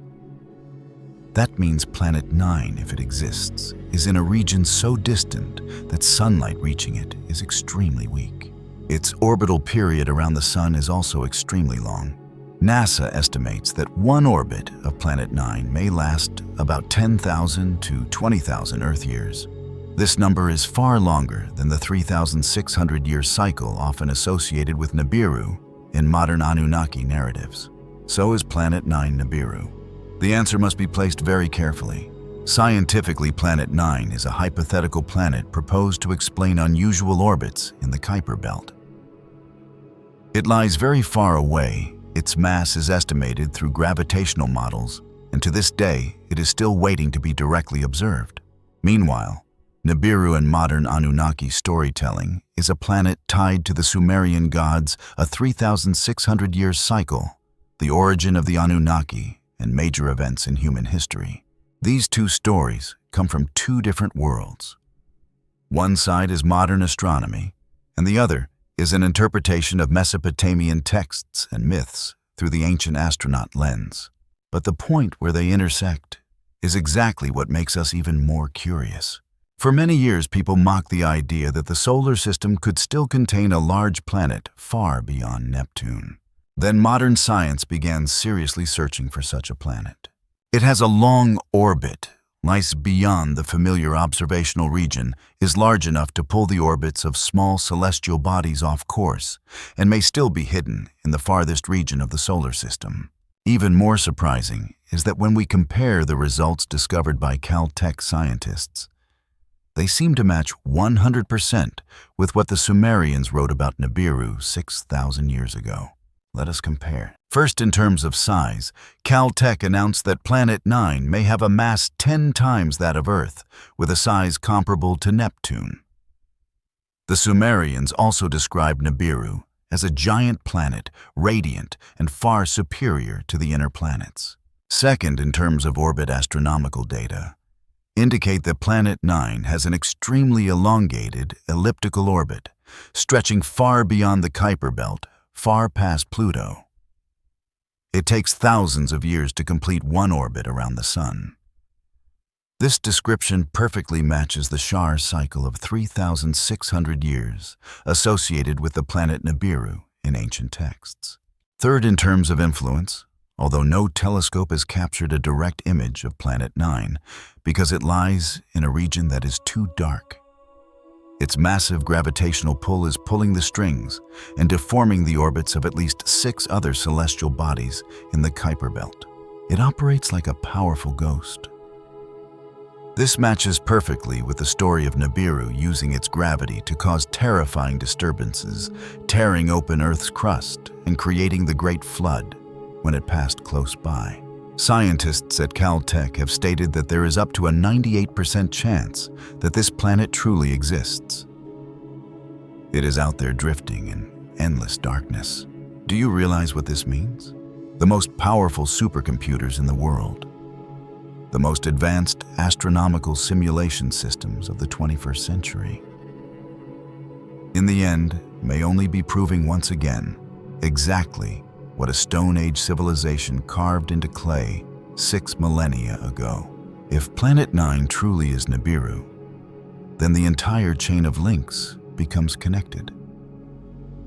That means Planet 9, if it exists, is in a region so distant that sunlight reaching it is extremely weak. Its orbital period around the Sun is also extremely long. NASA estimates that one orbit of Planet 9 may last about 10,000 to 20,000 Earth years. This number is far longer than the 3,600-year cycle often associated with Nibiru in modern Anunnaki narratives. So is Planet 9 Nibiru. The answer must be placed very carefully. Scientifically, Planet 9 is a hypothetical planet proposed to explain unusual orbits in the Kuiper Belt. It lies very far away. Its mass is estimated through gravitational models, and to this day, it is still waiting to be directly observed. Meanwhile, Nibiru in modern Anunnaki storytelling is a planet tied to the Sumerian gods, a 3,600-year cycle, the origin of the Anunnaki, and major events in human history. These two stories come from two different worlds. One side is modern astronomy, and the other is an interpretation of Mesopotamian texts and myths through the ancient astronaut lens. But the point where they intersect is exactly what makes us even more curious. For many years, people mocked the idea that the solar system could still contain a large planet far beyond Neptune. Then modern science began seriously searching for such a planet. It has a long orbit, lies beyond the familiar observational region, is large enough to pull the orbits of small celestial bodies off course, and may still be hidden in the farthest region of the solar system. Even more surprising is that when we compare the results discovered by Caltech scientists, they seem to match 100% with what the Sumerians wrote about Nibiru 6,000 years ago. Let us compare. First, in terms of size, Caltech announced that Planet 9 may have a mass 10 times that of Earth, with a size comparable to Neptune. The Sumerians also described Nibiru as a giant planet, radiant and far superior to the inner planets. Second, in terms of orbit, astronomical data indicate that Planet 9 has an extremely elongated, elliptical orbit, stretching far beyond the Kuiper Belt, far past Pluto. It takes thousands of years to complete one orbit around the Sun. This description perfectly matches the Shar cycle of 3,600 years associated with the planet Nibiru in ancient texts. Third, in terms of influence, although no telescope has captured a direct image of Planet 9 because it lies in a region that is too dark. Its massive gravitational pull is pulling the strings and deforming the orbits of at least 6 other celestial bodies in the Kuiper Belt. It operates like a powerful ghost. This matches perfectly with the story of Nibiru using its gravity to cause terrifying disturbances, tearing open Earth's crust and creating the Great Flood when it passed close by. Scientists at Caltech have stated that there is up to a 98% chance that this planet truly exists. It is out there drifting in endless darkness. Do you realize what this means? The most powerful supercomputers in the world, the most advanced astronomical simulation systems of the 21st century, in the end, may only be proving once again exactly what a Stone Age civilization carved into clay 6 millennia ago. If Planet 9 truly is Nibiru, then the entire chain of links becomes connected.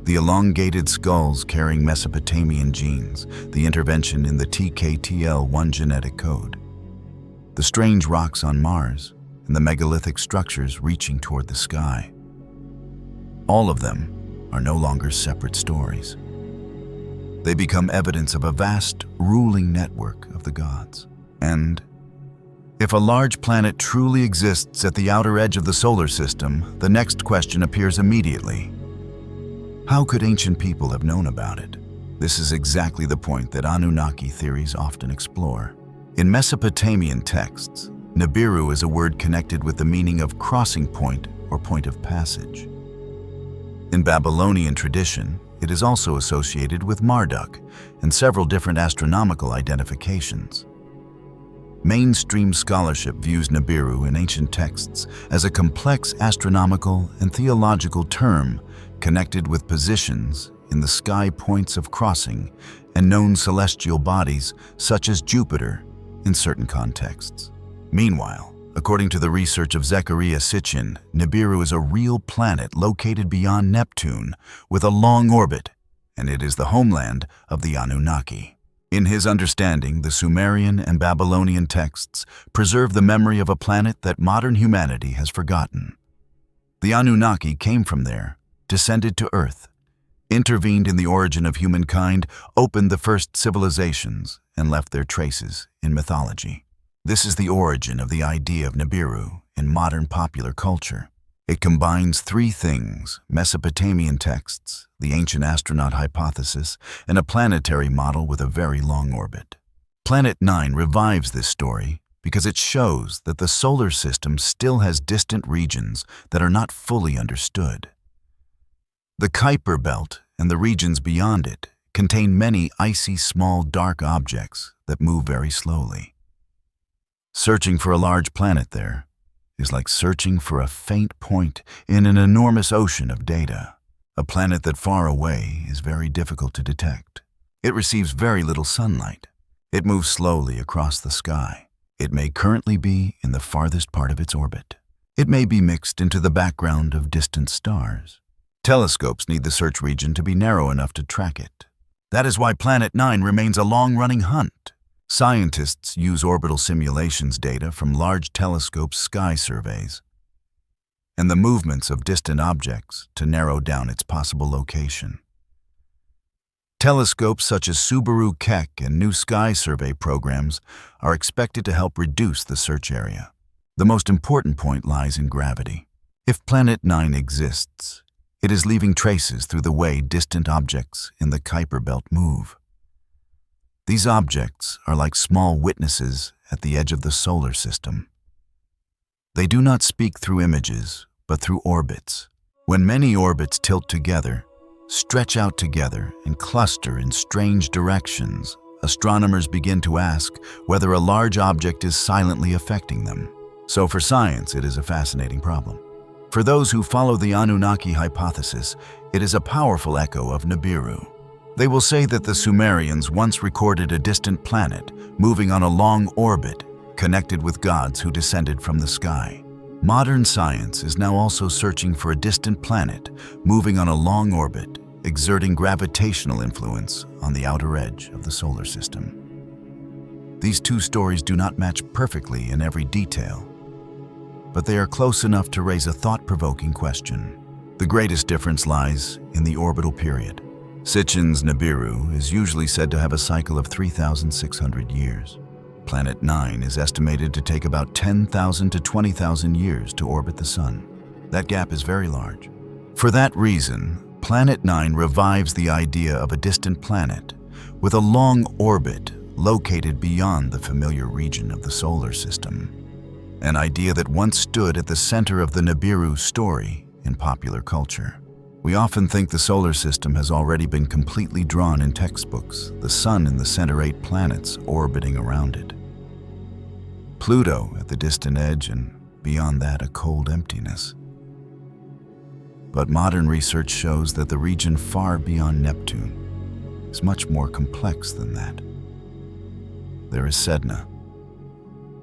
The elongated skulls carrying Mesopotamian genes, the intervention in the TKTL1 genetic code, the strange rocks on Mars, and the megalithic structures reaching toward the sky. All of them are no longer separate stories. They become evidence of a vast, ruling network of the gods. And if a large planet truly exists at the outer edge of the solar system, the next question appears immediately. How could ancient people have known about it? This is exactly the point that Anunnaki theories often explore. In Mesopotamian texts, Nibiru is a word connected with the meaning of crossing point or point of passage. In Babylonian tradition, it is also associated with Marduk and several different astronomical identifications. Mainstream scholarship views Nibiru in ancient texts as a complex astronomical and theological term connected with positions in the sky points of crossing and known celestial bodies such as Jupiter in certain contexts. Meanwhile, According to the research of Zecharia Sitchin, Nibiru is a real planet located beyond Neptune with a long orbit, and it is the homeland of the Anunnaki. In his understanding, the Sumerian and Babylonian texts preserve the memory of a planet that modern humanity has forgotten. The Anunnaki came from there, descended to Earth, intervened in the origin of humankind, opened the first civilizations, and left their traces in mythology. This is the origin of the idea of Nibiru in modern popular culture. It combines three things: Mesopotamian texts, the ancient astronaut hypothesis, and a planetary model with a very long orbit. Planet 9 revives this story because it shows that the solar system still has distant regions that are not fully understood. The Kuiper Belt and the regions beyond it contain many icy, small, dark objects that move very slowly. Searching for a large planet there is like searching for a faint point in an enormous ocean of data. A planet that far away is very difficult to detect. It receives very little sunlight. It moves slowly across the sky. It may currently be in the farthest part of its orbit. It may be mixed into the background of distant stars. Telescopes need the search region to be narrow enough to track it. That is why Planet 9 remains a long-running hunt. Scientists use orbital simulations data from large telescope sky surveys and the movements of distant objects to narrow down its possible location. Telescopes such as Subaru Keck and new sky survey programs are expected to help reduce the search area. The most important point lies in gravity. If Planet 9 exists, it is leaving traces through the way distant objects in the Kuiper Belt move. These objects are like small witnesses at the edge of the solar system. They do not speak through images, but through orbits. When many orbits tilt together, stretch out together, and cluster in strange directions, astronomers begin to ask whether a large object is silently affecting them. So for science, it is a fascinating problem. For those who follow the Anunnaki hypothesis, it is a powerful echo of Nibiru. They will say that the Sumerians once recorded a distant planet moving on a long orbit, connected with gods who descended from the sky. Modern science is now also searching for a distant planet moving on a long orbit, exerting gravitational influence on the outer edge of the solar system. These two stories do not match perfectly in every detail, but they are close enough to raise a thought-provoking question. The greatest difference lies in the orbital period. Sitchin's Nibiru is usually said to have a cycle of 3,600 years. Planet 9 is estimated to take about 10,000 to 20,000 years to orbit the Sun. That gap is very large. For that reason, Planet 9 revives the idea of a distant planet with a long orbit located beyond the familiar region of the solar system. An idea that once stood at the center of the Nibiru story in popular culture. We often think the solar system has already been completely drawn in textbooks, the Sun in the center, 8 planets orbiting around it. Pluto at the distant edge, and beyond that, a cold emptiness. But modern research shows that the region far beyond Neptune is much more complex than that. There is Sedna.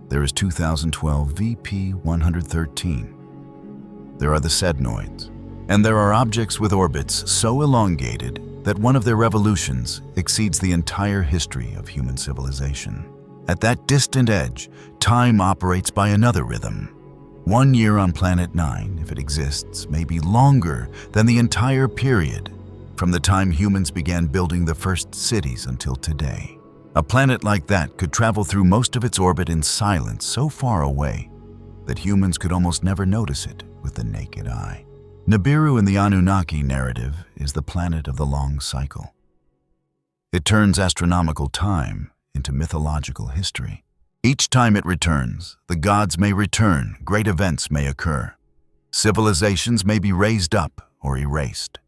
There is 2012 VP 113. There are the Sednoids. And there are objects with orbits so elongated that one of their revolutions exceeds the entire history of human civilization. At that distant edge, time operates by another rhythm. 1 year on Planet 9, if it exists, may be longer than the entire period from the time humans began building the first cities until today. A planet like that could travel through most of its orbit in silence so far away that humans could almost never notice it with the naked eye. Nibiru in the Anunnaki narrative is the planet of the long cycle. It turns astronomical time into mythological history. Each time it returns, the gods may return, great events may occur. Civilizations may be raised up or erased.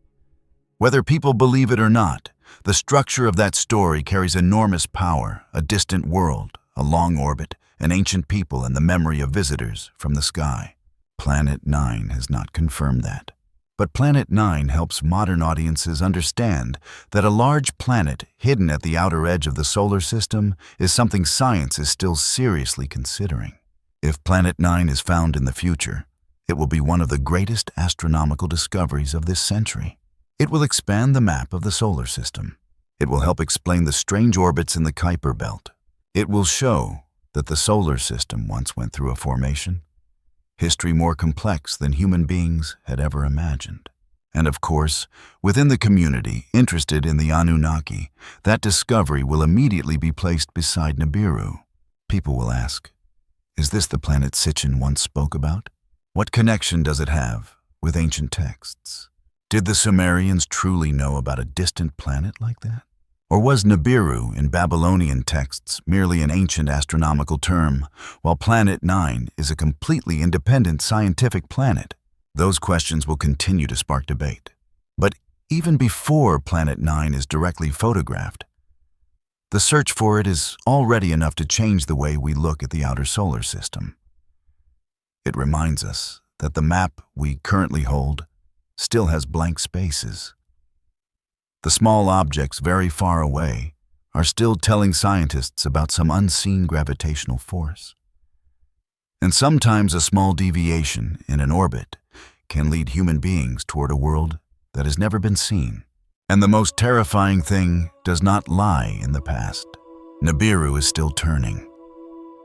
Whether people believe it or not, the structure of that story carries enormous power: a distant world, a long orbit, an ancient people, and the memory of visitors from the sky. Planet 9 has not confirmed that. But Planet 9 helps modern audiences understand that a large planet hidden at the outer edge of the solar system is something science is still seriously considering. If Planet 9 is found in the future, it will be one of the greatest astronomical discoveries of this century. It will expand the map of the solar system. It will help explain the strange orbits in the Kuiper belt. It will show that the solar system once went through a formation, history more complex than human beings had ever imagined. And of course, within the community interested in the Anunnaki, that discovery will immediately be placed beside Nibiru. People will ask, is this the planet Sitchin once spoke about? What connection does it have with ancient texts? Did the Sumerians truly know about a distant planet like that? Or was Nibiru in Babylonian texts merely an ancient astronomical term, while Planet 9 is a completely independent scientific planet? Those questions will continue to spark debate. But even before Planet 9 is directly photographed, the search for it is already enough to change the way we look at the outer solar system. It reminds us that the map we currently hold still has blank spaces. The small objects very far away are still telling scientists about some unseen gravitational force. And sometimes a small deviation in an orbit can lead human beings toward a world that has never been seen. And the most terrifying thing does not lie in the past. Nibiru is still turning.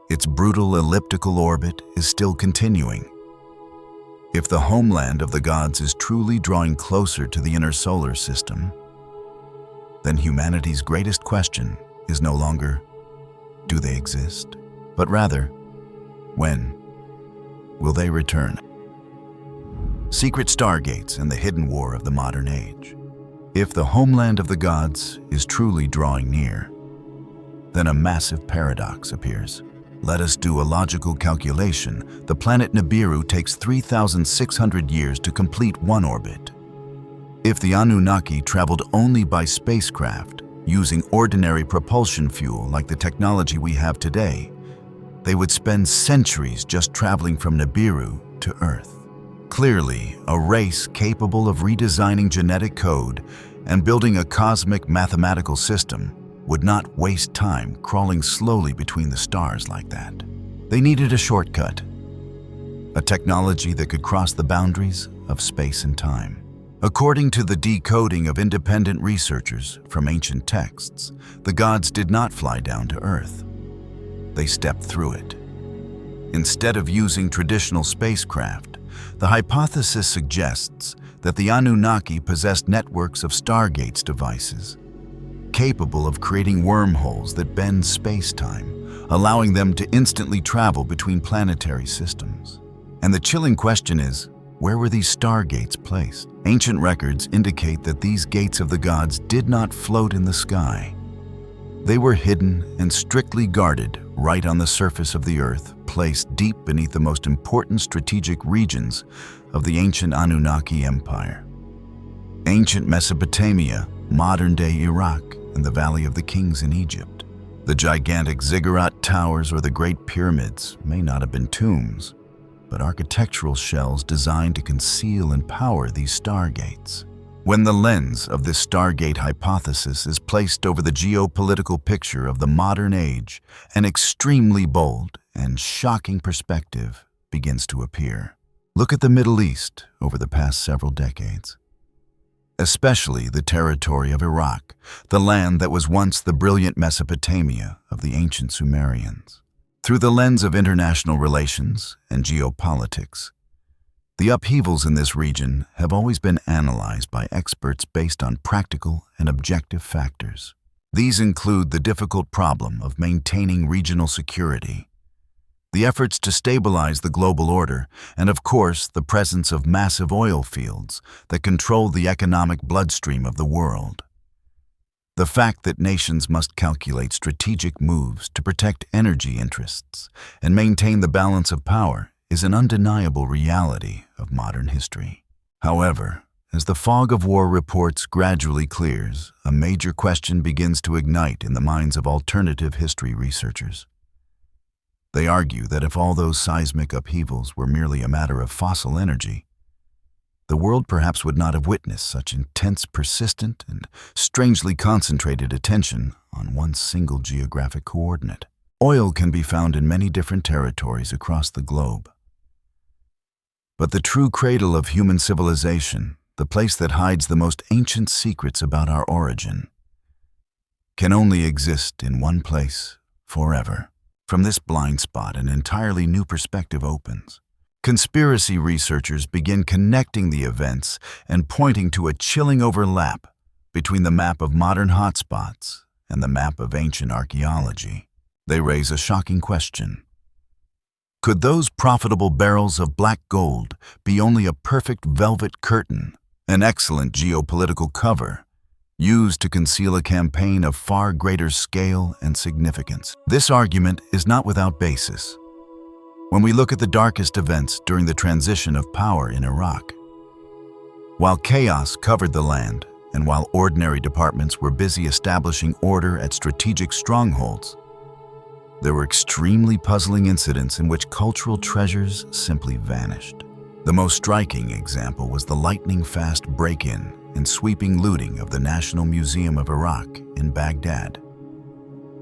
Its brutal elliptical orbit is still continuing. If the homeland of the gods is truly drawing closer to the inner solar system, then humanity's greatest question is no longer, do they exist? But rather, when will they return? Secret Stargates and the hidden war of the modern age. If the homeland of the gods is truly drawing near, then a massive paradox appears. Let us do a logical calculation. The planet Nibiru takes 3,600 years to complete one orbit. If the Anunnaki traveled only by spacecraft, using ordinary propulsion fuel like the technology we have today, they would spend centuries just traveling from Nibiru to Earth. Clearly, a race capable of redesigning genetic code and building a cosmic mathematical system would not waste time crawling slowly between the stars like that. They needed a shortcut, a technology that could cross the boundaries of space and time. According to the decoding of independent researchers from ancient texts, the gods did not fly down to Earth. They stepped through it. Instead of using traditional spacecraft, the hypothesis suggests that the Anunnaki possessed networks of Stargates devices, capable of creating wormholes that bend space-time, allowing them to instantly travel between planetary systems. And the chilling question is, where were these Stargates placed? Ancient records indicate that these gates of the gods did not float in the sky. They were hidden and strictly guarded right on the surface of the Earth, placed deep beneath the most important strategic regions of the ancient Anunnaki Empire. Ancient Mesopotamia, modern-day Iraq, and the Valley of the Kings in Egypt. The gigantic ziggurat towers or the Great Pyramids may not have been tombs, but architectural shells designed to conceal and power these stargates. When the lens of this Stargate hypothesis is placed over the geopolitical picture of the modern age, an extremely bold and shocking perspective begins to appear. Look at the Middle East over the past several decades. Especially the territory of Iraq, the land that was once the brilliant Mesopotamia of the ancient Sumerians. Through the lens of international relations and geopolitics, the upheavals in this region have always been analyzed by experts based on practical and objective factors. These include the difficult problem of maintaining regional security, the efforts to stabilize the global order, and of course, the presence of massive oil fields that control the economic bloodstream of the world. The fact that nations must calculate strategic moves to protect energy interests and maintain the balance of power is an undeniable reality of modern history. However, as the fog of war reports gradually clears, a major question begins to ignite in the minds of alternative history researchers. They argue that if all those seismic upheavals were merely a matter of fossil energy, the world perhaps would not have witnessed such intense, persistent, and strangely concentrated attention on one single geographic coordinate. Oil can be found in many different territories across the globe. But the true cradle of human civilization, the place that hides the most ancient secrets about our origin, can only exist in one place forever. From this blind spot, an entirely new perspective opens. Conspiracy researchers begin connecting the events and pointing to a chilling overlap between the map of modern hotspots and the map of ancient archaeology. They raise a shocking question. Could those profitable barrels of black gold be only a perfect velvet curtain, an excellent geopolitical cover, used to conceal a campaign of far greater scale and significance? This argument is not without basis. When we look at the darkest events during the transition of power in Iraq, while chaos covered the land, and while ordinary departments were busy establishing order at strategic strongholds, there were extremely puzzling incidents in which cultural treasures simply vanished. The most striking example was the lightning-fast break-in and sweeping looting of the National Museum of Iraq in Baghdad,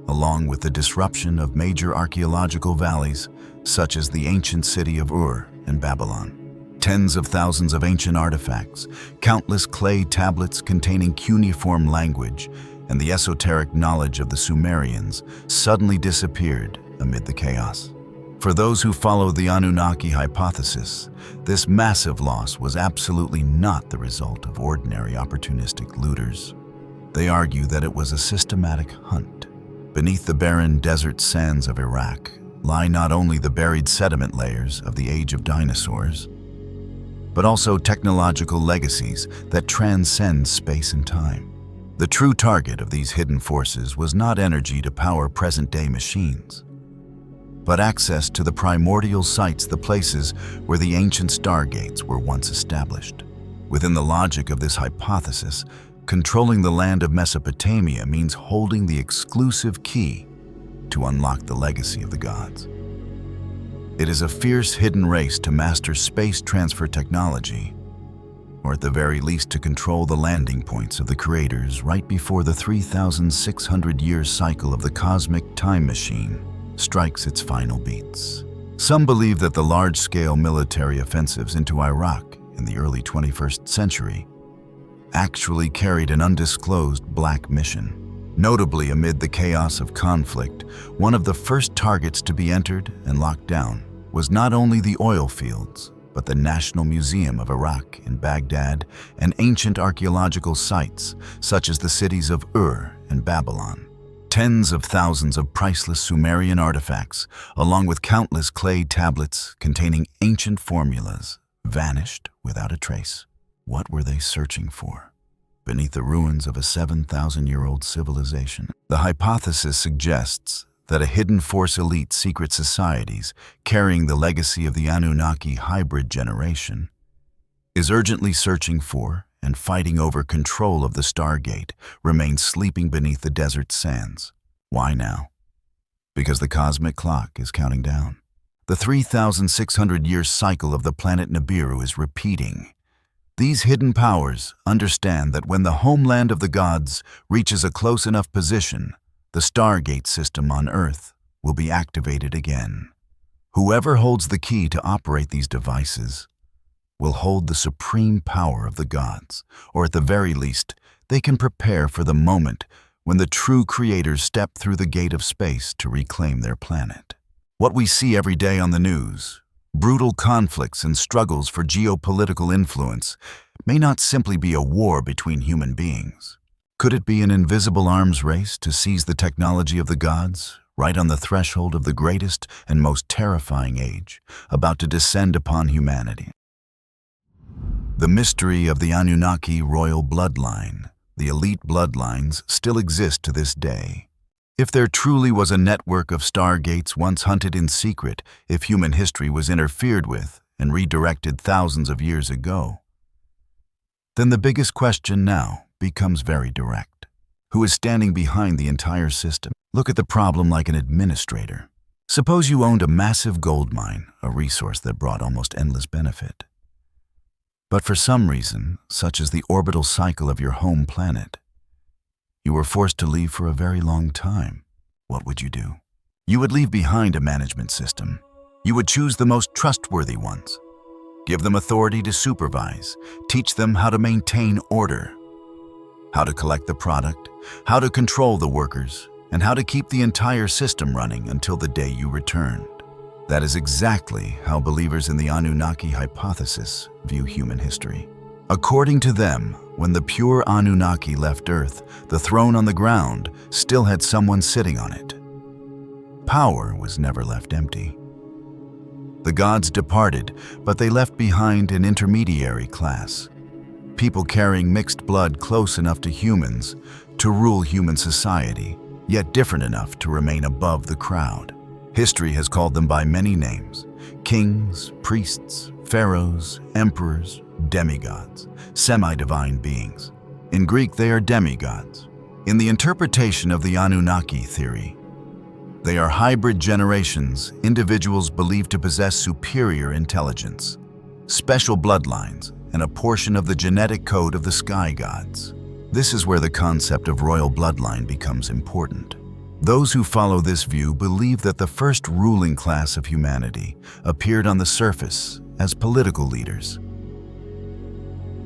along with the disruption of major archaeological valleys such as the ancient city of Ur in Babylon. Tens of thousands of ancient artifacts, countless clay tablets containing cuneiform language, and the esoteric knowledge of the Sumerians suddenly disappeared amid the chaos. For those who follow the Anunnaki hypothesis, this massive loss was absolutely not the result of ordinary opportunistic looters. They argue that it was a systematic hunt. Beneath the barren desert sands of Iraq lie not only the buried sediment layers of the age of dinosaurs, but also technological legacies that transcend space and time. The true target of these hidden forces was not energy to power present-day machines, but access to the primordial sites, the places where the ancient Stargates were once established. Within the logic of this hypothesis, controlling the land of Mesopotamia means holding the exclusive key to unlock the legacy of the gods. It is a fierce hidden race to master space transfer technology, or at the very least to control the landing points of the creators right before the 3,600-year cycle of the cosmic time machine strikes its final beats. Some believe that the large-scale military offensives into Iraq in the early 21st century actually carried an undisclosed black mission. Notably, amid the chaos of conflict, one of the first targets to be entered and locked down was not only the oil fields, but the National Museum of Iraq in Baghdad and ancient archaeological sites such as the cities of Ur and Babylon. Tens of thousands of priceless Sumerian artifacts, along with countless clay tablets containing ancient formulas, vanished without a trace. What were they searching for beneath the ruins of a 7,000-year-old civilization? The hypothesis suggests that a hidden force elite secret societies carrying the legacy of the Anunnaki hybrid generation is urgently searching for and fighting over control of the Stargate remains sleeping beneath the desert sands. Why now? Because the cosmic clock is counting down. The 3,600-year cycle of the planet Nibiru is repeating. These hidden powers understand that when the homeland of the gods reaches a close enough position, the Stargate system on Earth will be activated again. Whoever holds the key to operate these devices will hold the supreme power of the gods, or at the very least, they can prepare for the moment when the true creators step through the gate of space to reclaim their planet. What we see every day on the news, brutal conflicts and struggles for geopolitical influence, may not simply be a war between human beings. Could it be an invisible arms race to seize the technology of the gods, right on the threshold of the greatest and most terrifying age, about to descend upon humanity? The mystery of the Anunnaki royal bloodline, the elite bloodlines, still exist to this day. If there truly was a network of Stargates once hunted in secret, if human history was interfered with and redirected thousands of years ago, then the biggest question now becomes very direct. Who is standing behind the entire system? Look at the problem like an administrator. Suppose you owned a massive gold mine, a resource that brought almost endless benefit. But for some reason, such as the orbital cycle of your home planet, you were forced to leave for a very long time. What would you do? You would leave behind a management system. You would choose the most trustworthy ones. Give them authority to supervise, teach them how to maintain order, how to collect the product, how to control the workers, and how to keep the entire system running until the day you returned. That is exactly how believers in the Anunnaki hypothesis view human history. According to them, when the pure Anunnaki left Earth, the throne on the ground still had someone sitting on it. Power was never left empty. The gods departed, but they left behind an intermediary class, people carrying mixed blood close enough to humans to rule human society, yet different enough to remain above the crowd. History has called them by many names: kings, priests, pharaohs, emperors, demigods, semi-divine beings. In Greek, they are demigods. In the interpretation of the Anunnaki theory, they are hybrid generations, individuals believed to possess superior intelligence, special bloodlines, and a portion of the genetic code of the sky gods. This is where the concept of royal bloodline becomes important. Those who follow this view believe that the first ruling class of humanity appeared on the surface as political leaders.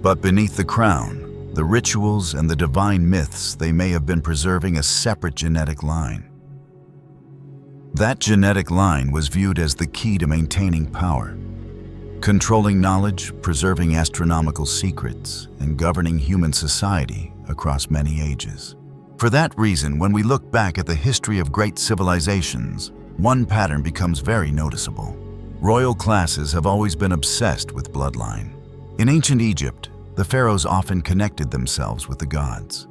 But beneath the crown, the rituals and the divine myths, they may have been preserving a separate genetic line. That genetic line was viewed as the key to maintaining power, controlling knowledge, preserving astronomical secrets, and governing human society across many ages. For that reason, when we look back at the history of great civilizations, one pattern becomes very noticeable. Royal classes have always been obsessed with bloodline. In ancient Egypt, the pharaohs often connected themselves with the gods.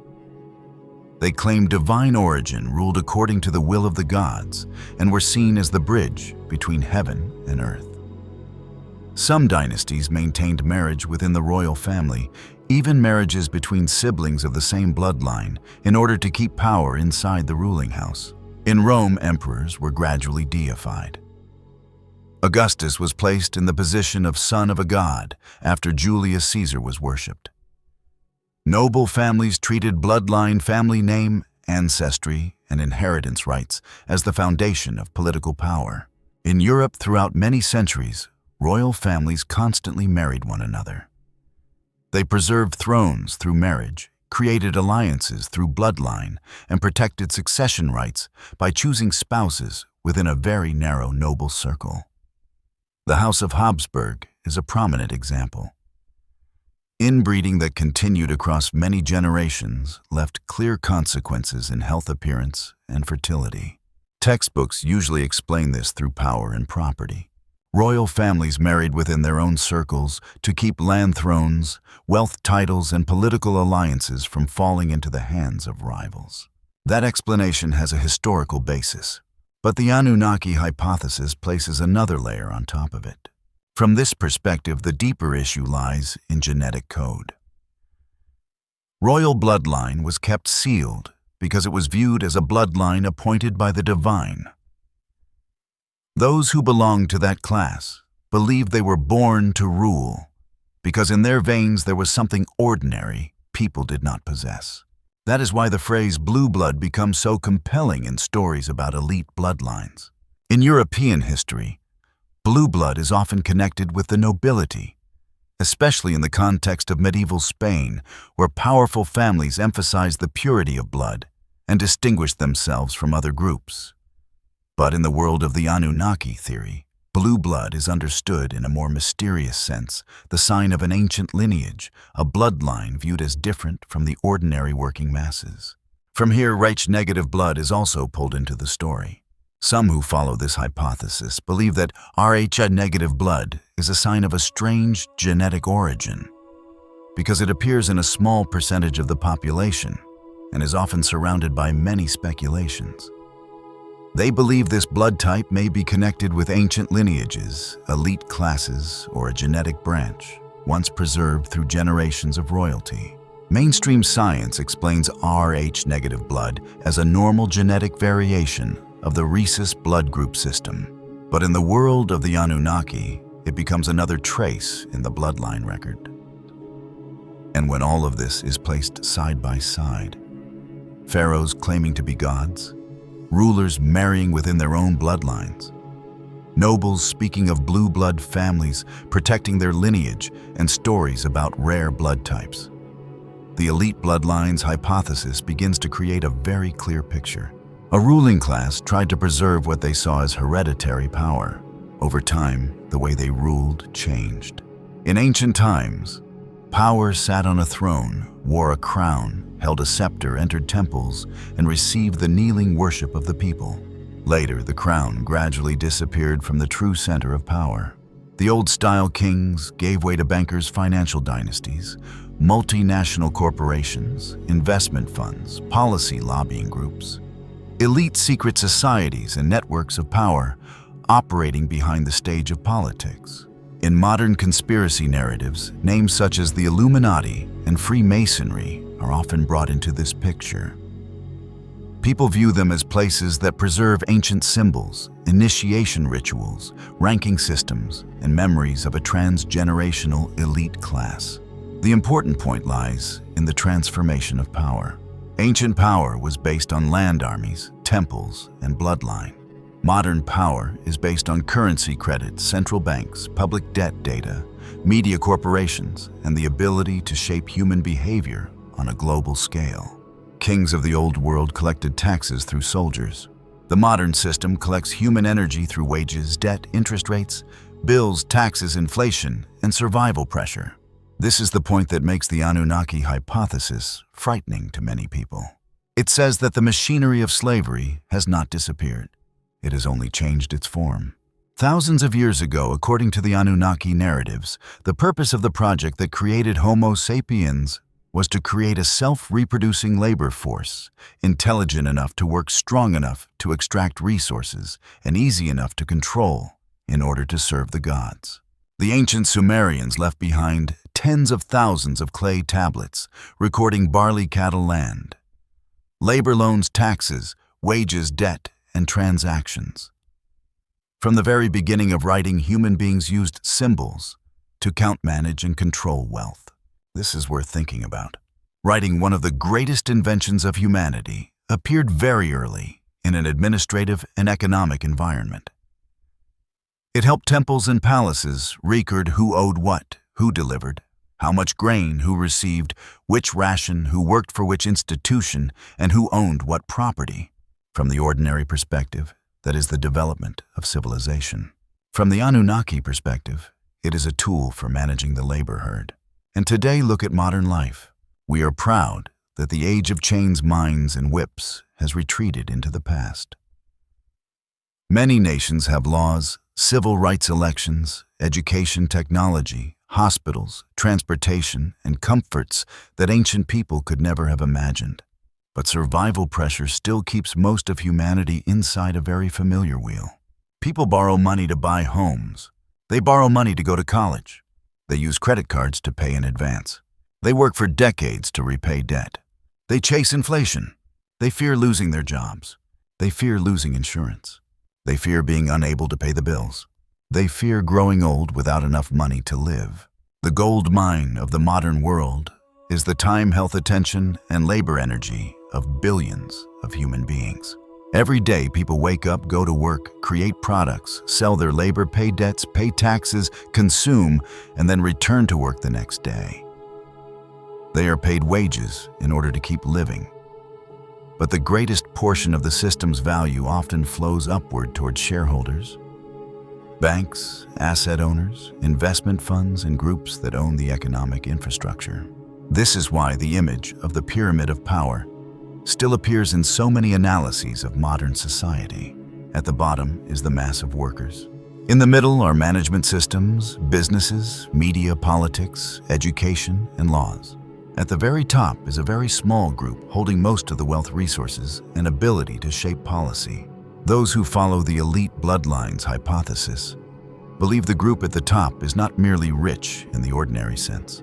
They claimed divine origin, ruled according to the will of the gods, and were seen as the bridge between heaven and earth. Some dynasties maintained marriage within the royal family, even marriages between siblings of the same bloodline, in order to keep power inside the ruling house. In Rome, emperors were gradually deified. Augustus was placed in the position of son of a god after Julius Caesar was worshipped. Noble families treated bloodline, family name, ancestry, and inheritance rights as the foundation of political power. In Europe, throughout many centuries, royal families constantly married one another. They preserved thrones through marriage, created alliances through bloodline, and protected succession rights by choosing spouses within a very narrow noble circle. The House of Habsburg is a prominent example. Inbreeding that continued across many generations left clear consequences in health appearance and fertility. Textbooks usually explain this through power and property. Royal families married within their own circles to keep land thrones, wealth titles, and political alliances from falling into the hands of rivals. That explanation has a historical basis, but the Anunnaki hypothesis places another layer on top of it. From this perspective, the deeper issue lies in genetic code. Royal bloodline was kept sealed because it was viewed as a bloodline appointed by the divine. Those who belonged to that class believed they were born to rule, because in their veins there was something ordinary people did not possess. That is why the phrase blue blood becomes so compelling in stories about elite bloodlines. In European history, blue blood is often connected with the nobility, especially in the context of medieval Spain, where powerful families emphasized the purity of blood and distinguished themselves from other groups. But in the world of the Anunnaki theory, blue blood is understood in a more mysterious sense, the sign of an ancient lineage, a bloodline viewed as different from the ordinary working masses. From here, Rh negative blood is also pulled into the story. Some who follow this hypothesis believe that Rh negative blood is a sign of a strange genetic origin, because it appears in a small percentage of the population and is often surrounded by many speculations. They believe this blood type may be connected with ancient lineages, elite classes, or a genetic branch, once preserved through generations of royalty. Mainstream science explains Rh negative blood as a normal genetic variation of the rhesus blood group system. But in the world of the Anunnaki, it becomes another trace in the bloodline record. And when all of this is placed side by side, pharaohs claiming to be gods, rulers marrying within their own bloodlines, nobles speaking of blue blood families protecting their lineage, and stories about rare blood types. The elite bloodlines hypothesis begins to create a very clear picture. A ruling class tried to preserve what they saw as hereditary power. Over time, the way they ruled changed. In ancient times, power sat on a throne, wore a crown, held a scepter, entered temples, and received the kneeling worship of the people. Later, the crown gradually disappeared from the true center of power. The old-style kings gave way to bankers' financial dynasties, multinational corporations, investment funds, policy lobbying groups, elite secret societies and networks of power operating behind the stage of politics. In modern conspiracy narratives, names such as the Illuminati and Freemasonry are often brought into this picture. People view them as places that preserve ancient symbols, initiation rituals, ranking systems, and memories of a transgenerational elite class. The important point lies in the transformation of power. Ancient power was based on land armies, temples, and bloodline. Modern power is based on currency credit, central banks, public debt data, media corporations, and the ability to shape human behavior on a global scale. Kings of the old world collected taxes through soldiers. The modern system collects human energy through wages, debt, interest rates, bills, taxes, inflation, and survival pressure. This is the point that makes the Anunnaki hypothesis frightening to many people. It says that the machinery of slavery has not disappeared. It has only changed its form. Thousands of years ago, according to the Anunnaki narratives, the purpose of the project that created Homo sapiens was to create a self-reproducing labor force, intelligent enough to work strong enough to extract resources, and easy enough to control in order to serve the gods. The ancient Sumerians left behind tens of thousands of clay tablets recording barley cattle land, labor loans, taxes, wages, debt, and transactions. From the very beginning of writing, human beings used symbols to count, manage, and control wealth. This is worth thinking about. Writing, one of the greatest inventions of humanity, appeared very early in an administrative and economic environment. It helped temples and palaces record who owed what, who delivered, how much grain, who received, which ration, who worked for which institution, and who owned what property. From the ordinary perspective, that is the development of civilization. From the Anunnaki perspective, it is a tool for managing the labor herd. And today, look at modern life. We are proud that the age of chains, mines, and whips has retreated into the past. Many nations have laws, civil rights, elections, education, technology, hospitals, transportation, and comforts that ancient people could never have imagined. But survival pressure still keeps most of humanity inside a very familiar wheel. People borrow money to buy homes. They borrow money to go to college. They use credit cards to pay in advance. They work for decades to repay debt. They chase inflation. They fear losing their jobs. They fear losing insurance. They fear being unable to pay the bills. They fear growing old without enough money to live. The gold mine of the modern world is the time, health, attention, and labor energy of billions of human beings. Every day, people wake up, go to work, create products, sell their labor, pay debts, pay taxes, consume, and then return to work the next day. They are paid wages in order to keep living. But the greatest portion of the system's value often flows upward towards shareholders, banks, asset owners, investment funds, and groups that own the economic infrastructure. This is why the image of the pyramid of power still appears in so many analyses of modern society. At the bottom is the mass of workers. In the middle are management systems, businesses, media, politics, education, and laws. At the very top is a very small group holding most of the wealth, resources, and ability to shape policy. Those who follow the elite bloodlines hypothesis believe the group at the top is not merely rich in the ordinary sense.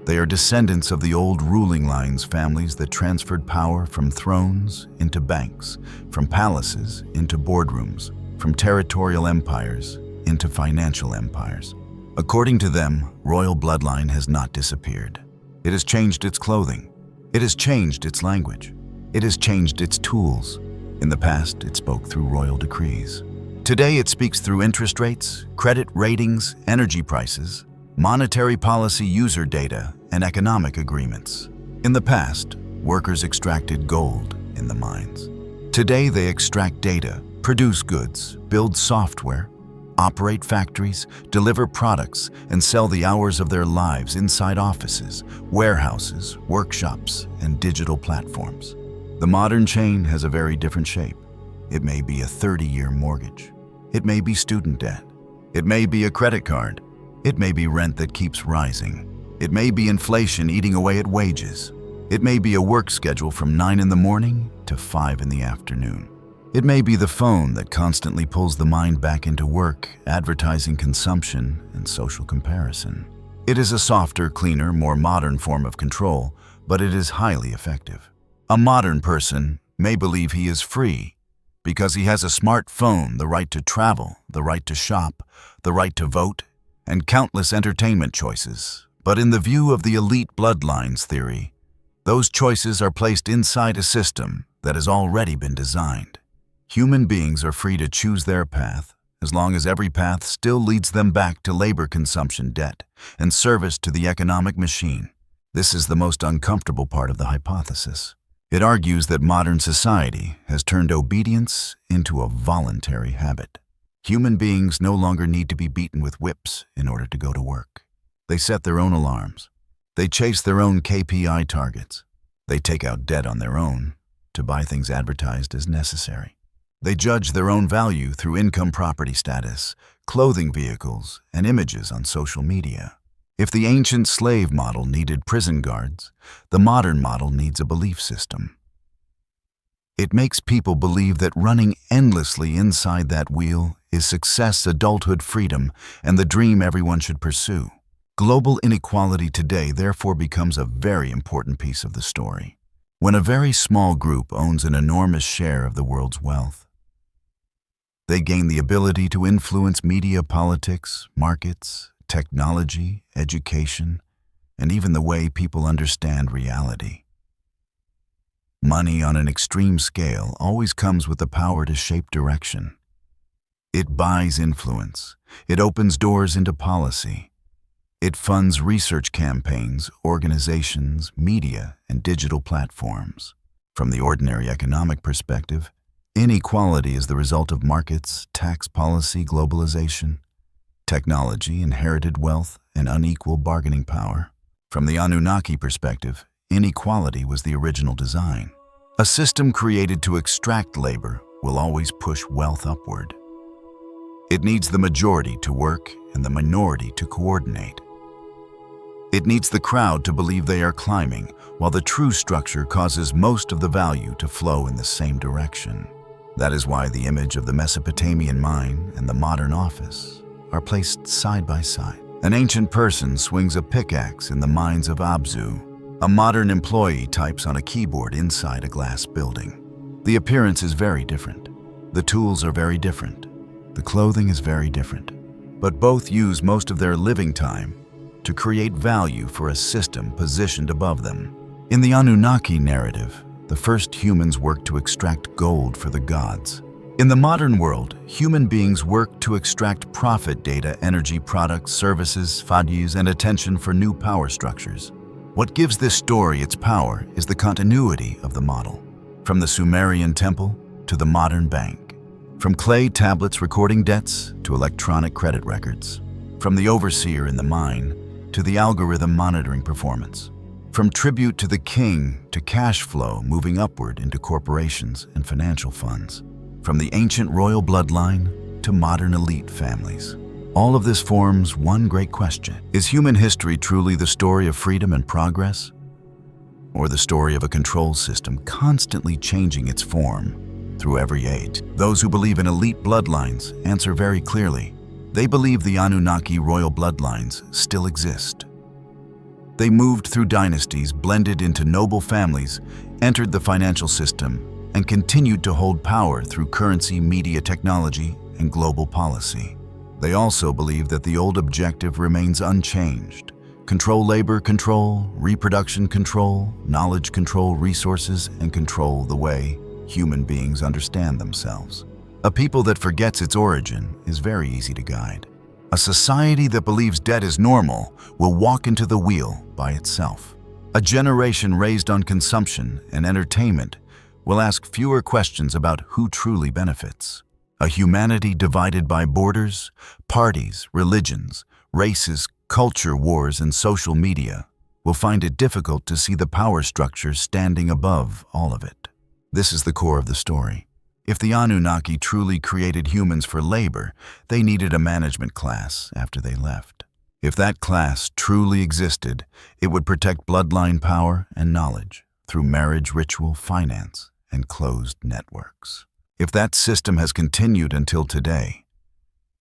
They are descendants of the old ruling lines, families that transferred power from thrones into banks, from palaces into boardrooms, from territorial empires into financial empires. According to them, royal bloodline has not disappeared. It has changed its clothing. It has changed its language. It has changed its tools. In the past, it spoke through royal decrees. Today, it speaks through interest rates, credit ratings, energy prices, monetary policy, user data, and economic agreements. In the past, workers extracted gold in the mines. Today, they extract data, produce goods, build software, operate factories, deliver products, and sell the hours of their lives inside offices, warehouses, workshops, and digital platforms. The modern chain has a very different shape. It may be a 30-year mortgage. It may be student debt. It may be a credit card. It may be rent that keeps rising. It may be inflation eating away at wages. It may be a work schedule from 9 in the morning to 5 in the afternoon. It may be the phone that constantly pulls the mind back into work, advertising consumption, and social comparison. It is a softer, cleaner, more modern form of control, but it is highly effective. A modern person may believe he is free because he has a smartphone, the right to travel, the right to shop, the right to vote, and countless entertainment choices. But in the view of the elite bloodlines theory, those choices are placed inside a system that has already been designed. Human beings are free to choose their path, as long as every path still leads them back to labor consumption debt and service to the economic machine. This is the most uncomfortable part of the hypothesis. It argues that modern society has turned obedience into a voluntary habit. Human beings no longer need to be beaten with whips in order to go to work. They set their own alarms. They chase their own KPI targets. They take out debt on their own to buy things advertised as necessary. They judge their own value through income, property status, clothing, vehicles, and images on social media. If the ancient slave model needed prison guards, the modern model needs a belief system. It makes people believe that running endlessly inside that wheel is success, adulthood, freedom, and the dream everyone should pursue. Global inequality today therefore becomes a very important piece of the story. When a very small group owns an enormous share of the world's wealth, they gain the ability to influence media, politics, markets, technology, education, and even the way people understand reality. Money on an extreme scale always comes with the power to shape direction. It buys influence. It opens doors into policy. It funds research campaigns, organizations, media, and digital platforms. From the ordinary economic perspective, inequality is the result of markets, tax policy, globalization, technology, inherited wealth, and unequal bargaining power. From the Anunnaki perspective, inequality was the original design. A system created to extract labor will always push wealth upward. It needs the majority to work and the minority to coordinate. It needs the crowd to believe they are climbing, while the true structure causes most of the value to flow in the same direction. That is why the image of the Mesopotamian mine and the modern office are placed side by side. An ancient person swings a pickaxe in the mines of Abzu. A modern employee types on a keyboard inside a glass building. The appearance is very different. The tools are very different. The clothing is very different. But both use most of their living time to create value for a system positioned above them. In the Anunnaki narrative, the first humans worked to extract gold for the gods. In the modern world, human beings work to extract profit, data, energy, products, services, values, and attention for new power structures. What gives this story its power is the continuity of the model. From the Sumerian temple to the modern bank. From clay tablets recording debts to electronic credit records. From the overseer in the mine to the algorithm monitoring performance. From tribute to the king to cash flow moving upward into corporations and financial funds. From the ancient royal bloodline to modern elite families. All of this forms one great question. Is human history truly the story of freedom and progress? Or the story of a control system constantly changing its form through every age? Those who believe in elite bloodlines answer very clearly. They believe the Anunnaki royal bloodlines still exist. They moved through dynasties, blended into noble families, entered the financial system, and continued to hold power through currency, media, technology, and global policy. They also believe that the old objective remains unchanged. Control labor control, reproduction control, knowledge control, resources, and control the way human beings understand themselves. A people that forgets its origin is very easy to guide. A society that believes debt is normal will walk into the wheel by itself. A generation raised on consumption and entertainment will ask fewer questions about who truly benefits. A humanity divided by borders, parties, religions, races, culture wars, and social media will find it difficult to see the power structure standing above all of it. This is the core of the story. If the Anunnaki truly created humans for labor, they needed a management class after they left. If that class truly existed, it would protect bloodline power and knowledge through marriage ritual, finance, and closed networks. If that system has continued until today,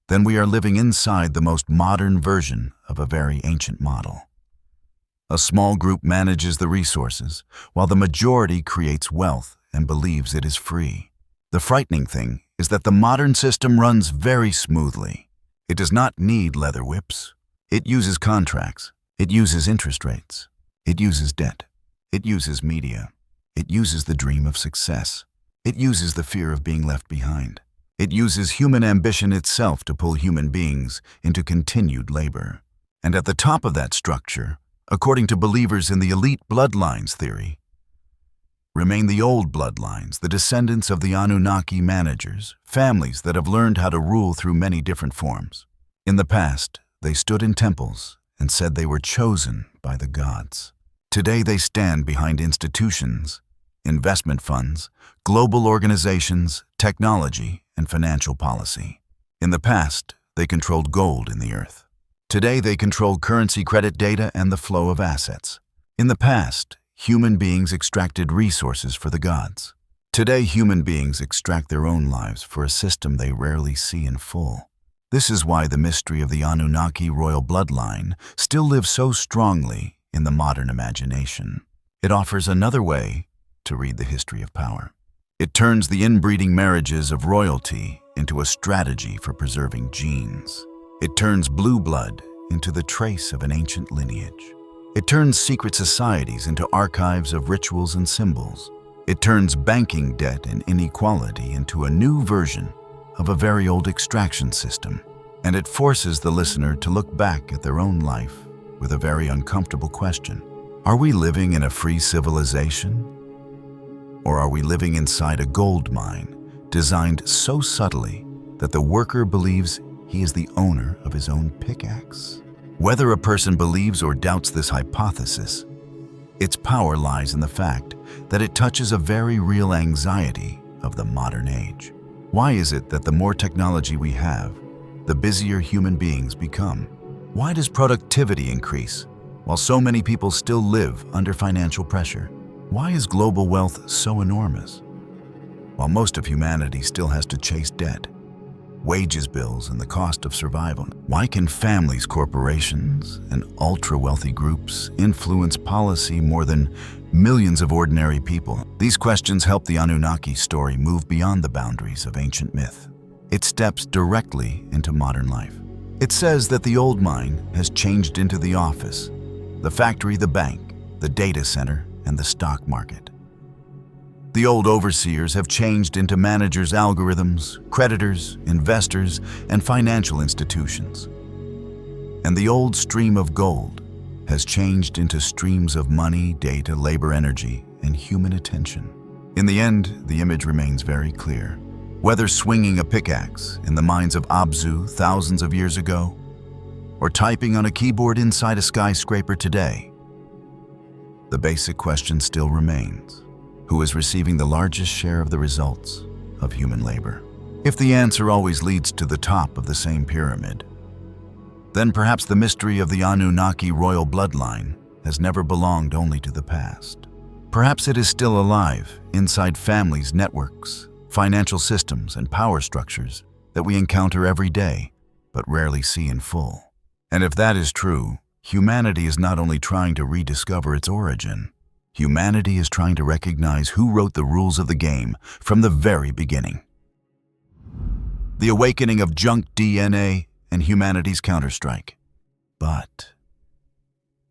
then we are living inside the most modern version of a very ancient model. A small group manages the resources, while the majority creates wealth and believes it is free. The frightening thing is that the modern system runs very smoothly. It does not need leather whips. It uses contracts. It uses interest rates. It uses debt. It uses media. It uses the dream of success. It uses the fear of being left behind. It uses human ambition itself to pull human beings into continued labor. And at the top of that structure, according to believers in the elite bloodlines theory, remain the old bloodlines, the descendants of the Anunnaki managers, families that have learned how to rule through many different forms. In the past, they stood in temples and said they were chosen by the gods. Today they stand behind institutions, investment funds, global organizations, technology, and financial policy. In the past, they controlled gold in the earth. Today they control currency, credit data, and the flow of assets. In the past, human beings extracted resources for the gods. Today, human beings extract their own lives for a system they rarely see in full. This is why the mystery of the Anunnaki royal bloodline still lives so strongly in the modern imagination. It offers another way to read the history of power. It turns the inbreeding marriages of royalty into a strategy for preserving genes. It turns blue blood into the trace of an ancient lineage. It turns secret societies into archives of rituals and symbols. It turns banking debt and inequality into a new version of a very old extraction system. And it forces the listener to look back at their own life with a very uncomfortable question. Are we living in a free civilization? Or are we living inside a gold mine designed so subtly that the worker believes he is the owner of his own pickaxe? Whether a person believes or doubts this hypothesis, its power lies in the fact that it touches a very real anxiety of the modern age. Why is it that the more technology we have, the busier human beings become? Why does productivity increase while so many people still live under financial pressure? Why is global wealth so enormous while most of humanity still has to chase debt, wages bills, and the cost of survival? Why can families, corporations, and ultra-wealthy groups influence policy more than millions of ordinary people? These questions help the Anunnaki story move beyond the boundaries of ancient myth. It steps directly into modern life. It says that the old mine has changed into the office, the factory, the bank, the data center, and the stock market. The old overseers have changed into managers, algorithms, creditors, investors, and financial institutions. And the old stream of gold has changed into streams of money, data, labor, energy, and human attention. In the end, the image remains very clear. Whether swinging a pickaxe in the mines of Abzu thousands of years ago, or typing on a keyboard inside a skyscraper today, the basic question still remains: who is receiving the largest share of the results of human labor? If the answer always leads to the top of the same pyramid, then perhaps the mystery of the Anunnaki royal bloodline has never belonged only to the past. Perhaps it is still alive inside families, networks, financial systems, and power structures that we encounter every day, but rarely see in full. And if that is true, humanity is not only trying to rediscover its origin, humanity is trying to recognize who wrote the rules of the game from the very beginning. The awakening of junk DNA and humanity's Counterstrike. But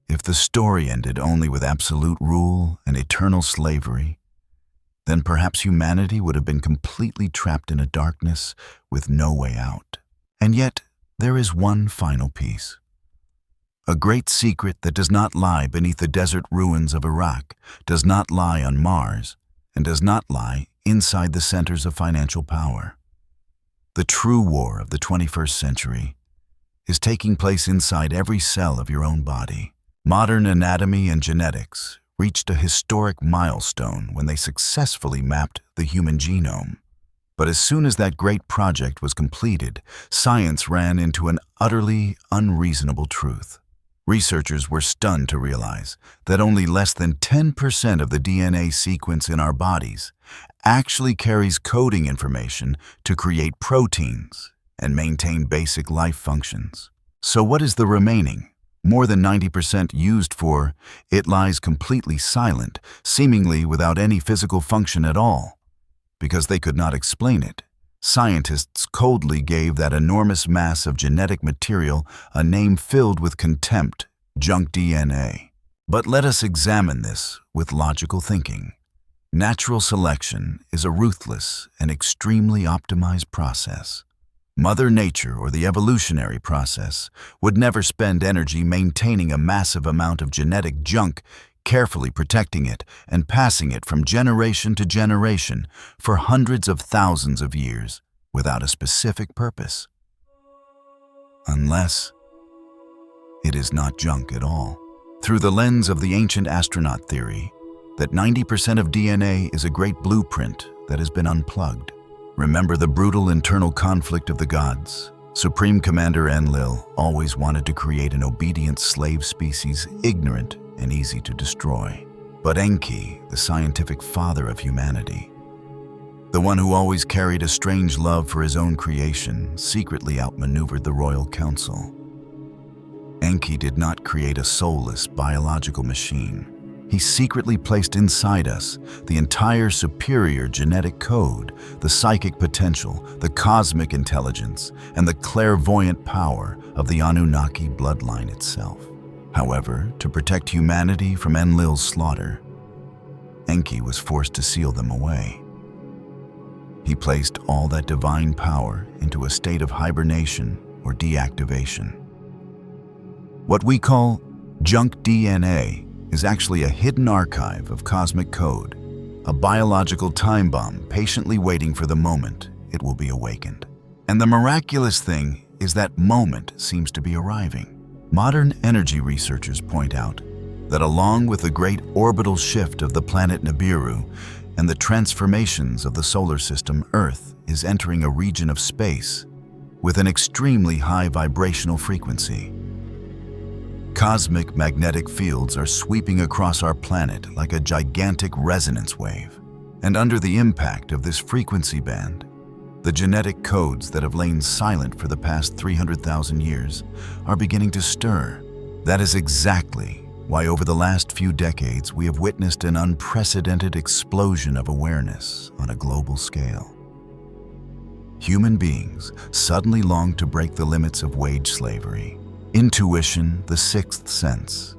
if the story ended only with absolute rule and eternal slavery, then perhaps humanity would have been completely trapped in a darkness with no way out. And yet, there is one final piece. A great secret that does not lie beneath the desert ruins of Iraq, does not lie on Mars, and does not lie inside the centers of financial power. The true war of the 21st century is taking place inside every cell of your own body. Modern anatomy and genetics reached a historic milestone when they successfully mapped the human genome. But as soon as that great project was completed, science ran into an utterly unreasonable truth. Researchers were stunned to realize that only less than 10% of the DNA sequence in our bodies actually carries coding information to create proteins and maintain basic life functions. So what is the remaining? More than 90% used for, it lies completely silent, seemingly without any physical function at all. Because they could not explain it, scientists coldly gave that enormous mass of genetic material a name filled with contempt: junk DNA. But let us examine this with logical thinking. Natural selection is a ruthless and extremely optimized process. Mother Nature, or the evolutionary process, would never spend energy maintaining a massive amount of genetic junk, carefully protecting it and passing it from generation to generation for hundreds of thousands of years without a specific purpose. Unless it is not junk at all. Through the lens of the ancient astronaut theory, that 90% of DNA is a great blueprint that has been unplugged. Remember the brutal internal conflict of the gods. Supreme Commander Enlil always wanted to create an obedient slave species, ignorant and easy to destroy. But Enki, the scientific father of humanity, the one who always carried a strange love for his own creation, secretly outmaneuvered the royal council. Enki did not create a soulless biological machine. He secretly placed inside us the entire superior genetic code, the psychic potential, the cosmic intelligence, and the clairvoyant power of the Anunnaki bloodline itself. However, to protect humanity from Enlil's slaughter, Enki was forced to seal them away. He placed all that divine power into a state of hibernation or deactivation. What we call junk DNA is actually a hidden archive of cosmic code, a biological time bomb patiently waiting for the moment it will be awakened. And the miraculous thing is that moment seems to be arriving. Modern energy researchers point out that along with the great orbital shift of the planet Nibiru and the transformations of the solar system, Earth is entering a region of space with an extremely high vibrational frequency. Cosmic magnetic fields are sweeping across our planet like a gigantic resonance wave. And under the impact of this frequency band, the genetic codes that have lain silent for the past 300,000 years are beginning to stir. That is exactly why over the last few decades we have witnessed an unprecedented explosion of awareness on a global scale. Human beings suddenly long to break the limits of wage slavery. Intuition, the sixth sense,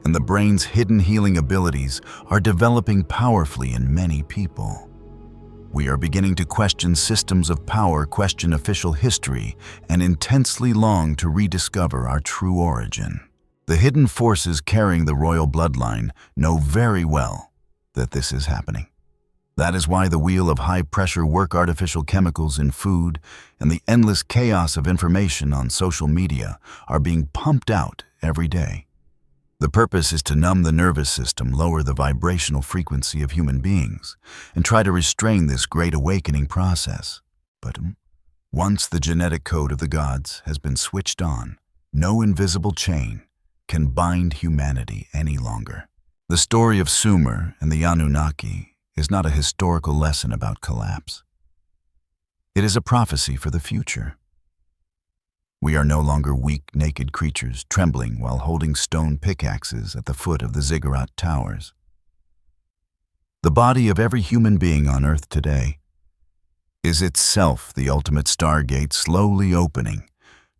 and the brain's hidden healing abilities are developing powerfully in many people. We are beginning to question systems of power, question official history, and intensely long to rediscover our true origin. The hidden forces carrying the royal bloodline know very well that this is happening. That is why the wheel of high-pressure work artificial chemicals in food and the endless chaos of information on social media are being pumped out every day. The purpose is to numb the nervous system, lower the vibrational frequency of human beings, and try to restrain this great awakening process. But once the genetic code of the gods has been switched on, no invisible chain can bind humanity any longer. The story of Sumer and the Anunnaki is not a historical lesson about collapse. It is a prophecy for the future. We are no longer weak, naked creatures trembling while holding stone pickaxes at the foot of the ziggurat towers. The body of every human being on Earth today is itself the ultimate Stargate slowly opening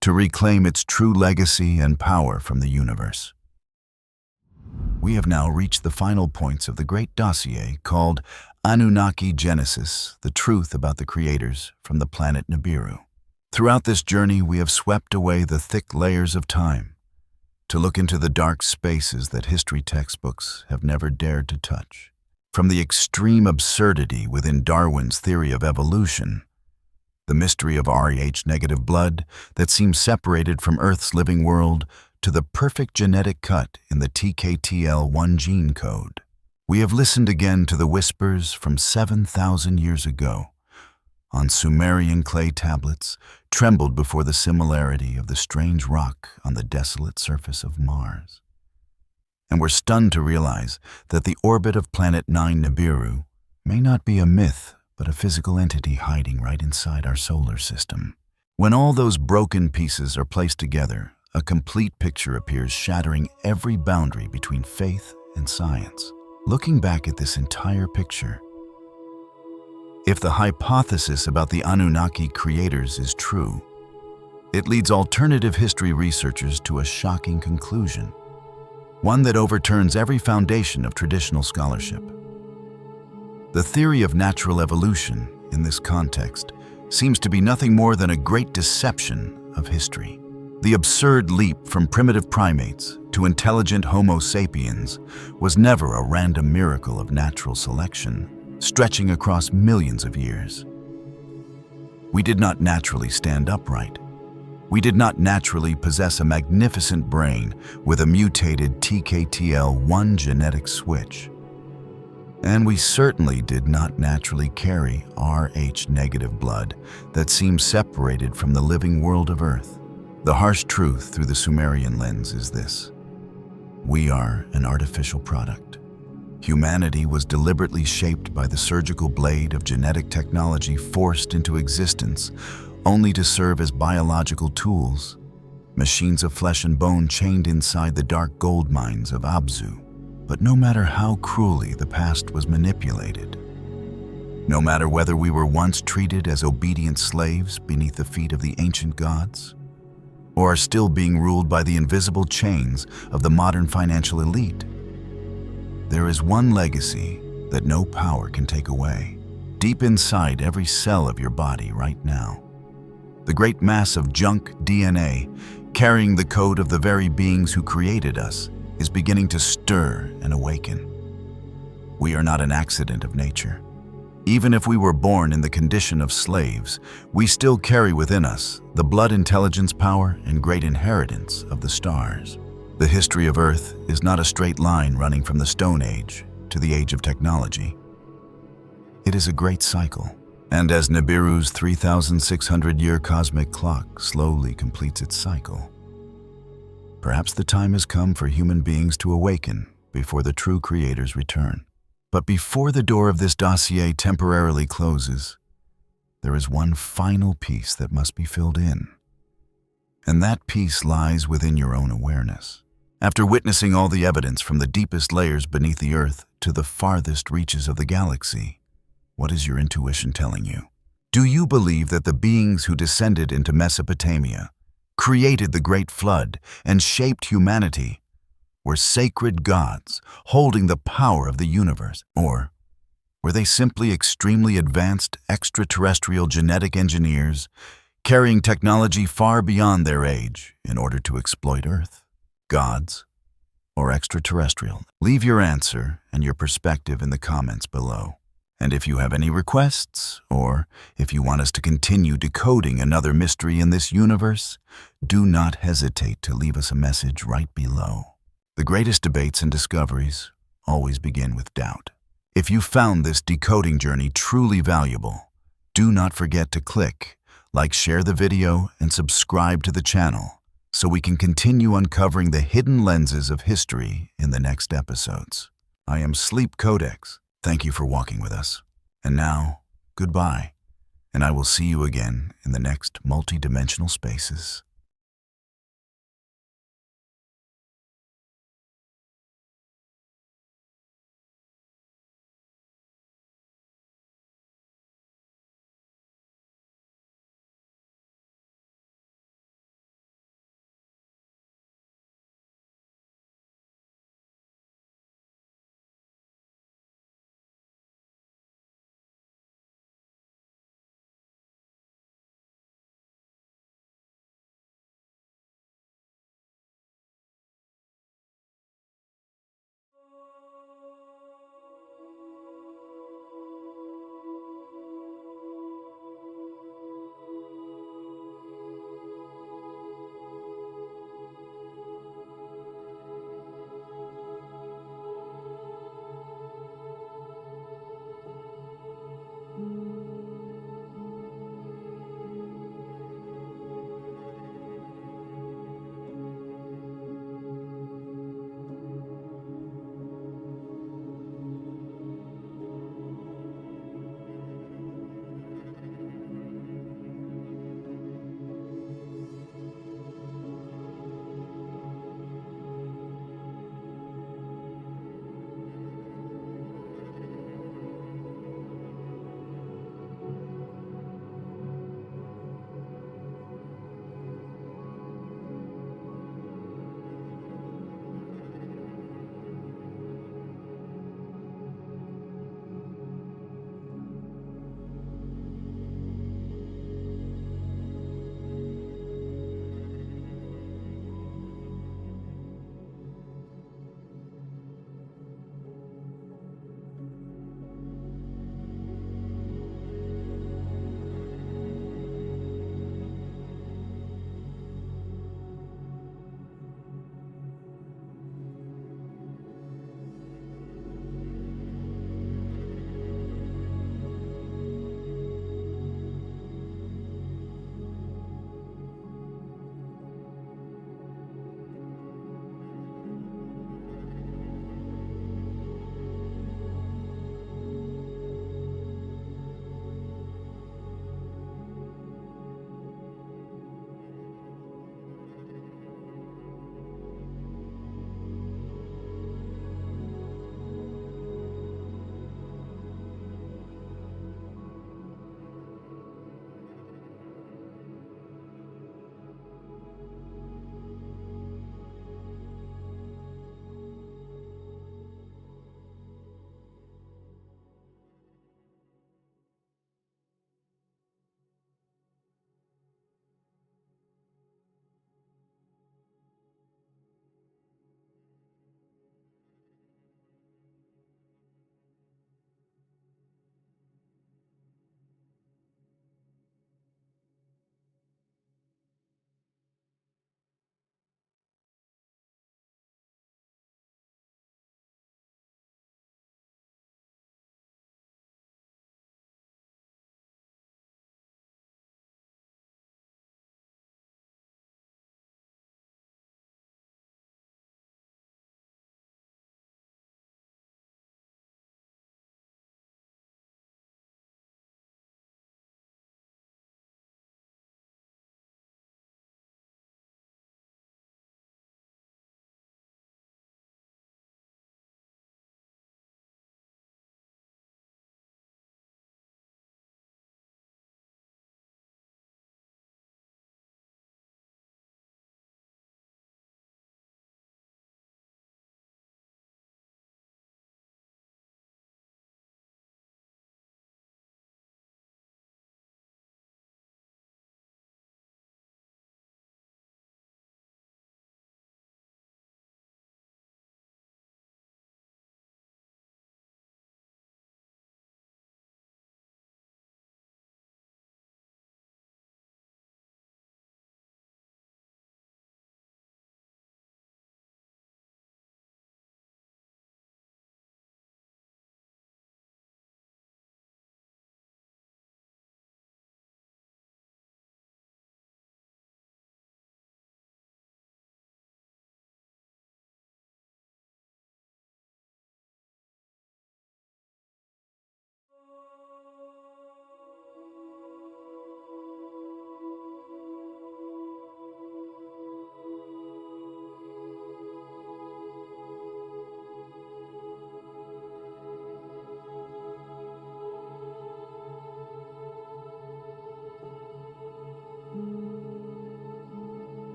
to reclaim its true legacy and power from the universe. We have now reached the final points of the great dossier called Anunnaki Genesis, the truth about the creators from the planet Nibiru. Throughout this journey, we have swept away the thick layers of time to look into the dark spaces that history textbooks have never dared to touch. From the extreme absurdity within Darwin's theory of evolution, the mystery of Rh-negative blood that seems separated from Earth's living world, to the perfect genetic cut in the TKTL1 gene code. We have listened again to the whispers from 7,000 years ago on Sumerian clay tablets, trembled before the similarity of the strange rock on the desolate surface of Mars. And were stunned to realize that the orbit of Planet Nibiru may not be a myth, but a physical entity hiding right inside our solar system. When all those broken pieces are placed together, a complete picture appears, shattering every boundary between faith and science. Looking back at this entire picture, if the hypothesis about the Anunnaki creators is true, it leads alternative history researchers to a shocking conclusion, one that overturns every foundation of traditional scholarship. The theory of natural evolution, in this context, seems to be nothing more than a great deception of history. The absurd leap from primitive primates to intelligent Homo sapiens was never a random miracle of natural selection, stretching across millions of years. We did not naturally stand upright. We did not naturally possess a magnificent brain with a mutated TKTL1 genetic switch. And we certainly did not naturally carry Rh-negative blood that seems separated from the living world of Earth. The harsh truth through the Sumerian lens is this: we are an artificial product. Humanity was deliberately shaped by the surgical blade of genetic technology forced into existence only to serve as biological tools, machines of flesh and bone chained inside the dark gold mines of Abzu. But no matter how cruelly the past was manipulated, no matter whether we were once treated as obedient slaves beneath the feet of the ancient gods, or are still being ruled by the invisible chains of the modern financial elite, there is one legacy that no power can take away, deep inside every cell of your body right now. The great mass of junk DNA, carrying the code of the very beings who created us, is beginning to stir and awaken. We are not an accident of nature. Even if we were born in the condition of slaves, we still carry within us the blood intelligence power and great inheritance of the stars. The history of Earth is not a straight line running from the Stone Age to the Age of Technology. It is a great cycle, and as Nibiru's 3,600-year cosmic clock slowly completes its cycle, perhaps the time has come for human beings to awaken before the true creators return. But before the door of this dossier temporarily closes, there is one final piece that must be filled in. And that piece lies within your own awareness. After witnessing all the evidence from the deepest layers beneath the Earth to the farthest reaches of the galaxy, what is your intuition telling you? Do you believe that the beings who descended into Mesopotamia, created the Great Flood, and shaped humanity were sacred gods holding the power of the universe? Or were they simply extremely advanced extraterrestrial genetic engineers carrying technology far beyond their age in order to exploit Earth? Gods or extraterrestrial? Leave your answer and your perspective in the comments below. And if you have any requests, or if you want us to continue decoding another mystery in this universe, do not hesitate to leave us a message right below. The greatest debates and discoveries always begin with doubt. If you found this decoding journey truly valuable, do not forget to click like, share the video, and subscribe to the channel so we can continue uncovering the hidden lenses of history in the next episodes. I am Sleep Codex. Thank you for walking with us. And now, goodbye, and I will see you again in the next multi-dimensional spaces.